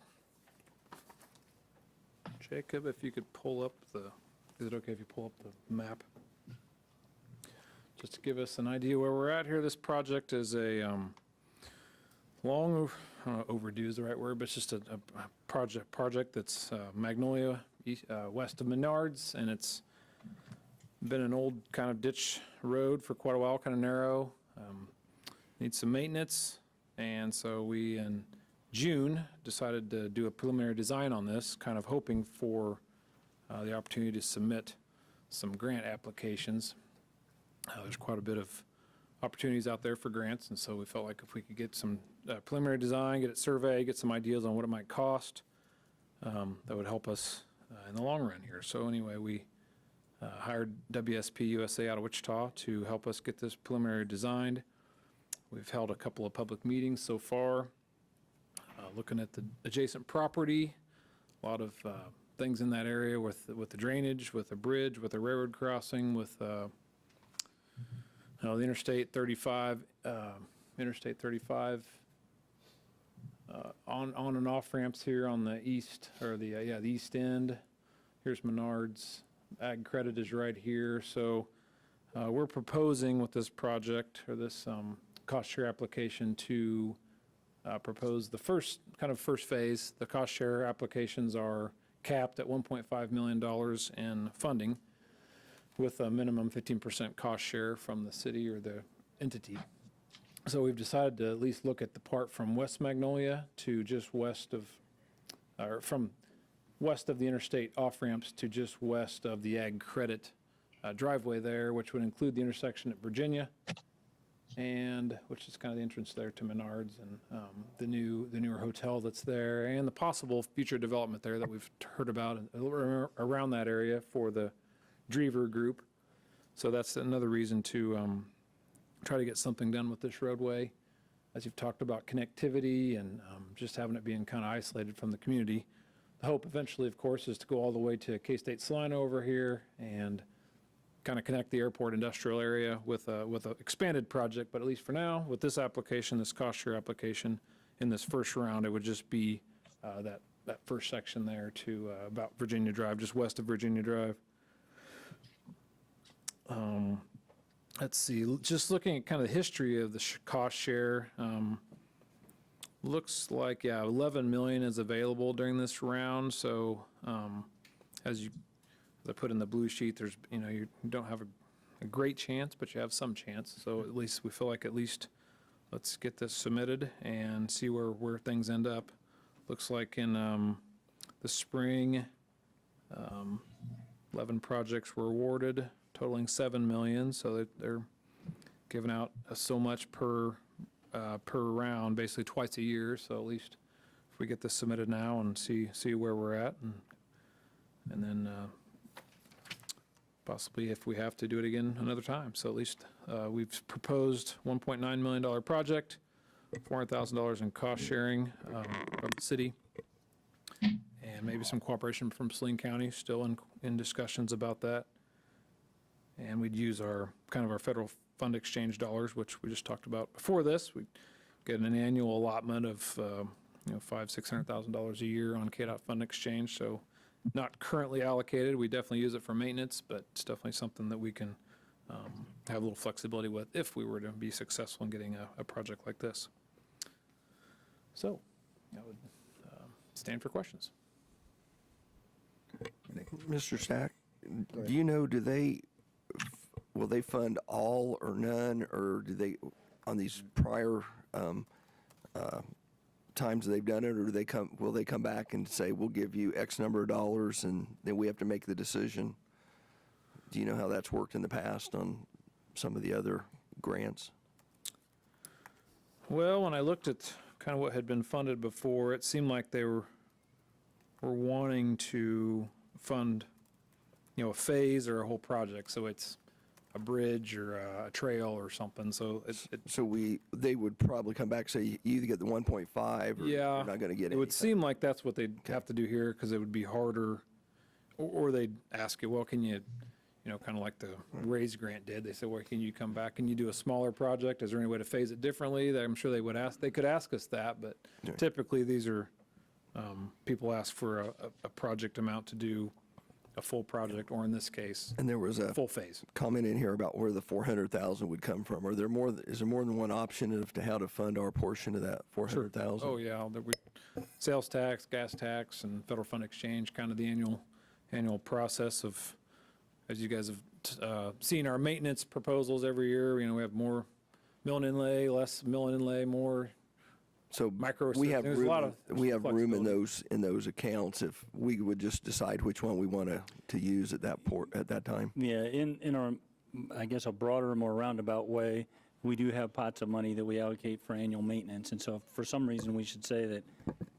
Jacob, if you could pull up is it okay if you pull up the map? Just to give us an idea where we're at here, this project is a long, overdue is the right word, but it's just a project that's Magnolia, west of Menards, and it's been an old kind of ditch road for quite a while, kind of narrow, needs some maintenance, and so we, in June, decided to do a preliminary design on this, kind of hoping for the opportunity to submit some grant applications. There's quite a bit of opportunities out there for grants, and so we felt like if we could get some preliminary design, get it surveyed, get some ideas on what it might cost, that would help us in the long run here. So anyway, we hired WSP USA out of Wichita to help us get this preliminary designed. We've held a couple of public meetings so far, looking at the adjacent property, a lot of things in that area with the drainage, with the bridge, with the railroad crossing, with the Interstate 35, on and off ramps here on the east, or the east end. Here's Menards. Ag credit is right here. So we're proposing with this project, or this cost share application, to propose the first phase. The cost share applications are capped at $1.5 million in funding, with a minimum 15% cost share from the city or the entity. So we've decided to at least look at the part from West Magnolia to just west of, or from west of the interstate off-ramps to just west of the ag credit driveway there, which would include the intersection at Virginia and which is kind of the entrance there to Menards and the newer hotel that's there, and the possible future development there that we've heard about around that area for the Drever Group. So that's another reason to try to get something done with this roadway. As you've talked about connectivity and just having it being kind of isolated from the community. The hope eventually, of course, is to go all the way to K-State Salina over here and kind of connect the airport industrial area with a expanded project. But at least for now, with this application, this cost share application, in this first round, it would just be that first section there to about Virginia Drive, just west of Virginia Drive. Let's see, just looking at kind of the history of the cost share, looks like, yeah, 11 million is available during this round. So as I put in the blue sheet, there's, you don't have a great chance, but you have some chance. So at least we feel like let's get this submitted and see where things end up. Looks like in the spring, 11 projects were awarded, totaling 7 million. So they're giving out so much per round, basically twice a year. So at least if we get this submitted now and see where we're at, and then possibly if we have to do it again another time. So at least we've proposed $1.9 million project, $400,000 in cost sharing from the city, and maybe some cooperation from Saline County, still in discussions about that. And we'd use our federal fund exchange dollars, which we just talked about before this. We get an annual allotment of $500,000-$600,000 a year on KDOT fund exchange. So not currently allocated. We definitely use it for maintenance, but it's definitely something that we can have a little flexibility with if we were to be successful in getting a project like this. So I would stand for questions. Mr. Stack, do you know, will they fund all or none, or do they, on these prior times they've done it, or will they come back and say, we'll give you X number of dollars and then we have to make the decision? Do you know how that's worked in the past on some of the other grants? Well, when I looked at kind of what had been funded before, it seemed like they were wanting to fund, a phase or a whole project. So it's a bridge or a trail or something. So they would probably come back and say, you either get the 1.5 or yeah, you're not going to get it. It would seem like that's what they'd have to do here, because it would be harder, or they'd ask you, well, can you, kind of like the RAISE grant did. They said, well, can you come back and you do a smaller project? Is there any way to phase it differently? I'm sure they could ask us that, but typically these are, people ask for a project amount to do a full project, or in this case, and there was a full phase comment in here about where the 400,000 would come from. Is there more than one option as to how to fund our portion of that 400,000? Oh yeah, sales tax, gas tax, and federal fund exchange, kind of the annual process of, as you guys have seen our maintenance proposals every year. We have more mill and inlay, less mill and inlay, more. So micro. We have room in those accounts if we would just decide which one we want to use at that time. Yeah, in our, I guess, a broader, more roundabout way, we do have pots of money that we allocate for annual maintenance. And so if for some reason we should say that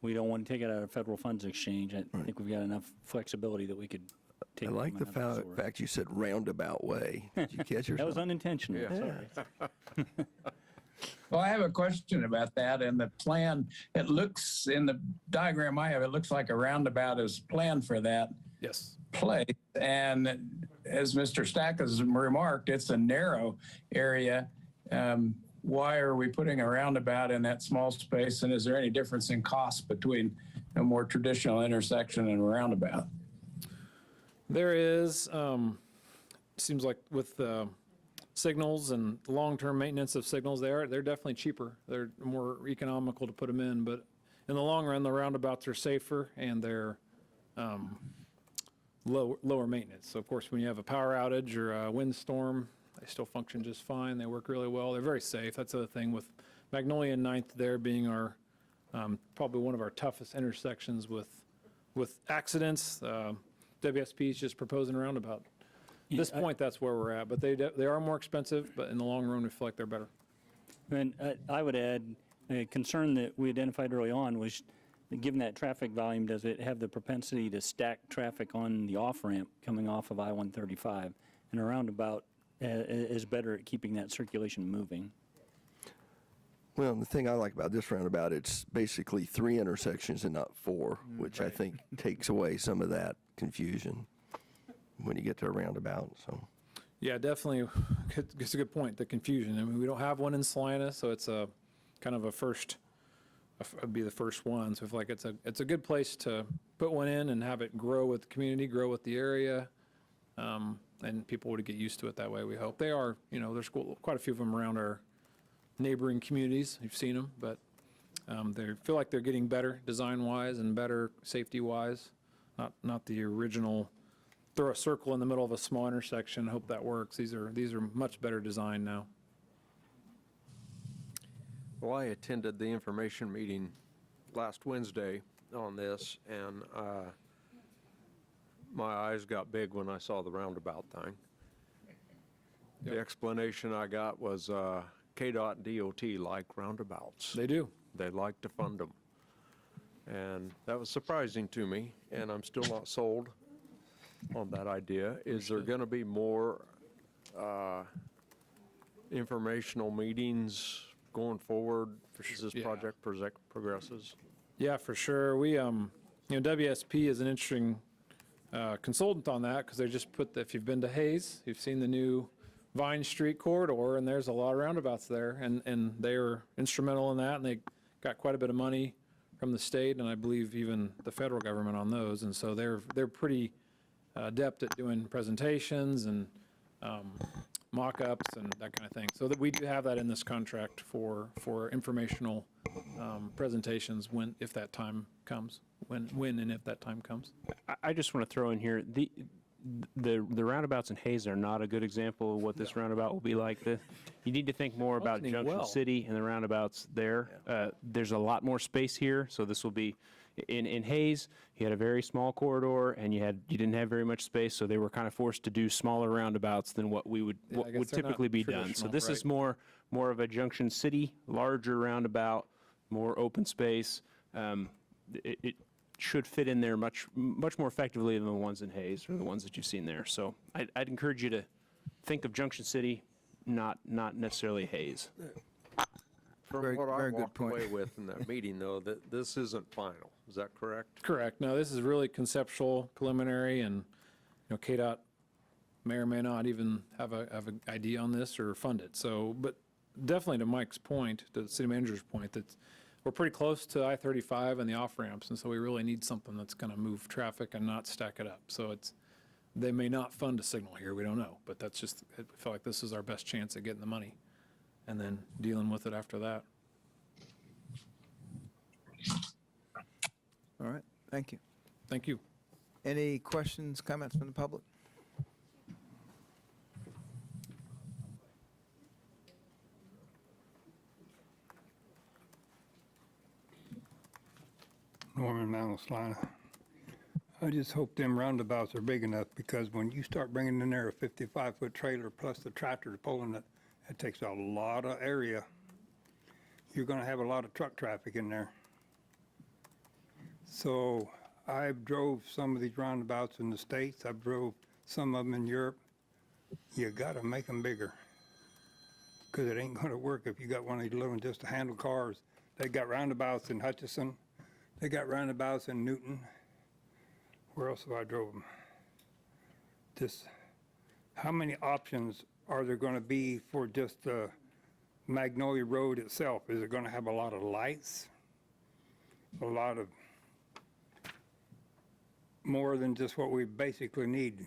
we don't want to take it out of federal funds exchange, I think we've got enough flexibility that we could take it. I like the fact you said roundabout way. Did you catch yourself? That was unintentional. Yeah. Sorry. Well, I have a question about that. And the plan, it looks, in the diagram I have, it looks like a roundabout is planned for that place. And as Mr. Stack has remarked, it's a narrow area. Why are we putting a roundabout in that small space? And is there any difference in cost between a more traditional intersection and a roundabout? There is. Seems like with signals and long-term maintenance of signals, they're definitely cheaper. They're more economical to put them in, but in the long run, the roundabouts are safer and they're lower maintenance. So of course, when you have a power outage or a windstorm, they still function just fine. They work really well. They're very safe. That's the other thing with Magnolia and 9th there being our probably one of our toughest intersections with accidents. WSP is just proposing a roundabout. At this point, that's where we're at, but they are more expensive, but in the long run, we feel like they're better. And I would add, a concern that we identified early on was, given that traffic volume, does it have the propensity to stack traffic on the off-ramp coming off of I-135? And a roundabout is better at keeping that circulation moving. Well, the thing I like about this roundabout, it's basically 3 intersections and not 4, which I think takes away some of that confusion when you get to a roundabout, so. Yeah, definitely. It's a good point, the confusion. I mean, we don't have one in Salina, so it's a kind of a first, it'd be the first one. So I feel like it's a good place to put one in and have it grow with the community, grow with the area, and people would get used to it that way, we hope. They are, there's quite a few of them around our neighboring communities. You've seen them, but they feel like they're getting better design-wise and better safety-wise. Not the original throw a circle in the middle of a small intersection, hope that works. These are much better designed now. Well, I attended the information meeting last Wednesday on this, and my eyes got big when I saw the roundabout thing. The explanation I got was KDOT and DOT like roundabouts. They do. They like to fund them. And that was surprising to me, and I'm still not sold on that idea. Is there going to be more informational meetings going forward as this project progresses? Yeah, for sure. We, WSP is an interesting consultant on that, because they just put, if you've been to Hayes, you've seen the new Vine Street corridor, and there's a lot of roundabouts there, and they were instrumental in that, and they got quite a bit of money from the state, and I believe even the federal government on those, and so they're pretty adept at doing presentations and mock-ups and that kind of thing. So that we do have that in this contract for informational presentations if that time comes, when and if that time comes. I just want to throw in here, the roundabouts in Hayes are not a good example of what this roundabout will be like. You need to think more about Junction City and the roundabouts there. There's a lot more space here, so this will be, in Hayes, you had a very small corridor, and you didn't have very much space, so they were kind of forced to do smaller roundabouts than what would typically be done. So this is more of a Junction City, larger roundabout, more open space. It should fit in there much more effectively than the ones in Hayes or the ones that you've seen there. So I'd encourage you to think of Junction City, not necessarily Hayes. From what I walked away with in that meeting, though, that this isn't final. Is that correct? Correct. No, this is really conceptual, preliminary, and KDOT may or may not even have an idea on this or fund it. So, but definitely to Mike's point, to the city manager's point, that we're pretty close to I-35 and the off-ramps, and so we really need something that's going to move traffic and not stack it up. So they may not fund a signal here, we don't know, but that's just, I feel like this is our best chance at getting the money and then dealing with it after that. All right, thank you. Thank you. Any questions, comments from the public? Norman Mount Salina. I just hope them roundabouts are big enough, because when you start bringing in there a 55-foot trailer plus the tractor pulling it, it takes a lot of area. You're going to have a lot of truck traffic in there. So I've drove some of these roundabouts in the States. I've drove some of them in Europe. You got to make them bigger, because it ain't going to work if you got one of these little just to handle cars. They got roundabouts in Hutchinson. They got roundabouts in Newton. Where else have I drove them? Just how many options are there going to be for just Magnolia Road itself? Is it going to have a lot of lights? A lot of more than just what we basically need.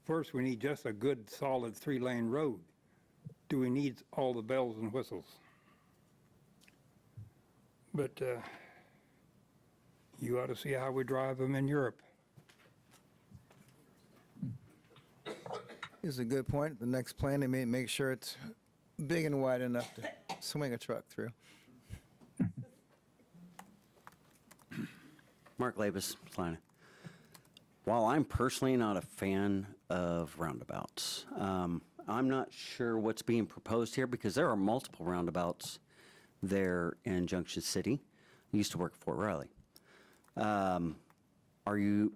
First, we need just a good, solid 3-lane road. Do we need all the bells and whistles? But you ought to see how we drive them in Europe. Is a good point. The next plan, they may make sure it's big and wide enough to swing a truck through. Mark Labus, Salina. While I'm personally not a fan of roundabouts, I'm not sure what's being proposed here, because there are multiple roundabouts there in Junction City. I used to work at Fort Riley.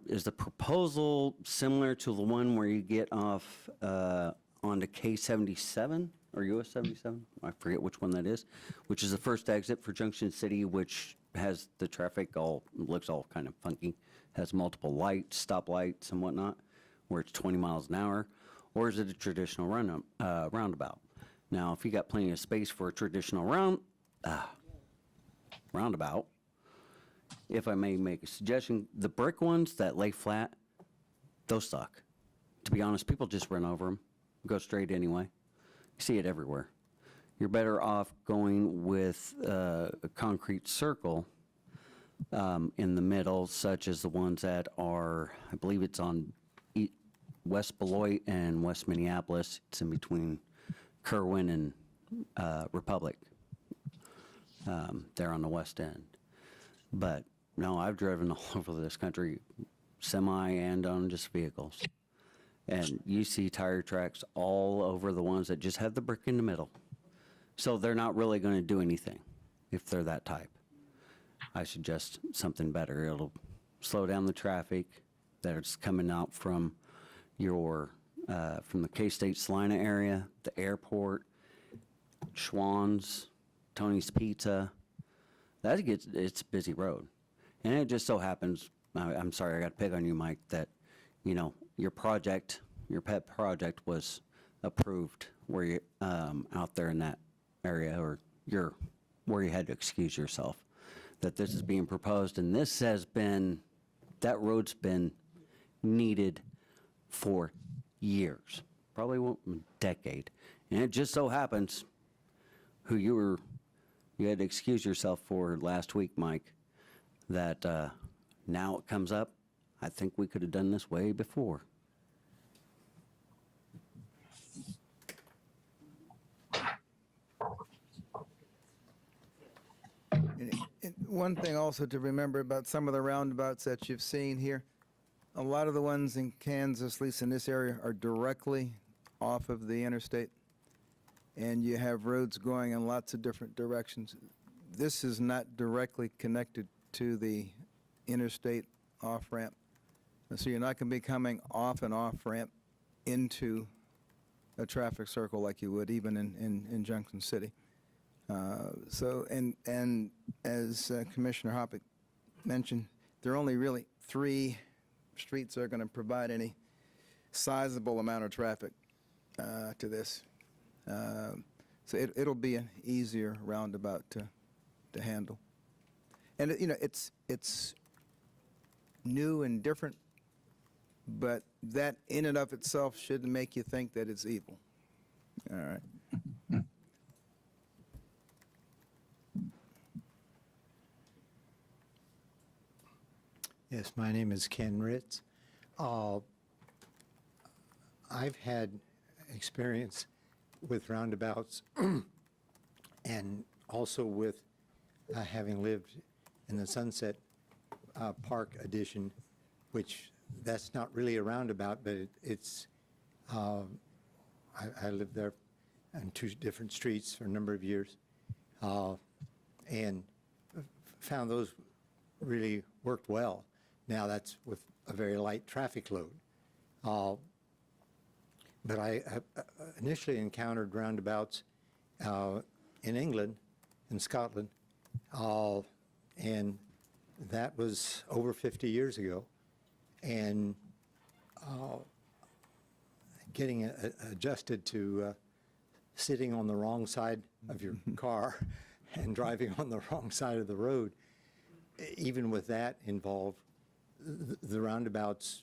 Is the proposal similar to the one where you get off onto K-77 or US 77? I forget which one that is, which is the first exit for Junction City, which has the traffic looks all kind of funky, has multiple lights, stoplights and whatnot, where it's 20 miles an hour, or is it a traditional roundabout? Now, if you got plenty of space for a traditional roundabout, if I may make a suggestion, the brick ones that lay flat, those suck. To be honest, people just run over them, go straight anyway. You see it everywhere. You're better off going with a concrete circle in the middle, such as the ones that are, I believe it's on West Beloit and West Minneapolis. It's in between Kerwin and Republic, there on the west end. But no, I've driven all over this country, semi and on just vehicles. And you see tire tracks all over the ones that just have the brick in the middle. So they're not really going to do anything if they're that type. I suggest something better. It'll slow down the traffic that's coming out from from the K-State Salina area, the airport, Schwann's, Tony's Pizza. It's a busy road. And it just so happens, I'm sorry, I got to pick on you, Mike, that, your pet project was approved where you, out there in that area, or where you had to excuse yourself, that this is being proposed. And that road's been needed for years, probably a decade. And it just so happens who you had to excuse yourself for last week, Mike, that now it comes up. I think we could have done this way before. And one thing also to remember about some of the roundabouts that you've seen here, a lot of the ones in Kansas, at least in this area, are directly off of the interstate. And you have roads going in lots of different directions. This is not directly connected to the interstate off-ramp. So you're not going to be coming off an off-ramp into a traffic circle like you would even in Junction City. And as Commissioner Hoppick mentioned, there are only really 3 streets that are going to provide any sizable amount of traffic to this. So it'll be an easier roundabout to handle. And it's new and different, but that in and of itself shouldn't make you think that it's evil. All right. Yes, my name is Ken Ritz. I've had experience with roundabouts and also with having lived in the Sunset Park addition, which that's not really a roundabout, but it's, I lived there on 2 different streets for a number of years and found those really worked well. Now that's with a very light traffic load. But I initially encountered roundabouts in England, in Scotland, and that was over 50 years ago. And getting adjusted to sitting on the wrong side of your car and driving on the wrong side of the road, even with that involved, the roundabouts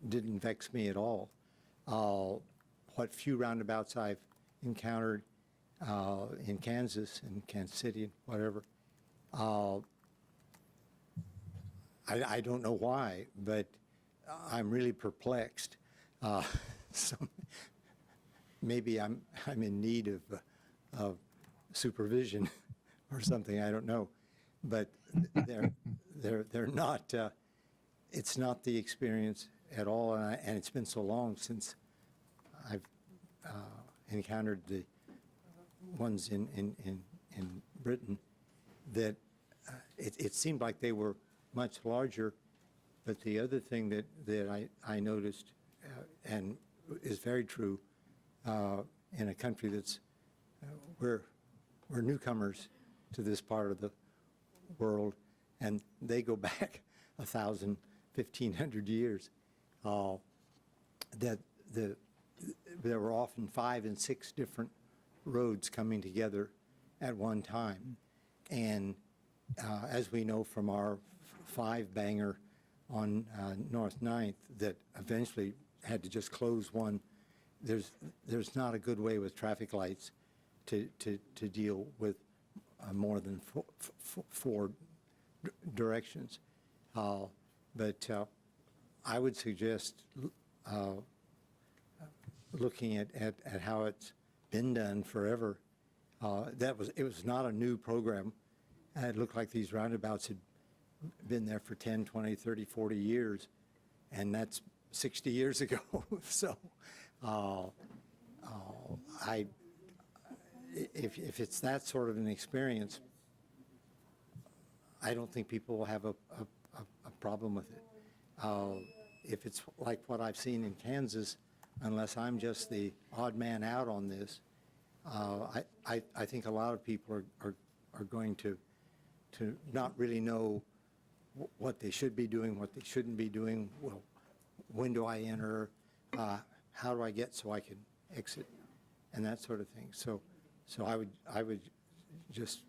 didn't vex me at all. What few roundabouts I've encountered in Kansas, in Kansas City, and whatever, I don't know why, but I'm really perplexed. So maybe I'm in need of supervision or something. I don't know, but they're not. It's not the experience at all, and it's been so long since I've encountered the ones in in Britain that it seemed like they were much larger. But the other thing that I noticed, and is very true, in a country that's, we're newcomers to this part of the world, and they go back 1,000, 1,500 years, that there were often 5 and 6 different roads coming together at one time. And as we know from our 5-banger on North 9th that eventually had to just close one, there's not a good way with traffic lights to deal with more than four directions. But I would suggest looking at how it's been done forever. It was not a new program. It looked like these roundabouts had been there for 10, 20, 30, 40 years, and that's 60 years ago. So if it's that sort of an experience, I don't think people will have a problem with it. If it's like what I've seen in Kansas, unless I'm just the odd man out on this, I think a lot of people are going to not really know what they should be doing, what they shouldn't be doing. Well, when do I enter? How do I get so I can exit? And that sort of thing. So I would just,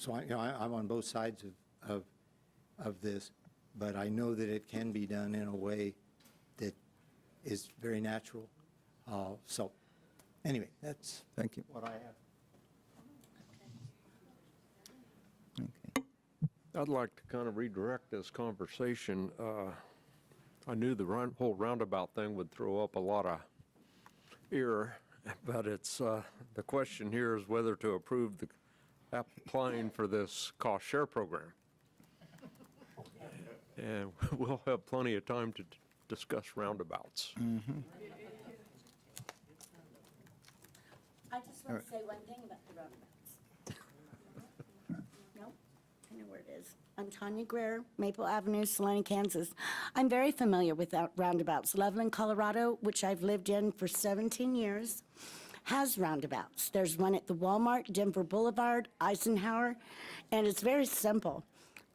I'm on both sides of this, but I know that it can be done in a way that is very natural. So anyway, that's Thank you. what I have. I'd like to kind of redirect this conversation. I knew the whole roundabout thing would throw up a lot of ear, but it's the question here is whether to approve the applying for this cost share program. And we'll have plenty of time to discuss roundabouts. I just want to say one thing about the roundabouts. No, I know where it is. I'm Tanya Greer, Maple Avenue, Salina, Kansas. I'm very familiar with roundabouts. Loveland, Colorado, which I've lived in for 17 years, has roundabouts. There's one at the Walmart, Denver Boulevard, Eisenhower, and it's very simple.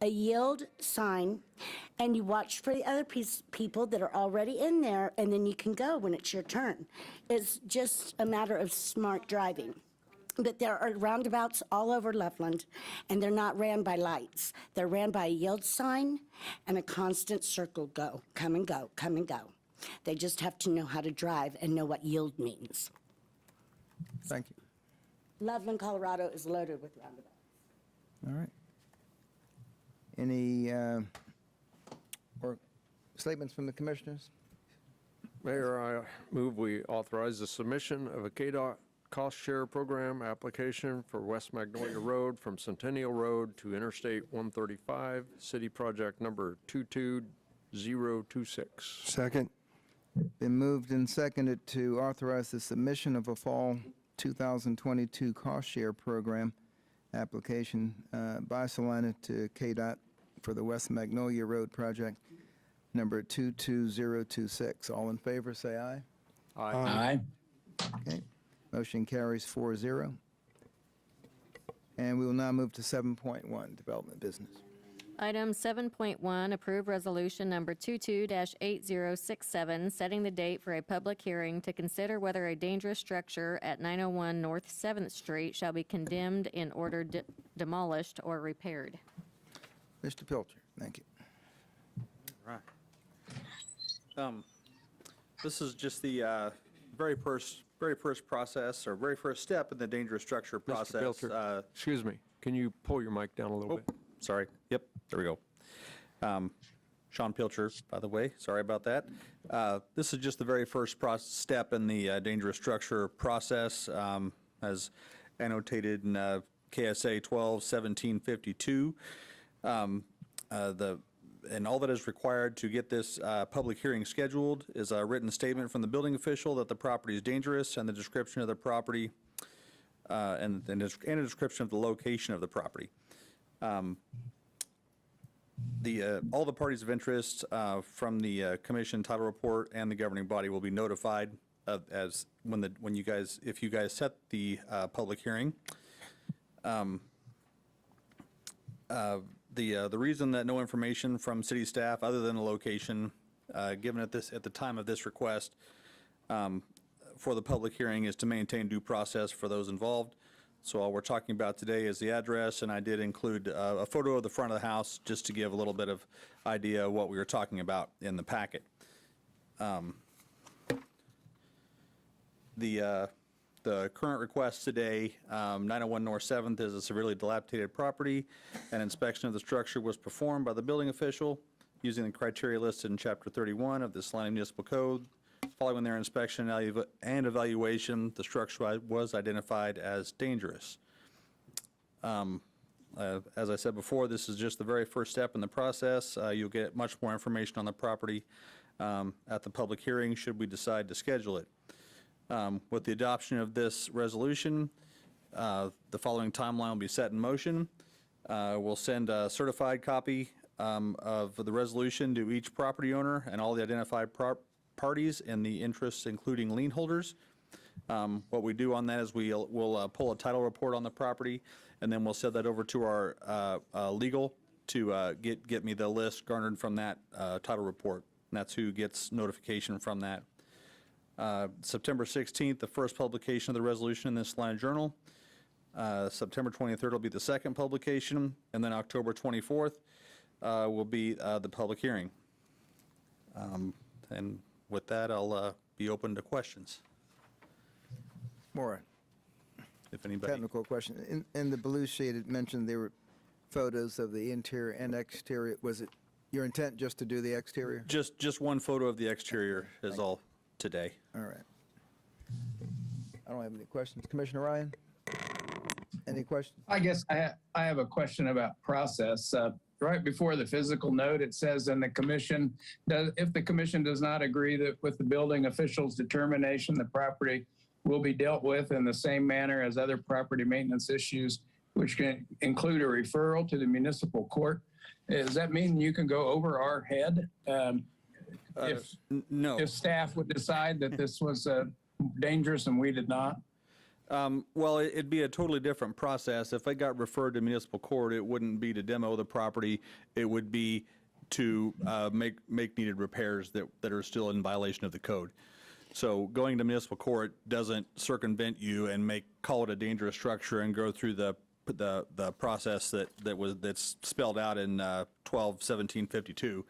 A yield sign, and you watch for the other people that are already in there, and then you can go when it's your turn. It's just a matter of smart driving. But there are roundabouts all over Loveland, and they're not ran by lights. They're ran by a yield sign and a constant circle go, come and go, come and go. They just have to know how to drive and know what yield means. Thank you. Loveland, Colorado is loaded with roundabouts. All right. Any or statements from the commissioners? Mayor, I move we authorize the submission of a KDOT cost share program application for West Magnolia Road from Centennial Road to Interstate 135, city project number 22026. Second. Been moved and seconded to authorize the submission of a fall 2022 cost share program application by Salina to KDOT for the West Magnolia Road project number 22026. All in favor, say aye. Aye. Okay. Motion carries 4-0. And we will now move to 7.1, development business. Item 7.1, approve resolution number 22-8067, setting the date for a public hearing to consider whether a dangerous structure at 901 North 7th Street shall be condemned in order demolished or repaired. Mr. Pilcher, thank you. Right. This is just the very first process, or very first step in the dangerous structure process. Mr. Pilcher, excuse me, can you pull your mic down a little bit? Sorry. Yep, there we go. Sean Pilcher, by the way, sorry about that. This is just the very first step in the dangerous structure process, as annotated in KSA 12-1752. And all that is required to get this public hearing scheduled is a written statement from the building official that the property is dangerous and the description of the property and a description of the location of the property. All the parties of interest from the commission title report and the governing body will be notified as when you guys, if you guys set the public hearing. The reason that no information from city staff other than the location given at the time of this request for the public hearing is to maintain due process for those involved. So all we're talking about today is the address, and I did include a photo of the front of the house just to give a little bit of idea of what we were talking about in the packet. The current request today, 901 North 7th, is a severely dilapidated property. An inspection of the structure was performed by the building official using the criteria listed in Chapter 31 of the Salina Municipal Code. Following their inspection and evaluation, the structure was identified as dangerous. As I said before, this is just the very first step in the process. You'll get much more information on the property at the public hearing should we decide to schedule it. With the adoption of this resolution, the following timeline will be set in motion. We'll send a certified copy of the resolution to each property owner and all the identified parties in the interests, including lien holders. What we do on that is we'll pull a title report on the property, and then we'll send that over to our legal to get me the list garnered from that title report. And that's who gets notification from that. September 16th, the first publication of the resolution in the Salina Journal. September 23rd will be the second publication, and then October 24th will be the public hearing. And with that, I'll be open to questions. Maura, if anybody. technical question. In the blue sheet, it mentioned there were photos of the interior and exterior. Was it your intent just to do the exterior? Just one photo of the exterior is all today. All right. I don't have any questions. Commissioner Ryan? Any questions? I guess I have a question about process. Right before the physical note, it says, "And the commission if the commission does not agree that with the building official's determination, the property will be dealt with in the same manner as other property maintenance issues, which can include a referral to the municipal court." Does that mean you can go over our head? No. If staff would decide that this was dangerous and we did not? Well, it'd be a totally different process. If I got referred to municipal court, it wouldn't be to demo the property. It would be to make needed repairs that are still in violation of the code. So going to municipal court doesn't circumvent you and call it a dangerous structure and go through the process that's spelled out in 12-1752.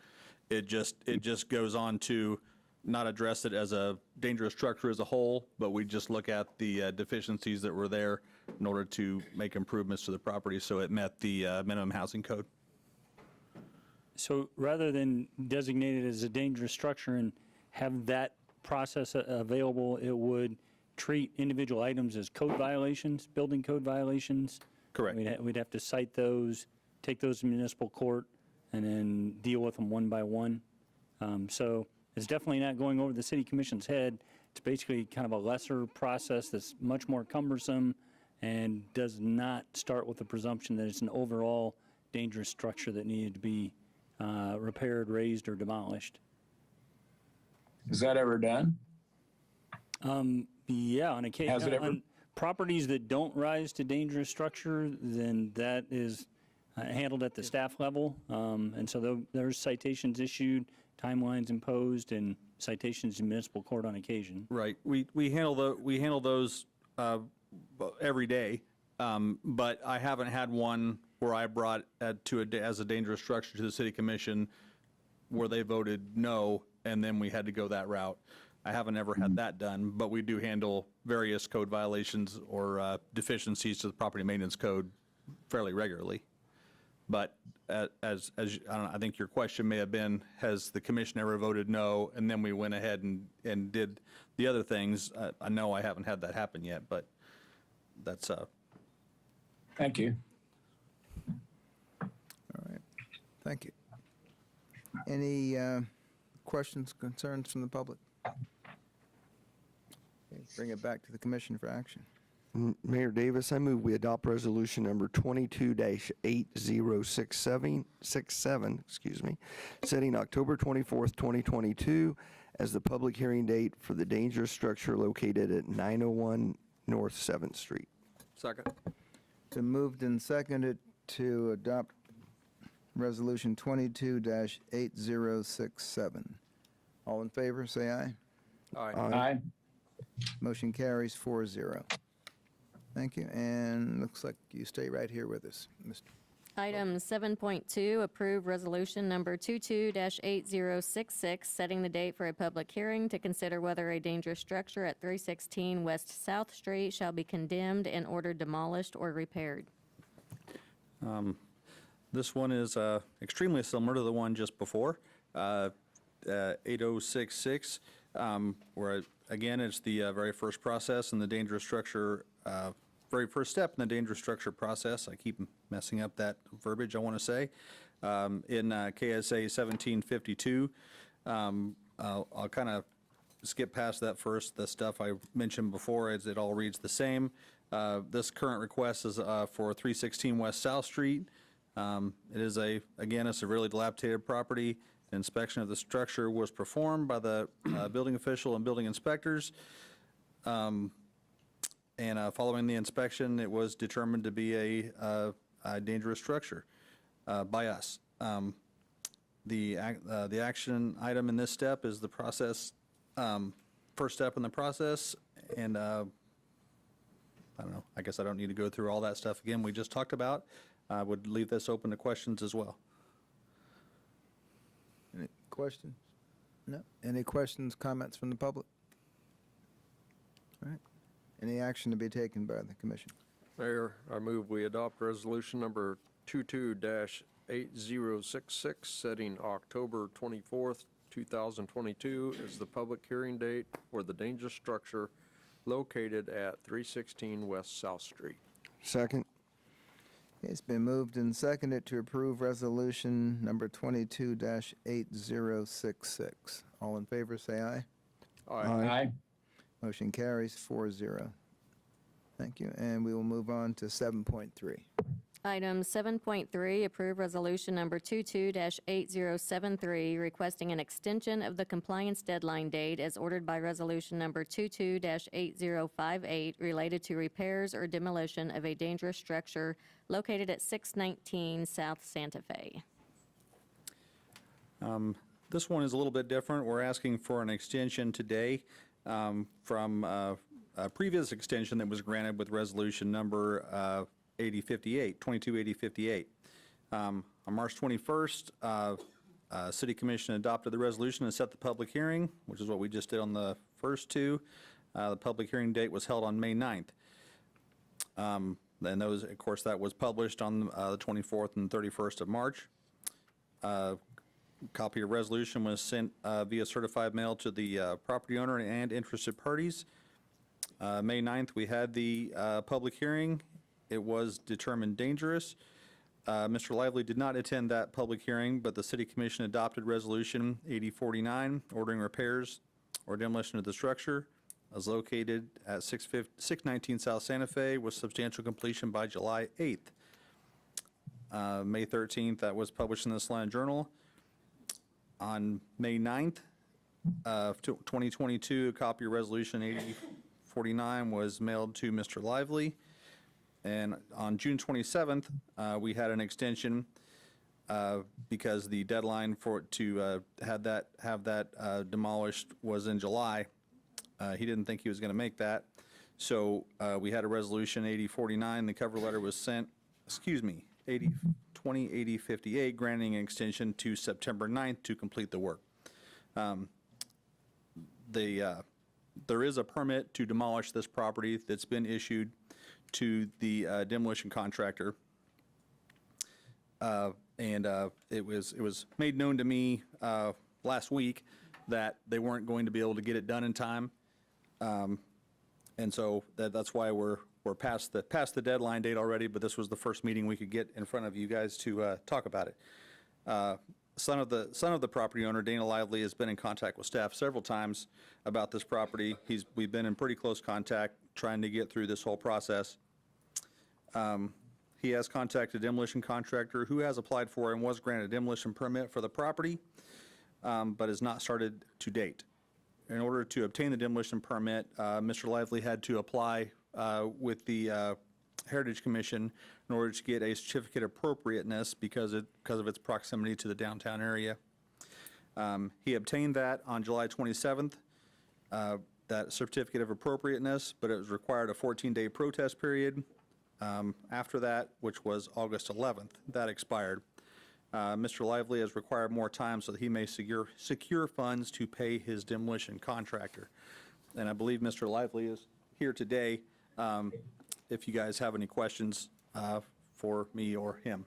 It just goes on to not address it as a dangerous structure as a whole, but we just look at the deficiencies that were there in order to make improvements to the property so it met the minimum housing code. So rather than designate it as a dangerous structure and have that process available, it would treat individual items as code violations, building code violations? Correct. We'd have to cite those, take those to municipal court, and then deal with them one by one. So it's definitely not going over the city commission's head. It's basically kind of a lesser process that's much more cumbersome and does not start with the presumption that it's an overall dangerous structure that needed to be repaired, raised, or demolished. Is that ever done? Yeah, on occasion. Has it ever? On properties that don't rise to dangerous structure, then that is handled at the staff level. And so there's citations issued, timelines imposed, and citations in municipal court on occasion. Right. We handle those every day, but I haven't had one where I brought as a dangerous structure to the city commission where they voted no, and then we had to go that route. I haven't ever had that done, but we do handle various code violations or deficiencies to the property maintenance code fairly regularly. But I don't know, I think your question may have been, has the commission ever voted no, and then we went ahead and did the other things? I know I haven't had that happen yet, but that's Thank you. All right. Thank you. Any questions, concerns from the public? Okay, bring it back to the commission for action. Mayor Davis, I move we adopt resolution number 22-8067, setting October 24th, 2022 as the public hearing date for the dangerous structure located at 901 North 7th Street. Second. Been moved and seconded to adopt resolution 22-8067. All in favor, say aye. Aye. Motion carries 4-0. Thank you, and looks like you stay right here with us, Mr. Item 7.2, approve resolution number 22-8066, setting the date for a public hearing to consider whether a dangerous structure at 316 West South Street shall be condemned and ordered demolished or repaired. This one is extremely similar to the one just before, 8066, where, again, it's the very first process in the dangerous structure, very first step in the dangerous structure process. I keep messing up that verbiage, I want to say. In KSA 1752, I'll kind of skip past that first. The stuff I mentioned before, as it all reads the same. This current request is for 316 West South Street. It is again, it's a really dilapidated property. Inspection of the structure was performed by the building official and building inspectors. Following the inspection, it was determined to be a dangerous structure by us. The action item in this step is the process, first step in the process, and I don't know, I guess I don't need to go through all that stuff again we just talked about. I would leave this open to questions as well. Any questions? No? Any questions, comments from the public? All right. Any action to be taken by the commission? Mayor, I move we adopt resolution number 22-8066, setting October 24th, 2022 as the public hearing date for the dangerous structure located at 316 West South Street. Second. It's been moved and seconded to approve resolution number 22-8066. All in favor, say aye. Aye. Motion carries 4-0. Thank you, and we will move on to 7.3. Item 7.3, approve resolution number 22-8073, requesting an extension of the compliance deadline date as ordered by resolution number 22-8058, related to repairs or demolition of a dangerous structure located at 619 South Santa Fe. This one is a little bit different. We're asking for an extension today from a previous extension that was granted with resolution number 22-8058. On March 21st, City Commission adopted the resolution and set the public hearing, which is what we just did on the first two. The public hearing date was held on May 9th. And those, of course, that was published on the 24th and 31st of March. Copy of resolution was sent via certified mail to the property owner and interested parties. May 9th, we had the public hearing. It was determined dangerous. Mr. Lively did not attend that public hearing, but the City Commission adopted Resolution 8049, ordering repairs or demolition of the structure, as located at 619 South Santa Fe, with substantial completion by July 8th. May 13th, that was published in the Salina Journal. On May 9th, 2022, a copy of Resolution 8049 was mailed to Mr. Lively. And on June 27th, we had an extension because the deadline to have that demolished was in July. He didn't think he was going to make that. So we had a Resolution 8049. The cover letter was sent, 20-8058, granting an extension to September 9th to complete the work. There is a permit to demolish this property that's been issued to the demolition contractor. It was made known to me last week that they weren't going to be able to get it done in time. And so that's why we're past the deadline date already, but this was the first meeting we could get in front of you guys to talk about it. Son of the property owner, Dana Lively, has been in contact with staff several times about this property. We've been in pretty close contact. trying to get through this whole process. He has contacted a demolition contractor who has applied for and was granted a demolition permit for the property, but has not started to date. In order to obtain the demolition permit, Mr. Lively had to apply with the Heritage Commission in order to get a certificate of appropriateness because of its proximity to the downtown area. He obtained that on July 27th, that certificate of appropriateness, but it was required a 14-day protest period. After that, which was August 11th, that expired. Mr. Lively has required more time so that he may secure funds to pay his demolition contractor. And I believe Mr. Lively is here today if you guys have any questions for me or him.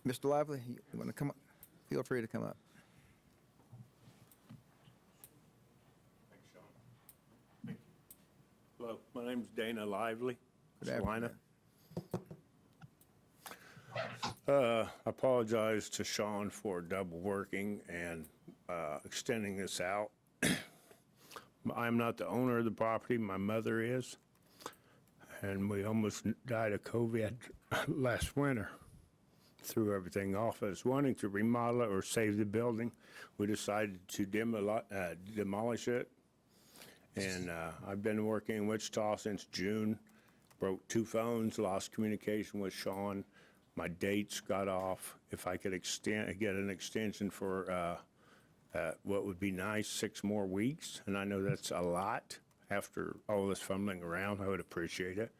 Mr. Lively, you want to come up? Feel free to come up. Hello, my name's Dana Lively, Good Salina. afternoon. Apologize to Sean for double working and extending this out. I'm not the owner of the property, my mother is, and we almost died of COVID last winter. Threw everything off. I was wanting to remodel it or save the building. We decided to demolish it. And I've been working in Wichita since June. Broke 2 phones, lost communication with Sean. My dates got off. If I could get an extension for what would be nice, 6 more weeks, and I know that's a lot after all this fumbling around, I would appreciate it.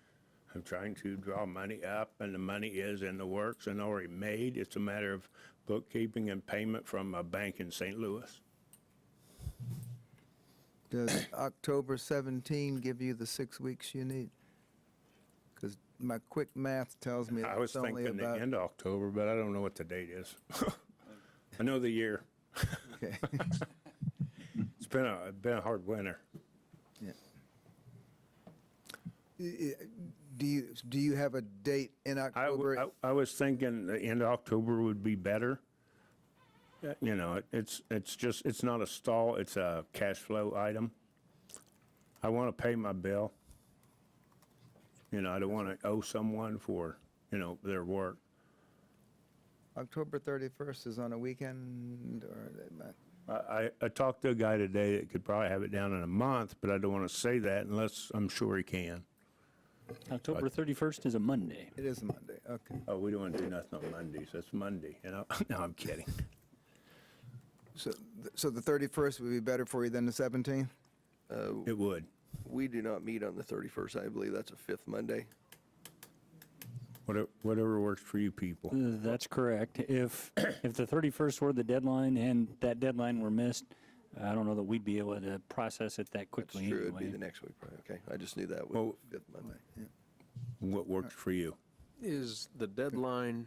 I'm trying to draw money up, and the money is in the works and already made. It's a matter of bookkeeping and payment from a bank in St. Louis. Does October 17 give you the 6 weeks you need? Because my quick math tells me I was it's only thinking the about... end of October, but I don't know what the date is. I know the year. Okay. It's been a hard winter. Do you have a date in October? I was thinking the end of October would be better. You know, it's not a stall, it's a cash flow item. I want to pay my bill. You know, I don't want to owe someone for, their work. October 31st is on a weekend, or... I talked to a guy today that could probably have it down in a month, but I don't want to say that unless I'm sure he can. October 31st is a Monday. It is a Monday, okay. Oh, we don't want to do nothing on Mondays. That's Monday, No, I'm kidding. So the 31st would be better for you than the 17th? It would. We do not meet on the 31st. I believe that's a 5th Monday. Whatever works for you people. That's correct. If the 31st were the deadline and that deadline were missed, I don't know that we'd be able to process it that quickly. That's true. It'd anyway. be the next week, probably. Okay, I just knew that was 5th Monday. Yeah. What works for you? Is the deadline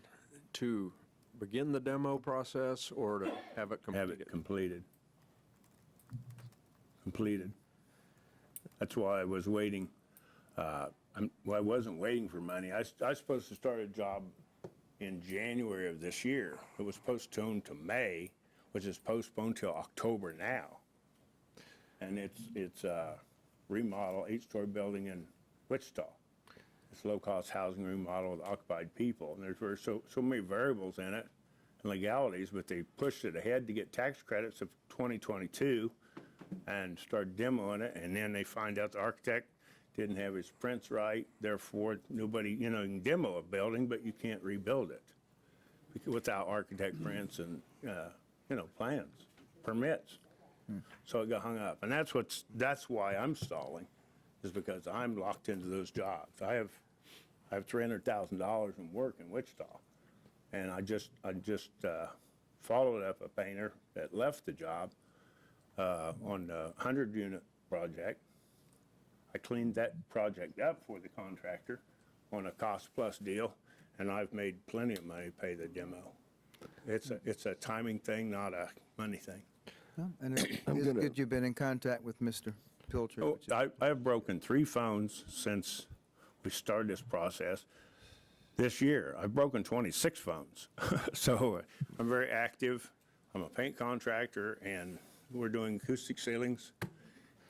to begin the demo process or to have it completed? Have it completed. Completed. That's why I was waiting. I wasn't waiting for money. I was supposed to start a job in January of this year. It was postponed to May, which is postponed till October now. And it's a remodel, 8-story building in Wichita. It's low-cost housing remodel with occupied people. And there's so many variables in it and legalities, but they pushed it ahead to get tax credits of 2022 and start demoing it. And then they find out the architect didn't have his prints right. Therefore, nobody, you can demo a building, but you can't rebuild it without architect prints and, plans, permits. So it got hung up. And that's why I'm stalling, is because I'm locked into those jobs. I have $300,000 in work in Wichita. And I just followed up a painter that left the job on the 100-unit project. I cleaned that project up for the contractor on a cost-plus deal, and I've made plenty of money to pay the demo. It's a timing thing, not a money thing. Well, and it's good you've been in contact with Mr. Pilcher. Oh, I have broken 3 phones since we started this process. This year, I've broken 26 phones. So I'm very active. I'm a paint contractor, and we're doing acoustic ceilings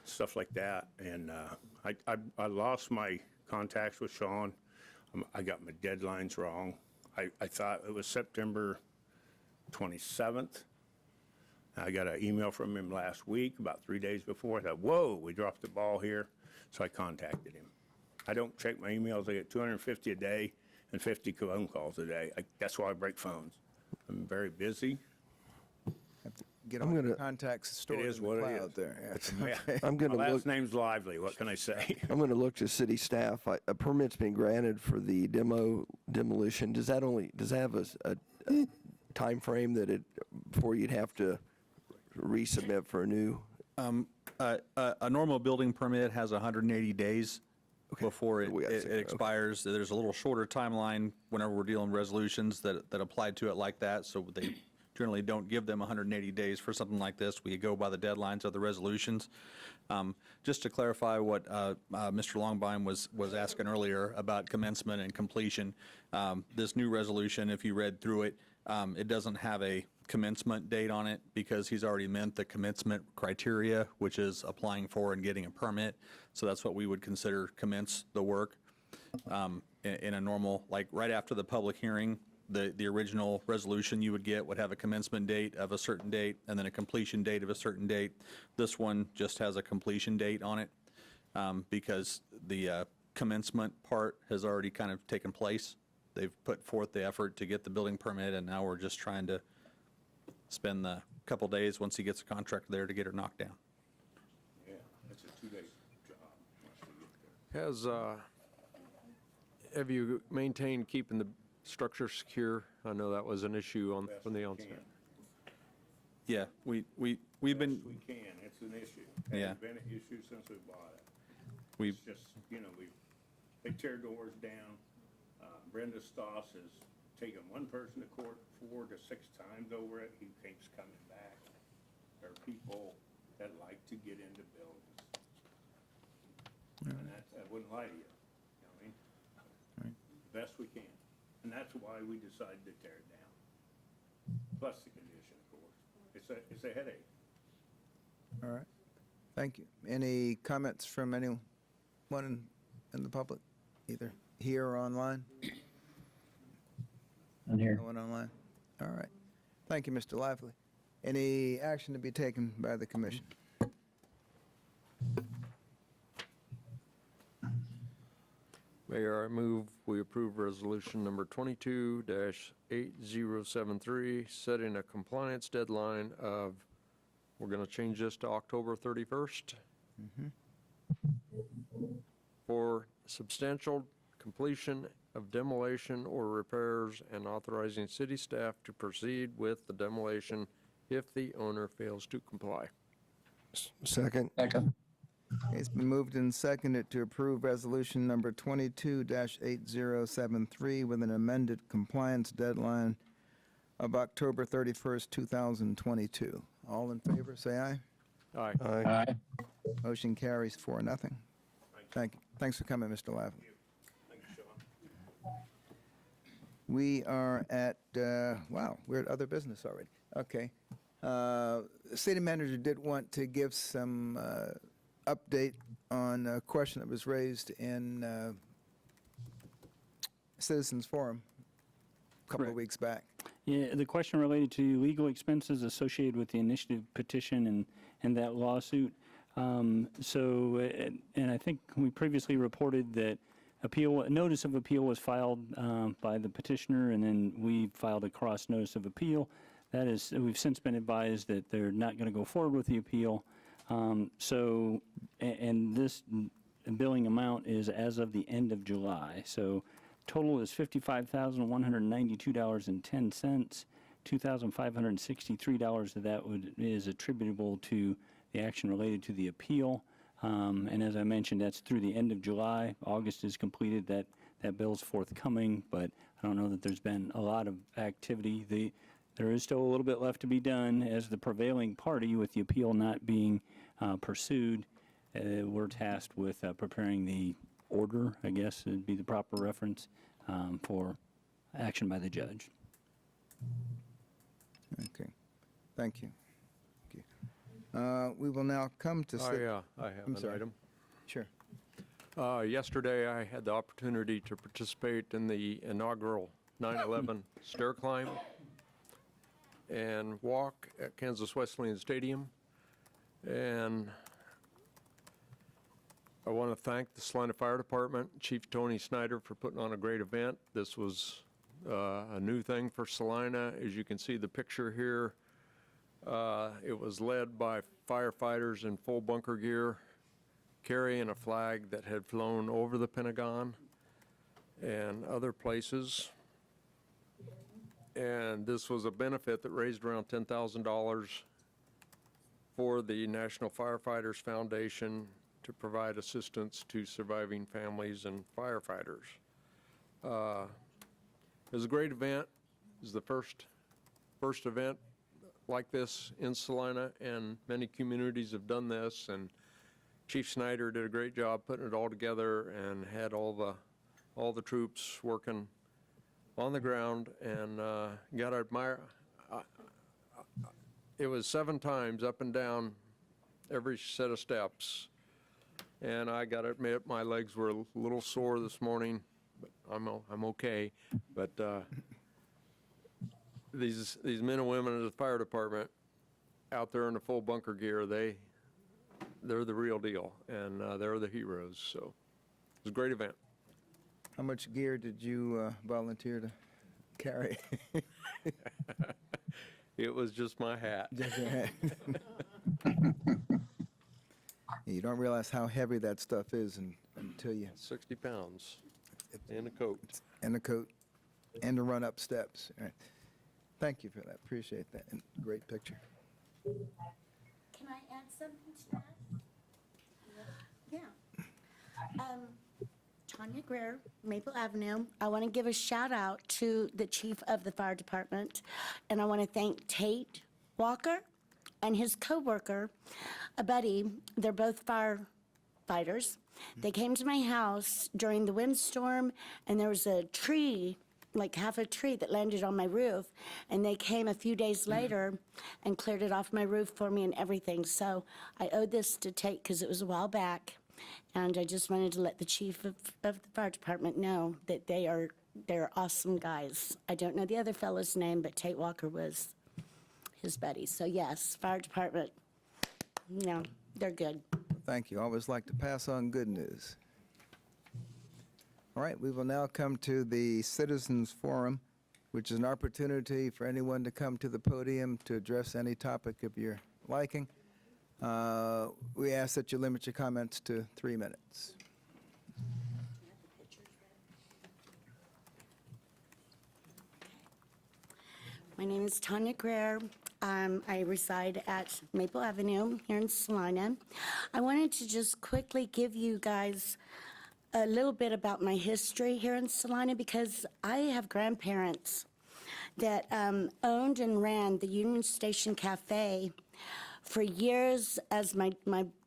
stuff like that. And I lost my contacts with Sean. I got my deadlines wrong. I thought it was September 27th. I got an email from him last week, about 3 days before. I thought, whoa, we dropped the ball here. So I contacted him. I don't check my emails. I get 250 a day and 50 phone calls a day. That's why I break phones. I'm very busy. Get all the contacts stored It is in the what it cloud is. there. Yeah. I'm gonna My last look- name's Lively. What can I say? I'm going to look to city staff. A permit's been granted for the demolition. Does that have a time frame that before you'd have to resubmit for a new? A normal building permit has 180 days before it We got six, okay. expires. There's a little shorter timeline whenever we're dealing with resolutions that apply to it like that, so they generally don't give them 180 days for something like this. We go by the deadlines of the resolutions. Just to clarify what Mr. Longbein was asking earlier about commencement and completion, this new resolution, if you read through it, it doesn't have a commencement date on it because he's already met the commencement criteria, which is applying for and getting a permit. So that's what we would consider commence the work. In a normal, like right after the public hearing, the original resolution you would get would have a commencement date of a certain date and then a completion date of a certain date. This one just has a completion date on it because the commencement part has already kind of taken place. They've put forth the effort to get the building permit, and now we're just trying to spend the couple days once he gets a contractor there to get her knocked down. Yeah, it's a 2-day job. Have you maintained keeping the structure secure? I know that was an issue from the onset. Yeah, we've been. We can. It's an issue. Yeah. It's been an issue since we bought it. We've It's just, they tear doors down. Brenda Stoss has taken one person to court 4 to 6 times over it. He keeps coming back. There are people that like to get into buildings. And I wouldn't lie to you. You know what I mean? Best we can. And that's why we decided to tear it down. Plus the condition, of course. It's a headache. All right. Thank you. Any comments from anyone in the public, either here or online? I'm here. No one online? All right. Thank you, Mr. Lively. Any action to be taken by the commission? Mayor, I move we approve resolution number 22-8073, setting a compliance deadline of, we're going to change this to October 31st. For substantial completion of demolition or repairs and authorizing city staff to proceed with the demolition if the owner fails to comply. Second. Okay, it's been moved and seconded to approve resolution number 22-8073 with an amended compliance deadline of October 31st, 2022. All in favor, say aye. Aye. Aye. Motion carries 4-0. Thank you. Thanks for coming, Mr. Lively. Thank you, Sean. We are at, wow, we're at other business already. Okay. The city manager did want to give some update on a question that was raised in Citizens Forum a couple of Correct. weeks back. Yeah, the question related to legal expenses associated with the initiative petition and that lawsuit. And I think we previously reported that notice of appeal was filed by the petitioner, and then we filed a cross notice of appeal. That is, we've since been advised that they're not going to go forward with the appeal. And this billing amount is as of the end of July. So total is $55,192.10. $2,563 of that is attributable to the action related to the appeal. And as I mentioned, that's through the end of July. August is completed. That bill's forthcoming, but I don't know that there's been a lot of activity. There is still a little bit left to be done as the prevailing party with the appeal not being pursued. We're tasked with preparing the order, I guess would be the proper reference, for action by the judge. Okay. Thank you. Thank you. We will now come to. I have I'm an sorry. item. Sure. Yesterday, I had the opportunity to participate in the inaugural 9/11 stair climb and walk at Kansas Wesleyan Stadium. And I want to thank the Salina Fire Department, Chief Tony Snyder, for putting on a great event. This was a new thing for Salina. As you can see the picture here, it was led by firefighters in full bunker gear, carrying a flag that had flown over the Pentagon and other places. And this was a benefit that raised around $10,000 for the National Firefighters Foundation to provide assistance to surviving families and firefighters. It was a great event. It was the first event like this in Salina, and many communities have done this, and Chief Snyder did a great job putting it all together and had all the troops working on the ground, and got to admire. It was 7 times up and down every set of steps, and I got to admit my legs were a little sore this morning, but I'm okay. But these men and women of the fire department out there in the full bunker gear, they're the real deal, and they're the heroes. So it was a great event. How much gear did you volunteer to carry? It was just my hat. Just your hat. You don't realize how heavy that stuff is until you. 60 pounds in a coat. And a coat, and to run up steps. All right. Thank you for that. Appreciate that. And great picture. Can I add something to that? Yeah. Tanya Greer, Maple Avenue. I want to give a shout out to the chief of the fire department, and I want to thank Tate Walker and his coworker, a buddy. They're both firefighters. They came to my house during the windstorm, and there was a tree, like half a tree, that landed on my roof, and they came a few days later and cleared it off my roof for me and everything. So I owe this to Tate because it was a while back, and I just wanted to let the chief of the fire department know that they're awesome guys. I don't know the other fellow's name, but Tate Walker was his buddy. So yes, fire department, they're good. Thank you. Always like to pass on good news. All right, we will now come to the Citizens Forum, which is an opportunity for anyone to come to the podium to address any topic of your liking. We ask that you limit your comments to 3 minutes. My name is Tanya Greer. I reside at Maple Avenue here in Salina. I wanted to just quickly give you guys a little bit about my history here in Salina, because I have grandparents that owned and ran the Union Station Cafe for years. As my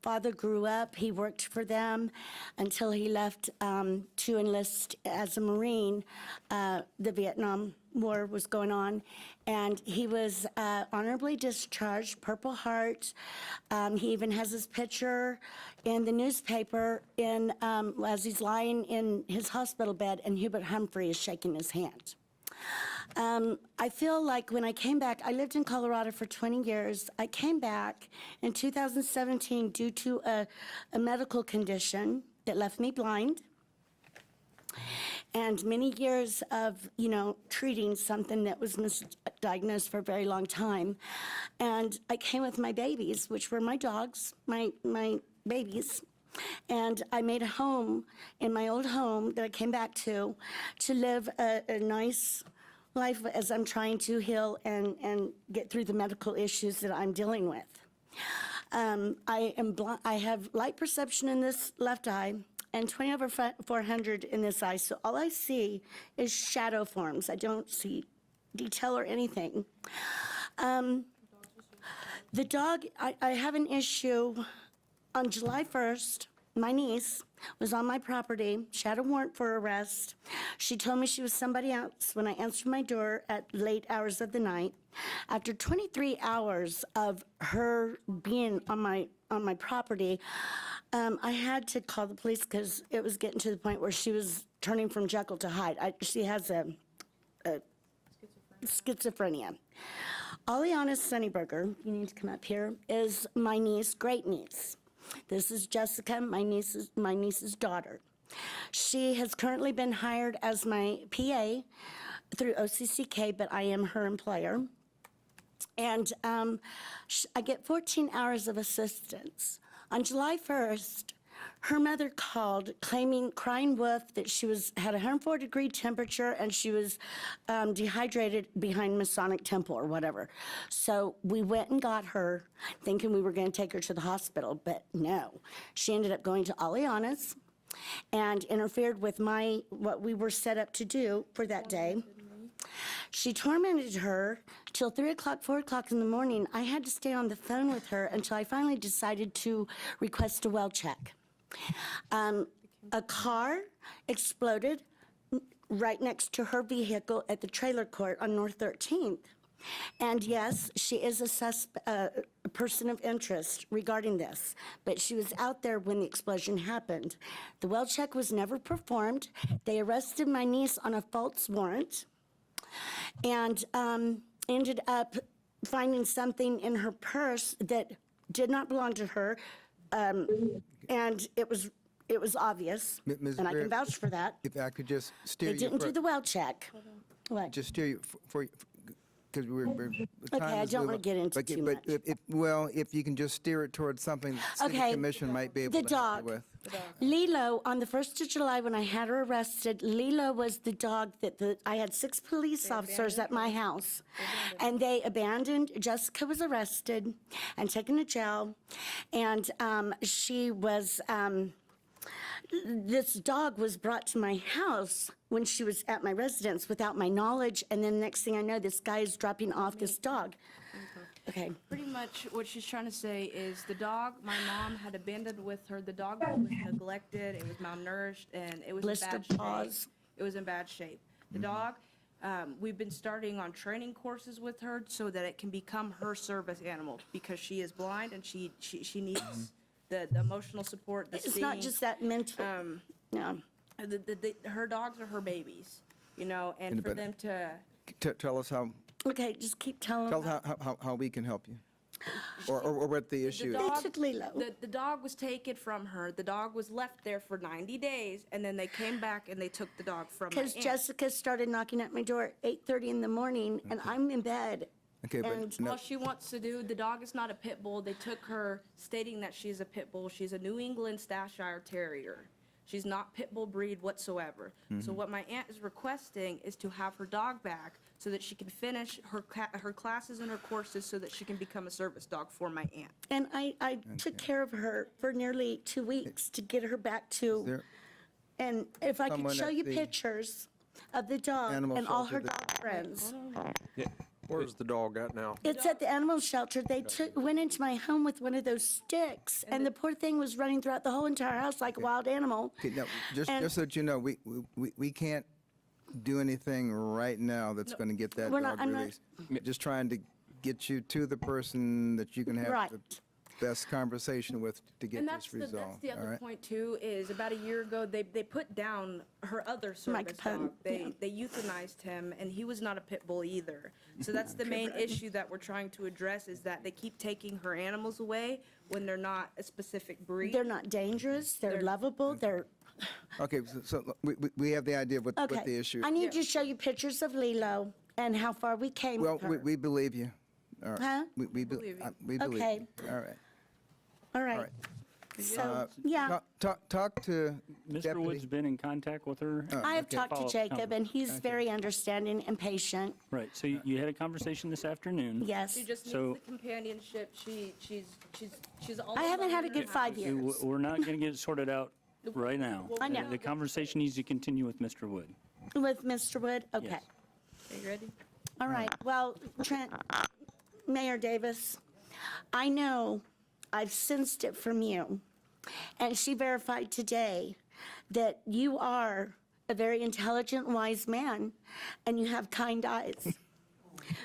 father grew up, he worked for them until he left to enlist as a Marine. The Vietnam War was going on, and he was honorably discharged, Purple Heart. He even has his picture in the newspaper as he's lying in his hospital bed, and Hubert Humphrey is shaking his hand. I feel like when I came back, I lived in Colorado for 20 years. I came back in 2017 due to a medical condition that left me blind, and many years of, treating something that was misdiagnosed for a very long time. And I came with my babies, which were my dogs, my babies. And I made a home in my old home that I came back to live a nice life as I'm trying to heal and get through the medical issues that I'm dealing with. I have light perception in this left eye and 20/400 in this eye, so all I see is shadow forms. I don't see detail or anything. The dog, I have an issue on July 1st, my niece was on my property. She had a warrant for arrest. She told me she was somebody else when I answered my door at late hours of the night. After 23 hours of her being on my property, I had to call the police because it was getting to the point where she was turning from Jekyll to Hyde. She has a schizophrenia. Aliana Sunnyberger, you need to come up here, is my niece, great niece. This is Jessica, my niece's daughter. She has currently been hired as my PA through OCCK, but I am her employer. And I get 14 hours of assistance. On July 1st, her mother called crying wolf, that she had a 104-degree temperature and she was dehydrated behind Masonic Temple or whatever. So we went and got her, thinking we were going to take her to the hospital, but no. She ended up going to Aliana's and interfered with what we were set up to do for that day. She tormented her till 3 o'clock, 4 o'clock in the morning. I had to stay on the phone with her until I finally decided to request a well check. A car exploded right next to her vehicle at the trailer court on North 13th. And yes, she is a person of interest regarding this, but she was out there when the explosion happened. The well check was never performed. They arrested my niece on a false warrant and ended up finding something in her purse that did not belong to her. And it was obvious, Ms. and I Greer, can vouch for that. If I could just steer They you. didn't do the well check. What? Just steer you because we're Okay, I don't want to get into too much. If you can just steer it towards something the city Okay, commission might be able the to help you dog. with. Lilo, on the 1st of July, when I had her arrested, Lilo was the dog that I had 6 police officers at my house, and they abandoned. Jessica was arrested and taken to jail, and she was. This dog was brought to my house when she was at my residence without my knowledge, and then next thing I know, this guy is dropping off this dog. Okay. Pretty much what she's trying to say is the dog my mom had abandoned with her, the dog was neglected, it was malnourished, and it was Blister in bad paws. shape. It was in bad shape. The dog, we've been starting on training courses with her so that it can become her service animal because she is blind and she needs the emotional support, the It's not just that mental. No. Her dogs are her babies, and for them to. Tell us how. Okay, just keep telling Tell them. us how we can help you, or what the issue The is. dog, took Lilo. the dog was taken from her. The dog was left there for 90 days, and then they came back and they took the dog from my Because aunt. Jessica started knocking at my door at 8:30 in the morning, and I'm in bed. Okay, but And- no, All she wants to do, the dog is not a pit bull. They took her stating that she's a pit bull. She's a New England Staffordshire Terrier. She's not pit bull breed whatsoever. So what my aunt is requesting is to have her dog back so that she can finish her classes and her courses so that she can become a service dog for my aunt. And I took care of her for nearly 2 weeks to get her back to, there and if I could someone show at you the pictures of the dog animal and all her shelter that- dog friends. Where's the dog at now? It's at the animal shelter. They went into my home with one of those sticks, and the poor thing was running throughout the whole entire house like a wild animal. Okay, now, just And- so that you know, we can't do anything right now that's going to get that We're dog not- I'm not- released. Just trying to get you to the person that you can have Right. the best conversation with to get And this that's resolved. the all other right? point too, is about a year ago, they put down her other service dog. They euthanized him, and he was not a pit bull either. So that's the main issue that we're trying to address, is that they keep taking her animals away when they're not a specific breed. They're not dangerous. They're lovable. They're Okay, so we have the idea of what okay. the issue I need to show you pictures of Lilo and how far we came Well, with her. we believe you. All right. Huh? We believe you. Okay. All right. All right. right. So, yeah. Talk to Mr. Deputy. Wood's been in contact with her? I have talked to Follow-up Jacob, and he's conversation. very understanding and patient. Right, so you had a conversation this afternoon? Yes. She just needs So- the companionship. She's all I haven't had a alone in good her 5 house. years. We're not going to get it sorted out right now. I know. The conversation needs to continue with Mr. Wood. With Mr. Wood? Okay. Yes. Are you ready? All right. Well, Trent, Mayor Davis, I know I've sensed it from you And she verified today that you are a very intelligent, wise man, and you have kind eyes.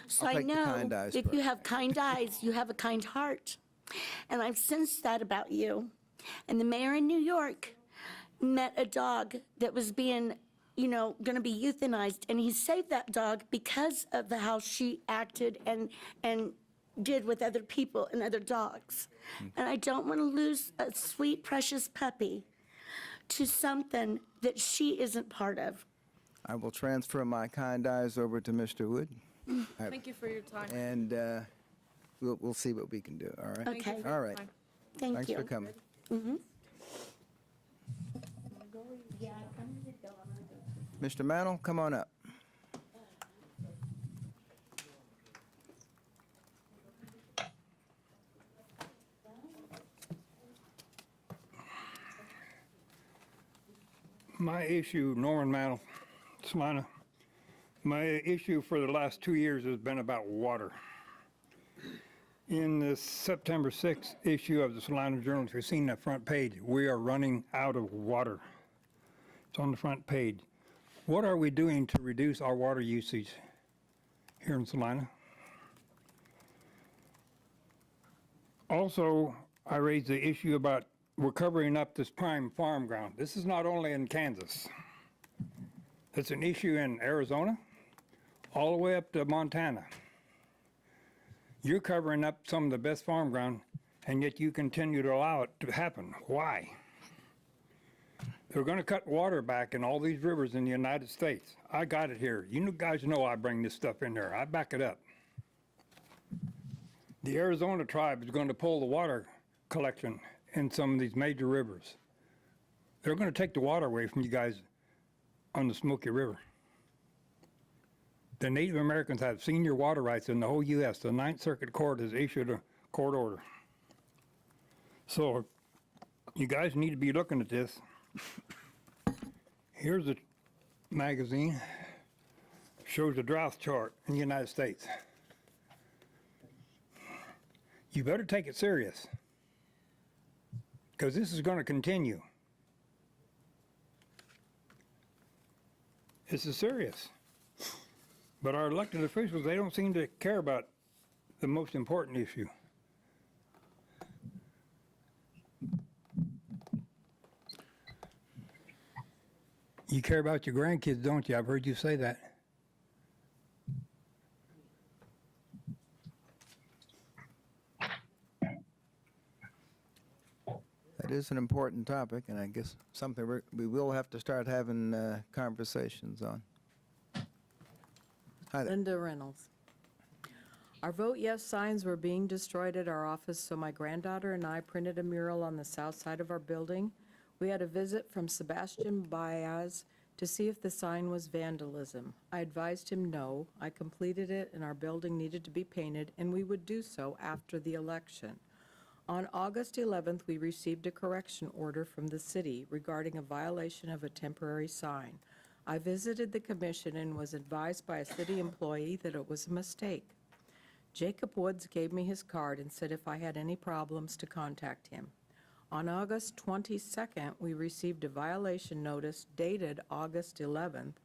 So I'll I take the know kind eyes if you first. have kind eyes, you have a kind heart. And I've sensed that about you. And the mayor in New York met a dog that was being, going to be euthanized, and he saved that dog because of how she acted and did with other people and other dogs. And I don't want to lose a sweet, precious puppy to something that she isn't part of. I will transfer my kind eyes over to Mr. Wood. Thank you for your time. And we'll see what we can do, all right? Okay. All right. Thank Thanks you. for coming. Mr. Mantle, come on up. My issue, Norman Mantle, Salina, my issue for the last 2 years has been about water. In the September 6th issue of the Salina Journal, if you've seen that front page, we are running out of water. It's on the front page. What are we doing to reduce our water usage here in Salina? Also, I raised the issue about we're covering up this prime farm ground. This is not only in Kansas. It's an issue in Arizona, all the way up to Montana. You're covering up some of the best farm ground, and yet you continue to allow it to happen. Why? They're going to cut water back in all these rivers in the United States. I got it here. You guys know I bring this stuff in there. I back it up. The Arizona tribe is going to pull the water collection in some of these major rivers. They're going to take the water away from you guys on the Smoky River. The Native Americans have senior water rights in the whole U.S. The Ninth Circuit Court has issued a court order. So you guys need to be looking at this. Here's a magazine, shows a drought chart in the United States. You better take it serious, because this is going to continue. This is serious. But our elected officials, they don't seem to care about the most important issue. You care about your grandkids, don't you? I've heard you say that. That is an important topic, and I guess something we will have to start having conversations on. Hi there. Linda Reynolds. Our Vote Yes signs were being destroyed at our office, so my granddaughter and I printed a mural on the south side of our building. We had a visit from Sebastian Baez to see if the sign was vandalism. I advised him no. I completed it, and our building needed to be painted, and we would do so after the election. On August 11th, we received a correction order from the city regarding a violation of a temporary sign. I visited the commission and was advised by a city employee that it was a mistake. Jacob Woods gave me his card and said if I had any problems to contact him. On August 22nd, we received a violation notice dated August 11th,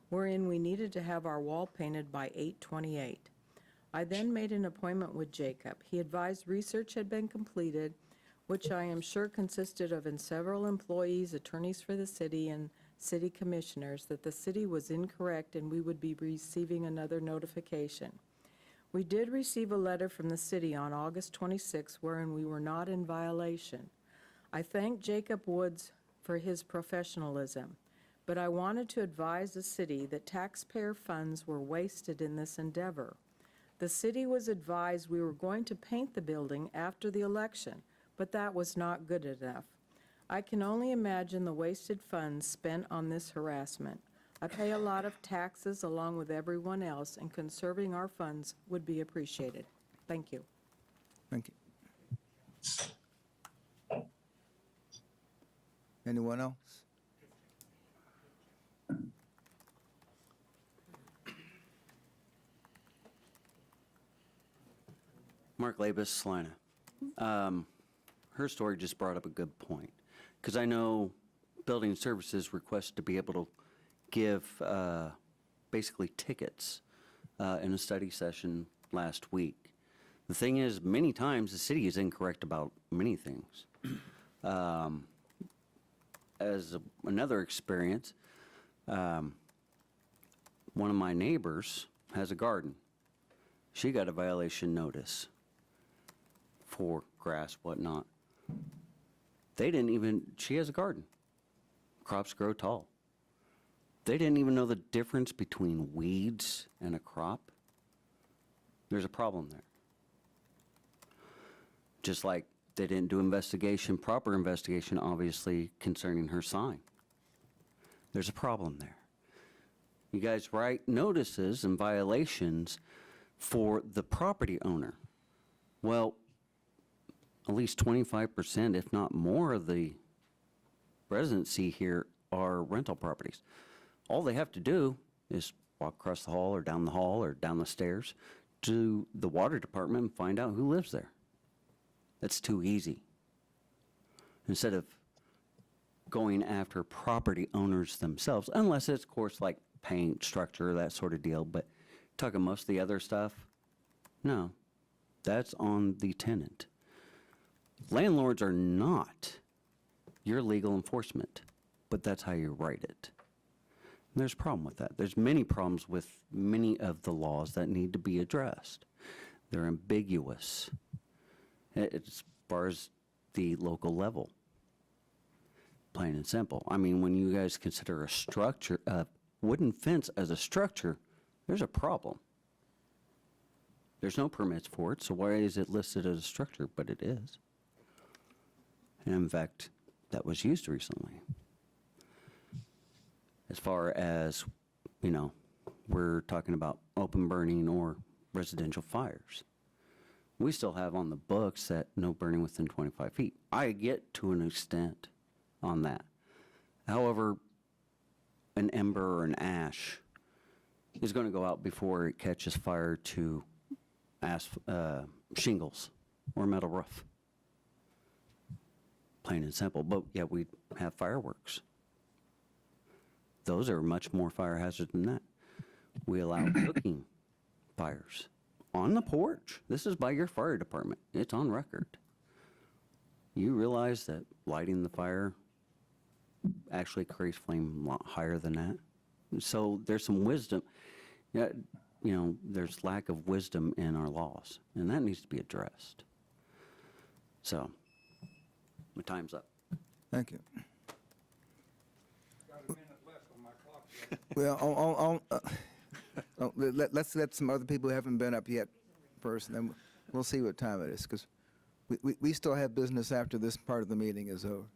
wherein we needed to have our wall painted by 8/28. I then made an appointment with Jacob. He advised research had been completed, which I am sure consisted of several employees, attorneys for the city, and city commissioners, that the city was incorrect and we would be receiving another notification. We did receive a letter from the city on August 26, wherein we were not in violation. I thank Jacob Woods for his professionalism, but I wanted to advise the city that taxpayer funds were wasted in this endeavor. The city was advised we were going to paint the building after the election, but that was not good enough. I can only imagine the wasted funds spent on this harassment. I pay a lot of taxes along with everyone else, and conserving our funds would be appreciated. Thank you. Thank you. Anyone else? Mark Labus, Salina. her story just brought up a good point. Because I know building services request to be able to give basically tickets in a study session last week. The thing is, many times the city is incorrect about many things. Another experience, one of my neighbors has a garden. She got a violation notice for grass, whatnot. She has a garden. Crops grow tall. They didn't even know the difference between weeds and a crop. There's a problem there. Just like they didn't do proper investigation, obviously, concerning her sign. There's a problem there. You guys write notices and violations for the property owner. Well, at least 25%, if not more, of the residency here are rental properties. All they have to do is walk across the hall or down the stairs to the water department and find out who lives there. That's too easy. Instead of going after property owners themselves, unless it's, of course, like paint, structure, that sort of deal, but talking most of the other stuff, no, that's on the tenant. Landlords are not your legal enforcement, but that's how you write it. And there's a problem with that. There's many problems with many of the laws that need to be addressed. They're ambiguous as far as the local level. Plain and simple. I mean, when you guys consider a wooden fence as a structure, there's a problem. There's no permits for it, so why is it listed as a structure? But it is. And in fact, that was used recently. As far as, we're talking about open burning or residential fires. We still have on the books that no burning within 25 feet. I get to an extent on that. However, an ember or an ash is going to go out before it catches fire to shingles or metal roof. Plain and simple. But yet we have fireworks. Those are much more fire hazard than that. We allow cooking fires on the porch. This is by your fire department. It's on record. You realize that lighting the fire actually creates flame a lot higher than that. So there's some wisdom. There's lack of wisdom in our laws, and that needs to be addressed. So, my time's up. Thank you. Well, let's let some other people who haven't been up yet first, and then we'll see what time it is, because we still have business after this part of the meeting is over.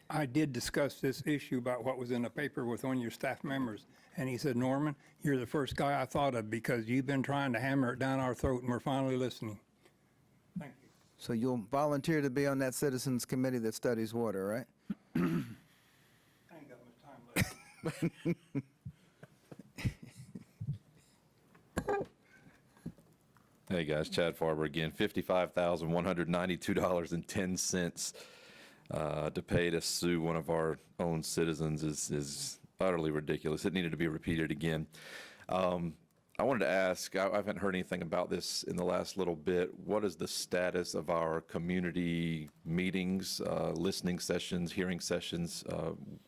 I did discuss this issue about what was in the paper with one of your staff members, and he said, Norman, you're the first guy I thought of because you've been trying to hammer it down our throat, and we're finally listening. Thank you. So you'll volunteer to be on that citizens committee that studies water, right? I ain't got much time left. Hey guys, Chad Farber again. $55,192.10 to pay to sue one of our own citizens is utterly ridiculous. It needed to be repeated again. I wanted to ask, I haven't heard anything about this in the last little bit. What is the status of our community meetings, listening sessions, hearing sessions?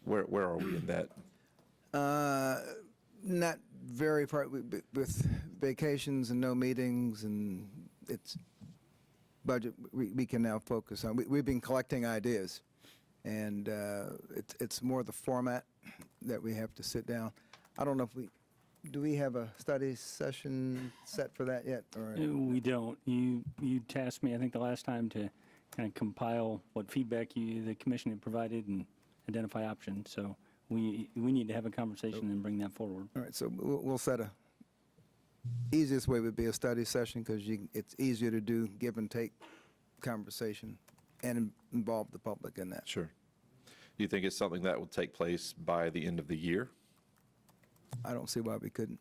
Where are we in that? Not very far, with vacations and no meetings, and it's budget we can now focus on. We've been collecting ideas, and it's more the format that we have to sit down. I don't know if do we have a study session set for that yet? Or? We don't. You tasked me, I think, the last time to kind of compile what feedback the commission had provided and identify options. So we need to have a conversation and bring that forward. All right, so we'll set easiest way would be a study session, because it's easier to do give and take conversation and involve the public in that. Sure. Do you think it's something that will take place by the end of the year? I don't see why we couldn't.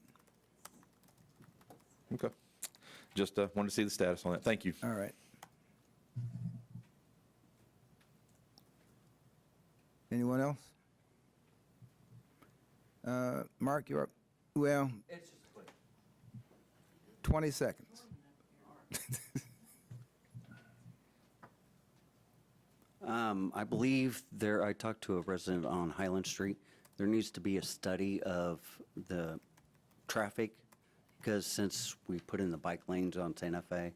Okay. Just wanted to see the status on that. Thank you. All right. Anyone else? Mark, you're up. Well, 20 seconds. I believe I talked to a resident on Highland Street. There needs to be a study of the traffic, because since we put in the bike lanes on Santa Fe,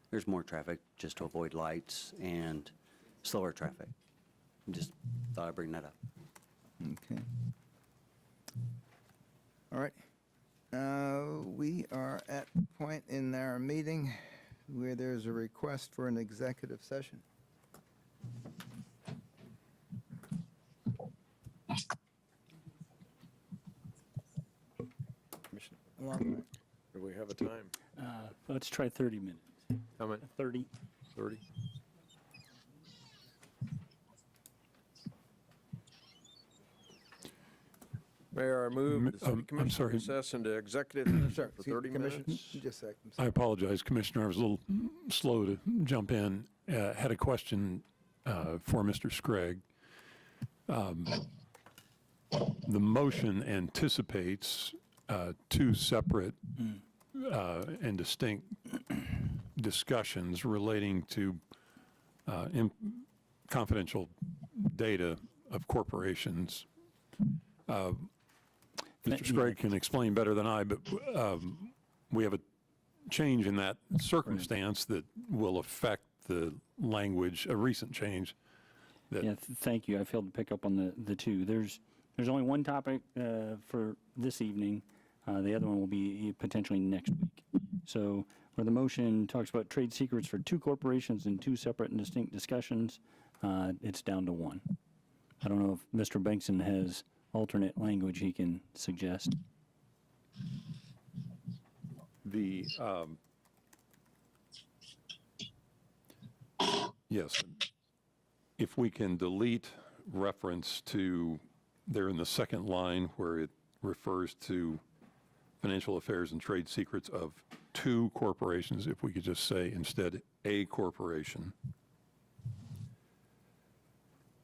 there's more traffic just to avoid lights and slower traffic. Just thought I'd bring that up. Okay. All right. We are at the point in our meeting where there's a request for an executive session. Do we have a time? Let's try 30 minutes. How many? 30. 30? Mayor, I move the city I'm commission sorry. recess into executive session for 30 minutes. Just a second. I apologize, Commissioner. I was a little slow to jump in. Had a question for Mr. Scragg. The motion anticipates two separate and distinct discussions relating to confidential data of corporations. Mr. Scragg can explain better than I, but we have a change in that circumstance that will affect the language, a recent change. Yeah, thank you. I failed to pick up on the two. There's only one topic for this evening. The other one will be potentially next week. So where the motion talks about trade secrets for two corporations in two separate and distinct discussions, it's down to one. I don't know if Mr. Bankson has alternate language he can suggest. Yes. If we can delete reference to there in the second line where it refers to financial affairs and trade secrets of two corporations, if we could just say instead a corporation.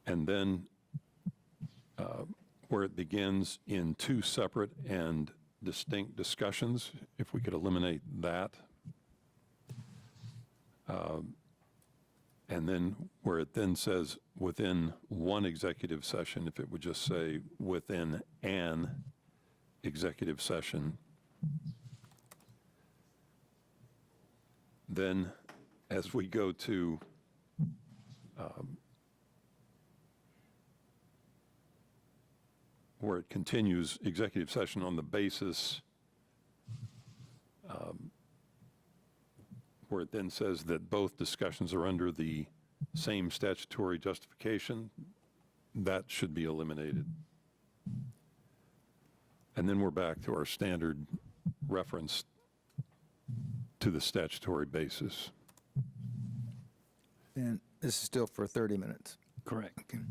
And then where it begins in two separate and distinct discussions, if we could eliminate that. And then where it then says within one executive session, if it would just say within an executive session. Then as we go to where it continues executive session on the basis where it then says that both discussions are under the same statutory justification, that should be eliminated. And then we're back to our standard reference to the statutory basis. And this is still for 30 minutes. Correct. Okay.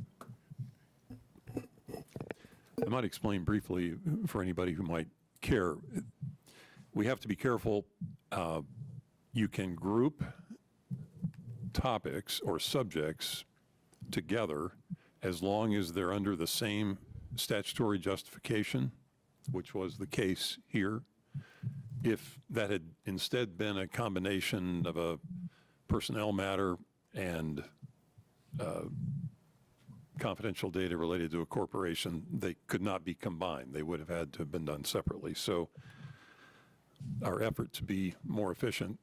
I might explain briefly for anybody who might care. We have to be careful. You can group topics or subjects together as long as they're under the same statutory justification, which was the case here. If that had instead been a combination of a personnel matter and confidential data related to a corporation, they could not be combined. They would have had to have been done separately. So our effort to be more efficient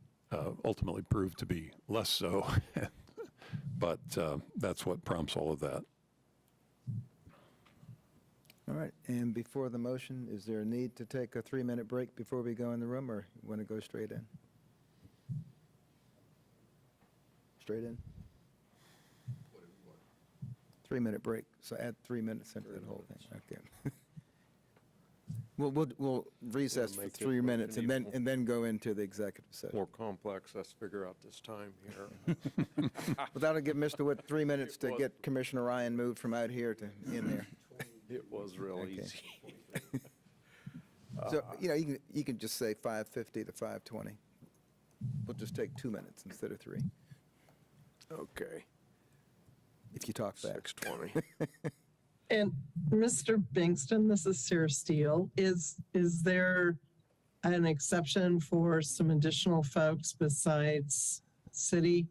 ultimately proved to be less so, but that's what prompts all of that. All right, and before the motion, is there a need to take a 3-minute break before we go in the room, or you want to go straight in? Straight in? 3-minute break, so add 3 minutes into the whole thing, okay. We'll recess for 3 minutes and then go into the executive session. More complex, let's figure out this time here. Well, that'll give Mr. Wood 3 minutes to get Commissioner Ryan moved from out here to in there. It was real Okay. easy. So, you can just say 5:50 to 5:20. We'll just take 2 minutes instead of 3, Okay. if you talk fast. 6:20. And Mr. Bankston, this is Sarah Steele. Is there an exception for some additional folks besides city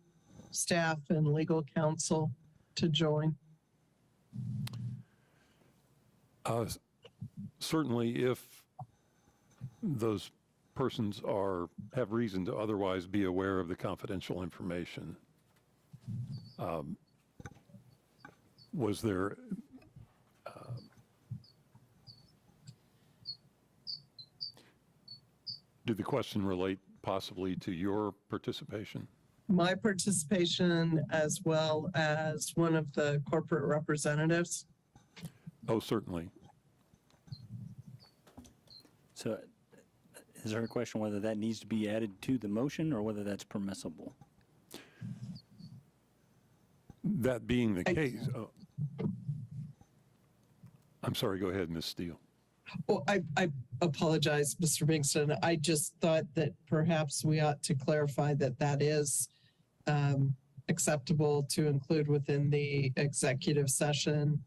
staff and legal counsel to join? Certainly, if those persons have reason to otherwise be aware of the confidential information. Was there did the question relate possibly to your participation? My participation as well as one of the corporate representatives. Oh, certainly. So is there a question whether that needs to be added to the motion or whether that's permissible? That being the case, I'm sorry, go ahead, Ms. Steele. Oh, I apologize, Mr. Bingston. I just thought that perhaps we ought to clarify that that is acceptable to include within the executive session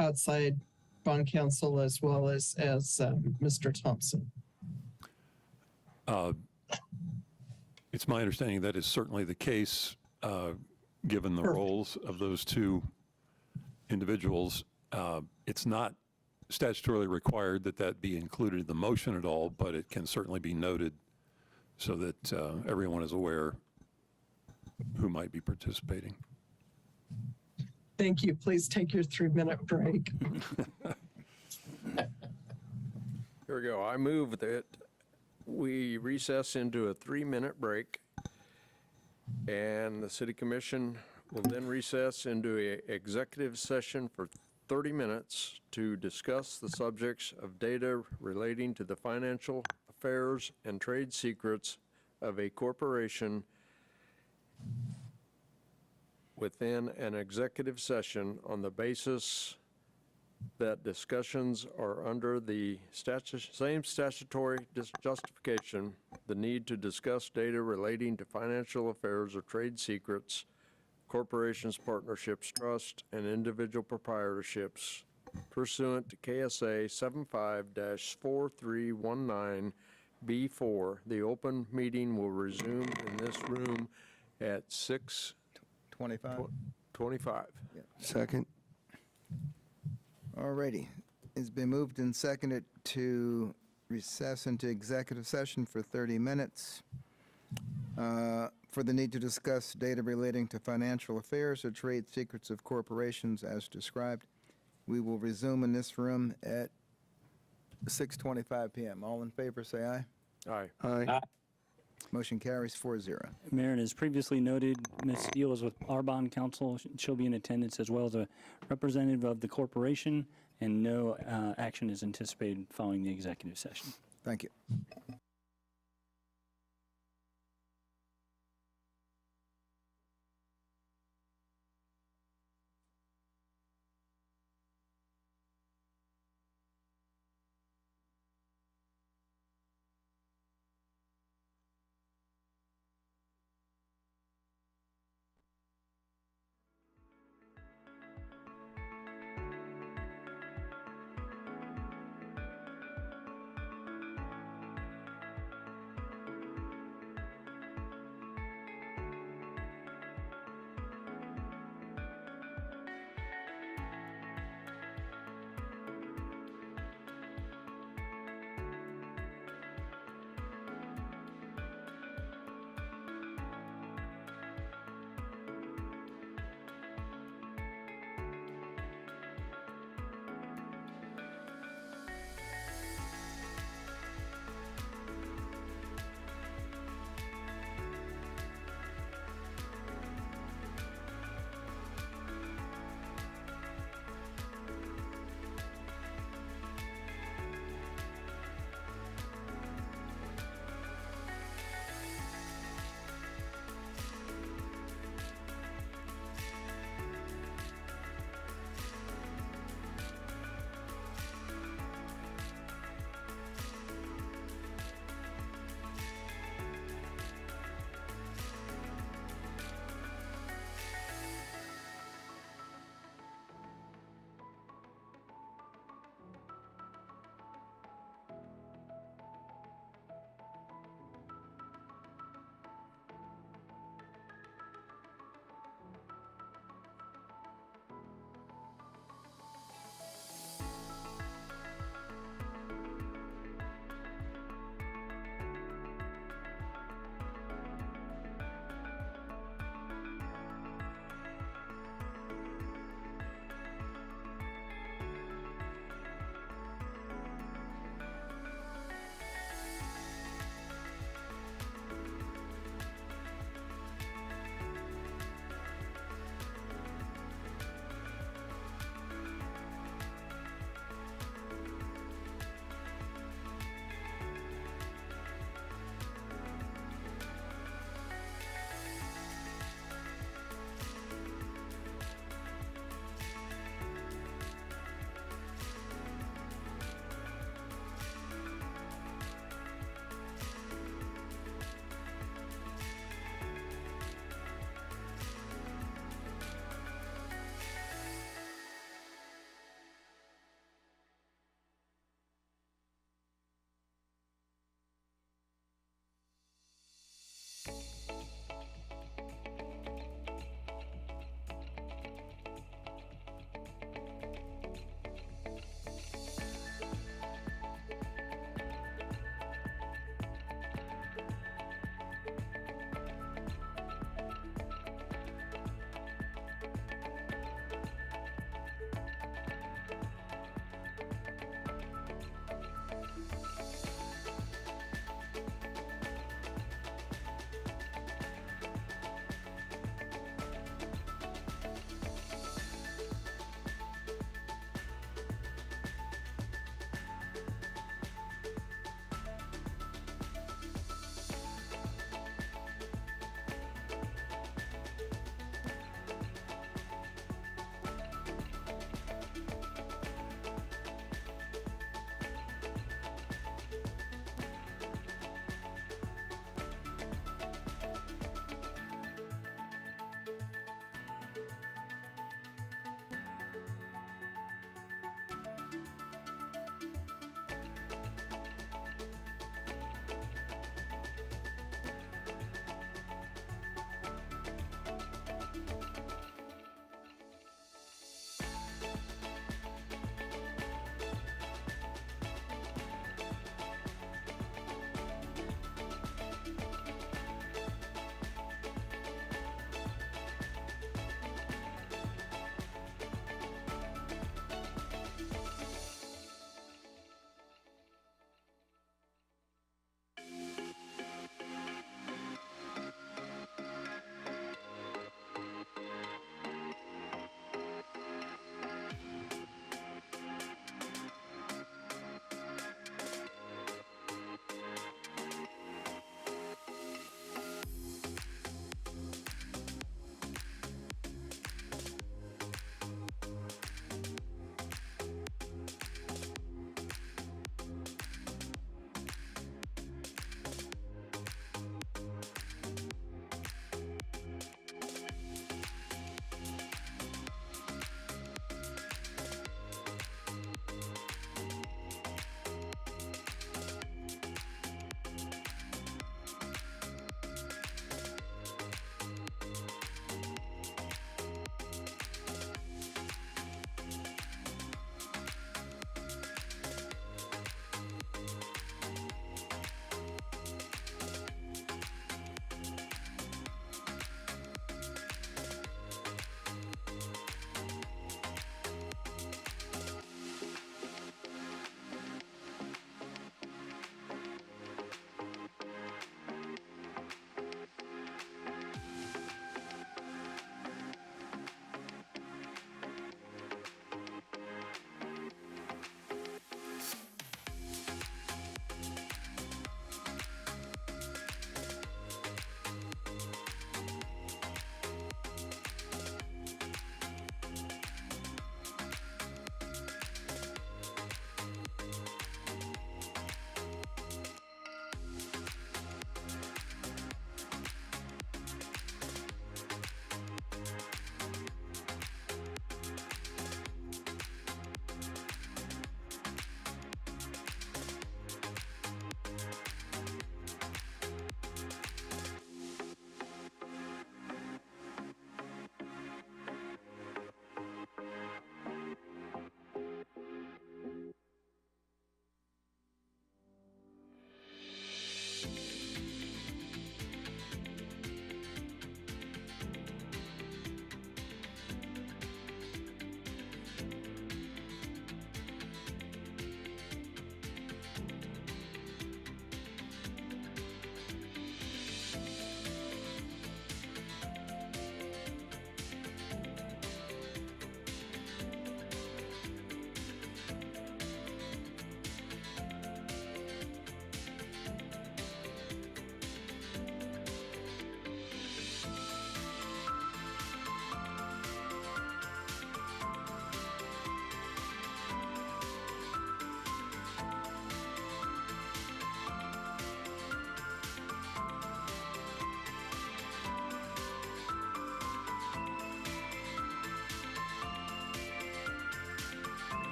outside bond counsel as well as Mr. Thompson. It's my understanding that is certainly the case, given the roles of those two individuals. It's not statutorily required that that be included in the motion at all, but it can certainly be noted so that everyone is aware who might be participating. Thank you. Please take your 3-minute break. Here we go. I move that we recess into a 3-minute break, and the City Commission will then recess into an executive session for 30 minutes to discuss the subjects of data relating to the financial affairs and trade secrets of a corporation within an executive session on the basis that discussions are under the same statutory justification, the need to discuss data relating to financial affairs or trade secrets, corporations, partnerships, trust, and individual proprietorships pursuant to KSA 75-4319B4. The open meeting will resume in this room at 6:25. Second. All righty. It's been moved and seconded to recess into executive session for 30 minutes for the need to discuss data relating to financial affairs or trade secrets of corporations as described. We will resume in this room at 6:25 p.m. All in favor, say aye. Aye. Aye. Motion carries 4-0. Mayor, and as previously noted, Ms. Steele is with our bond counsel. She'll be in attendance as well as a representative of the corporation, and no action is anticipated following the executive session. Thank you.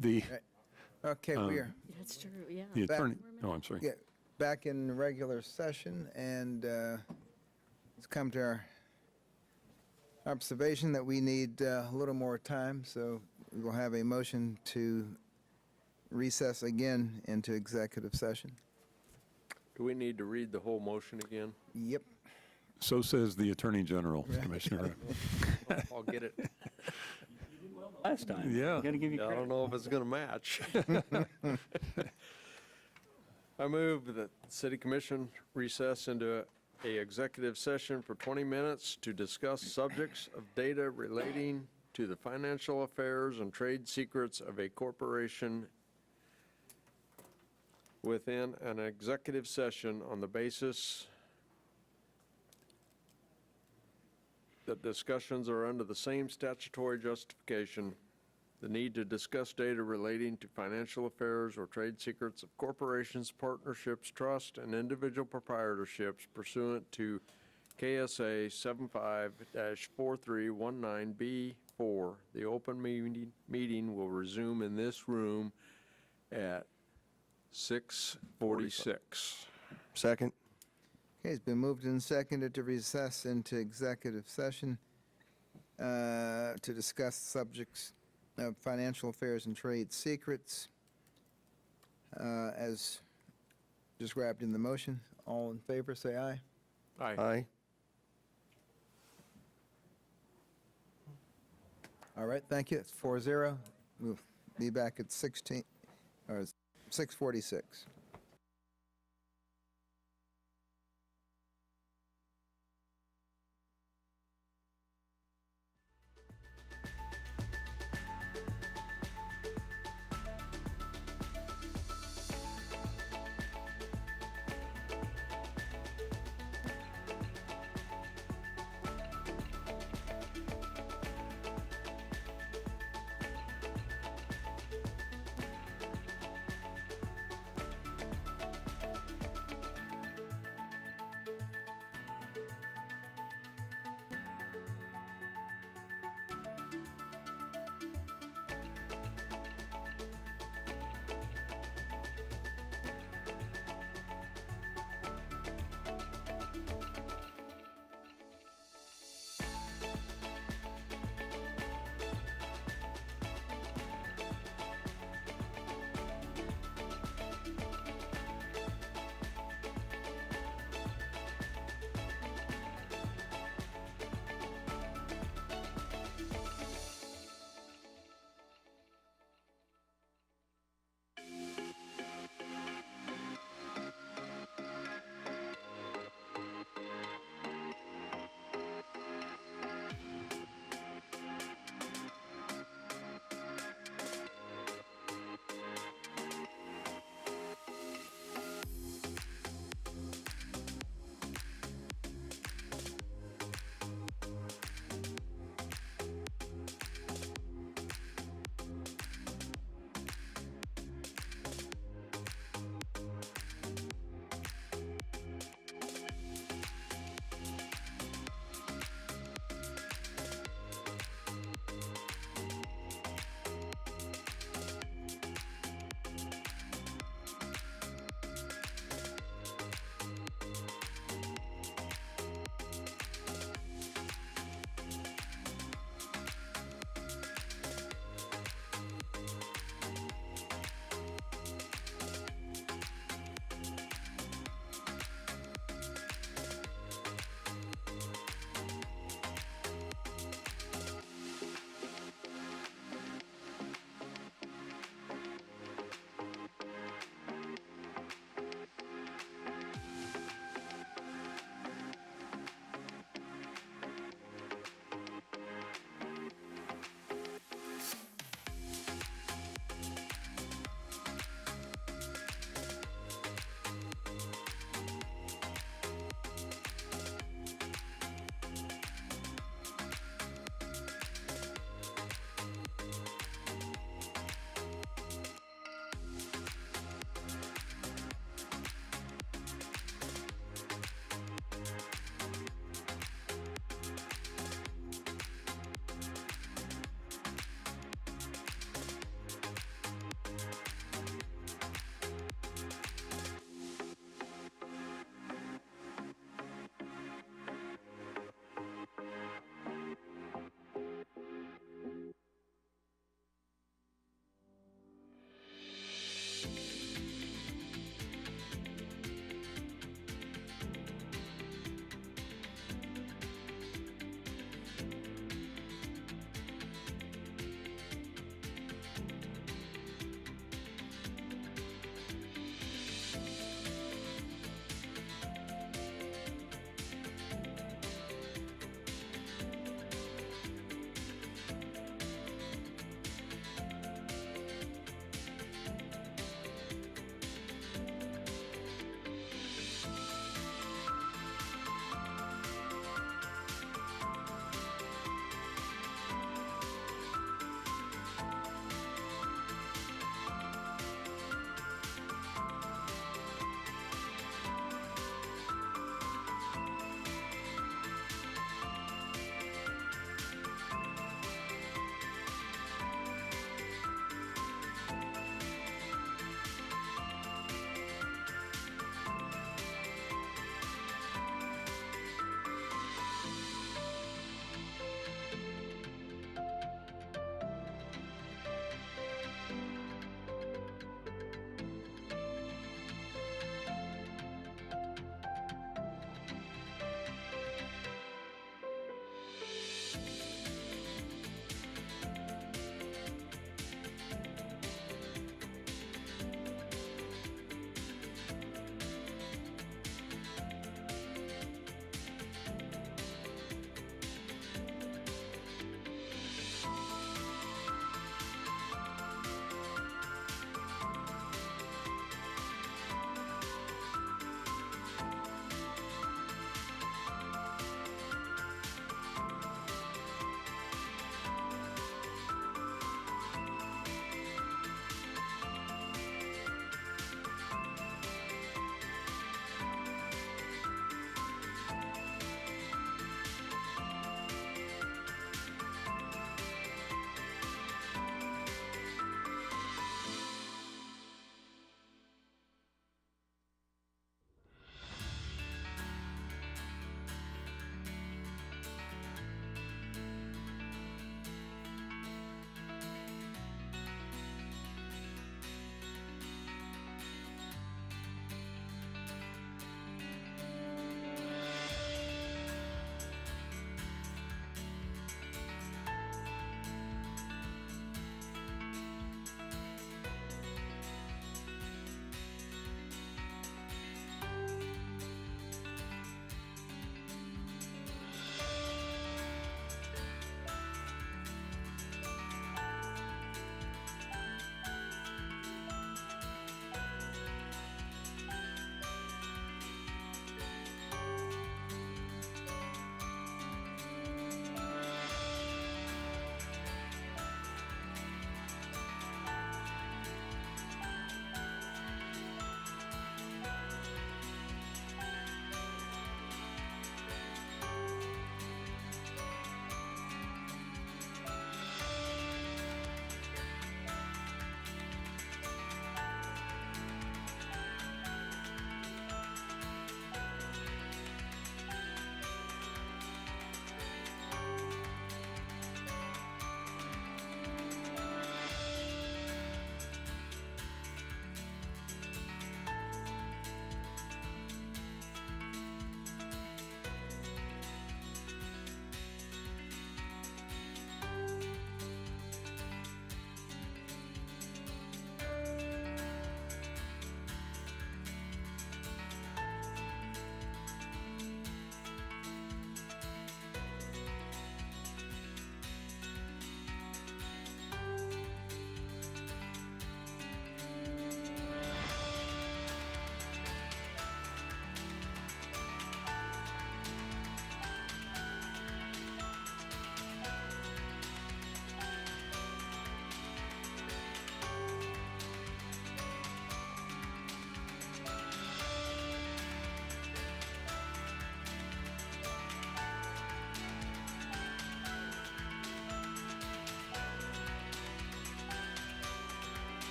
The, Okay, we are That's true, yeah. the attorney, oh, I'm sorry. back in regular session, and it's come to our observation that we need a little more time, so we will have a motion to recess again into executive session. Do we need to read the whole motion again? Yep. So says the Attorney General, Commissioner. I'll get it. Last time. Yeah. You gotta give you I credit. don't know if it's going to match. I move that the City Commission recess into a executive session for 20 minutes to discuss subjects of data relating to the financial affairs and trade secrets of a corporation within an executive session on the basis that discussions are under the same statutory justification, the need to discuss data relating to financial affairs or trade secrets of corporations, partnerships, trusts, and individual proprietorships pursuant to KSA 75-4319B4. The open meeting will resume in this room at 6:46. Second? Okay, it's been moved and seconded to recess into executive session to discuss subjects of financial affairs and trade secrets as described in the motion. All in favor, say aye. Aye. Aye. All right, thank you. It's 4-0. We'll be back at 6:46.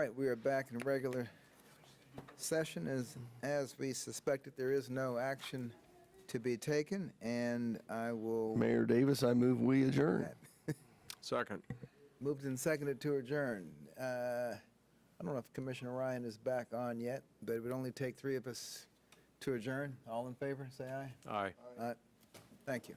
right, we are back in regular session. As we suspected, there is no action to be taken, and I will... Mayor Davis, I move we adjourn. Second. Moved and seconded to adjourn. I don't know if Commissioner Ryan is back on yet, but it would only take 3 of us to adjourn. All in favor, say aye. Aye. Thank you.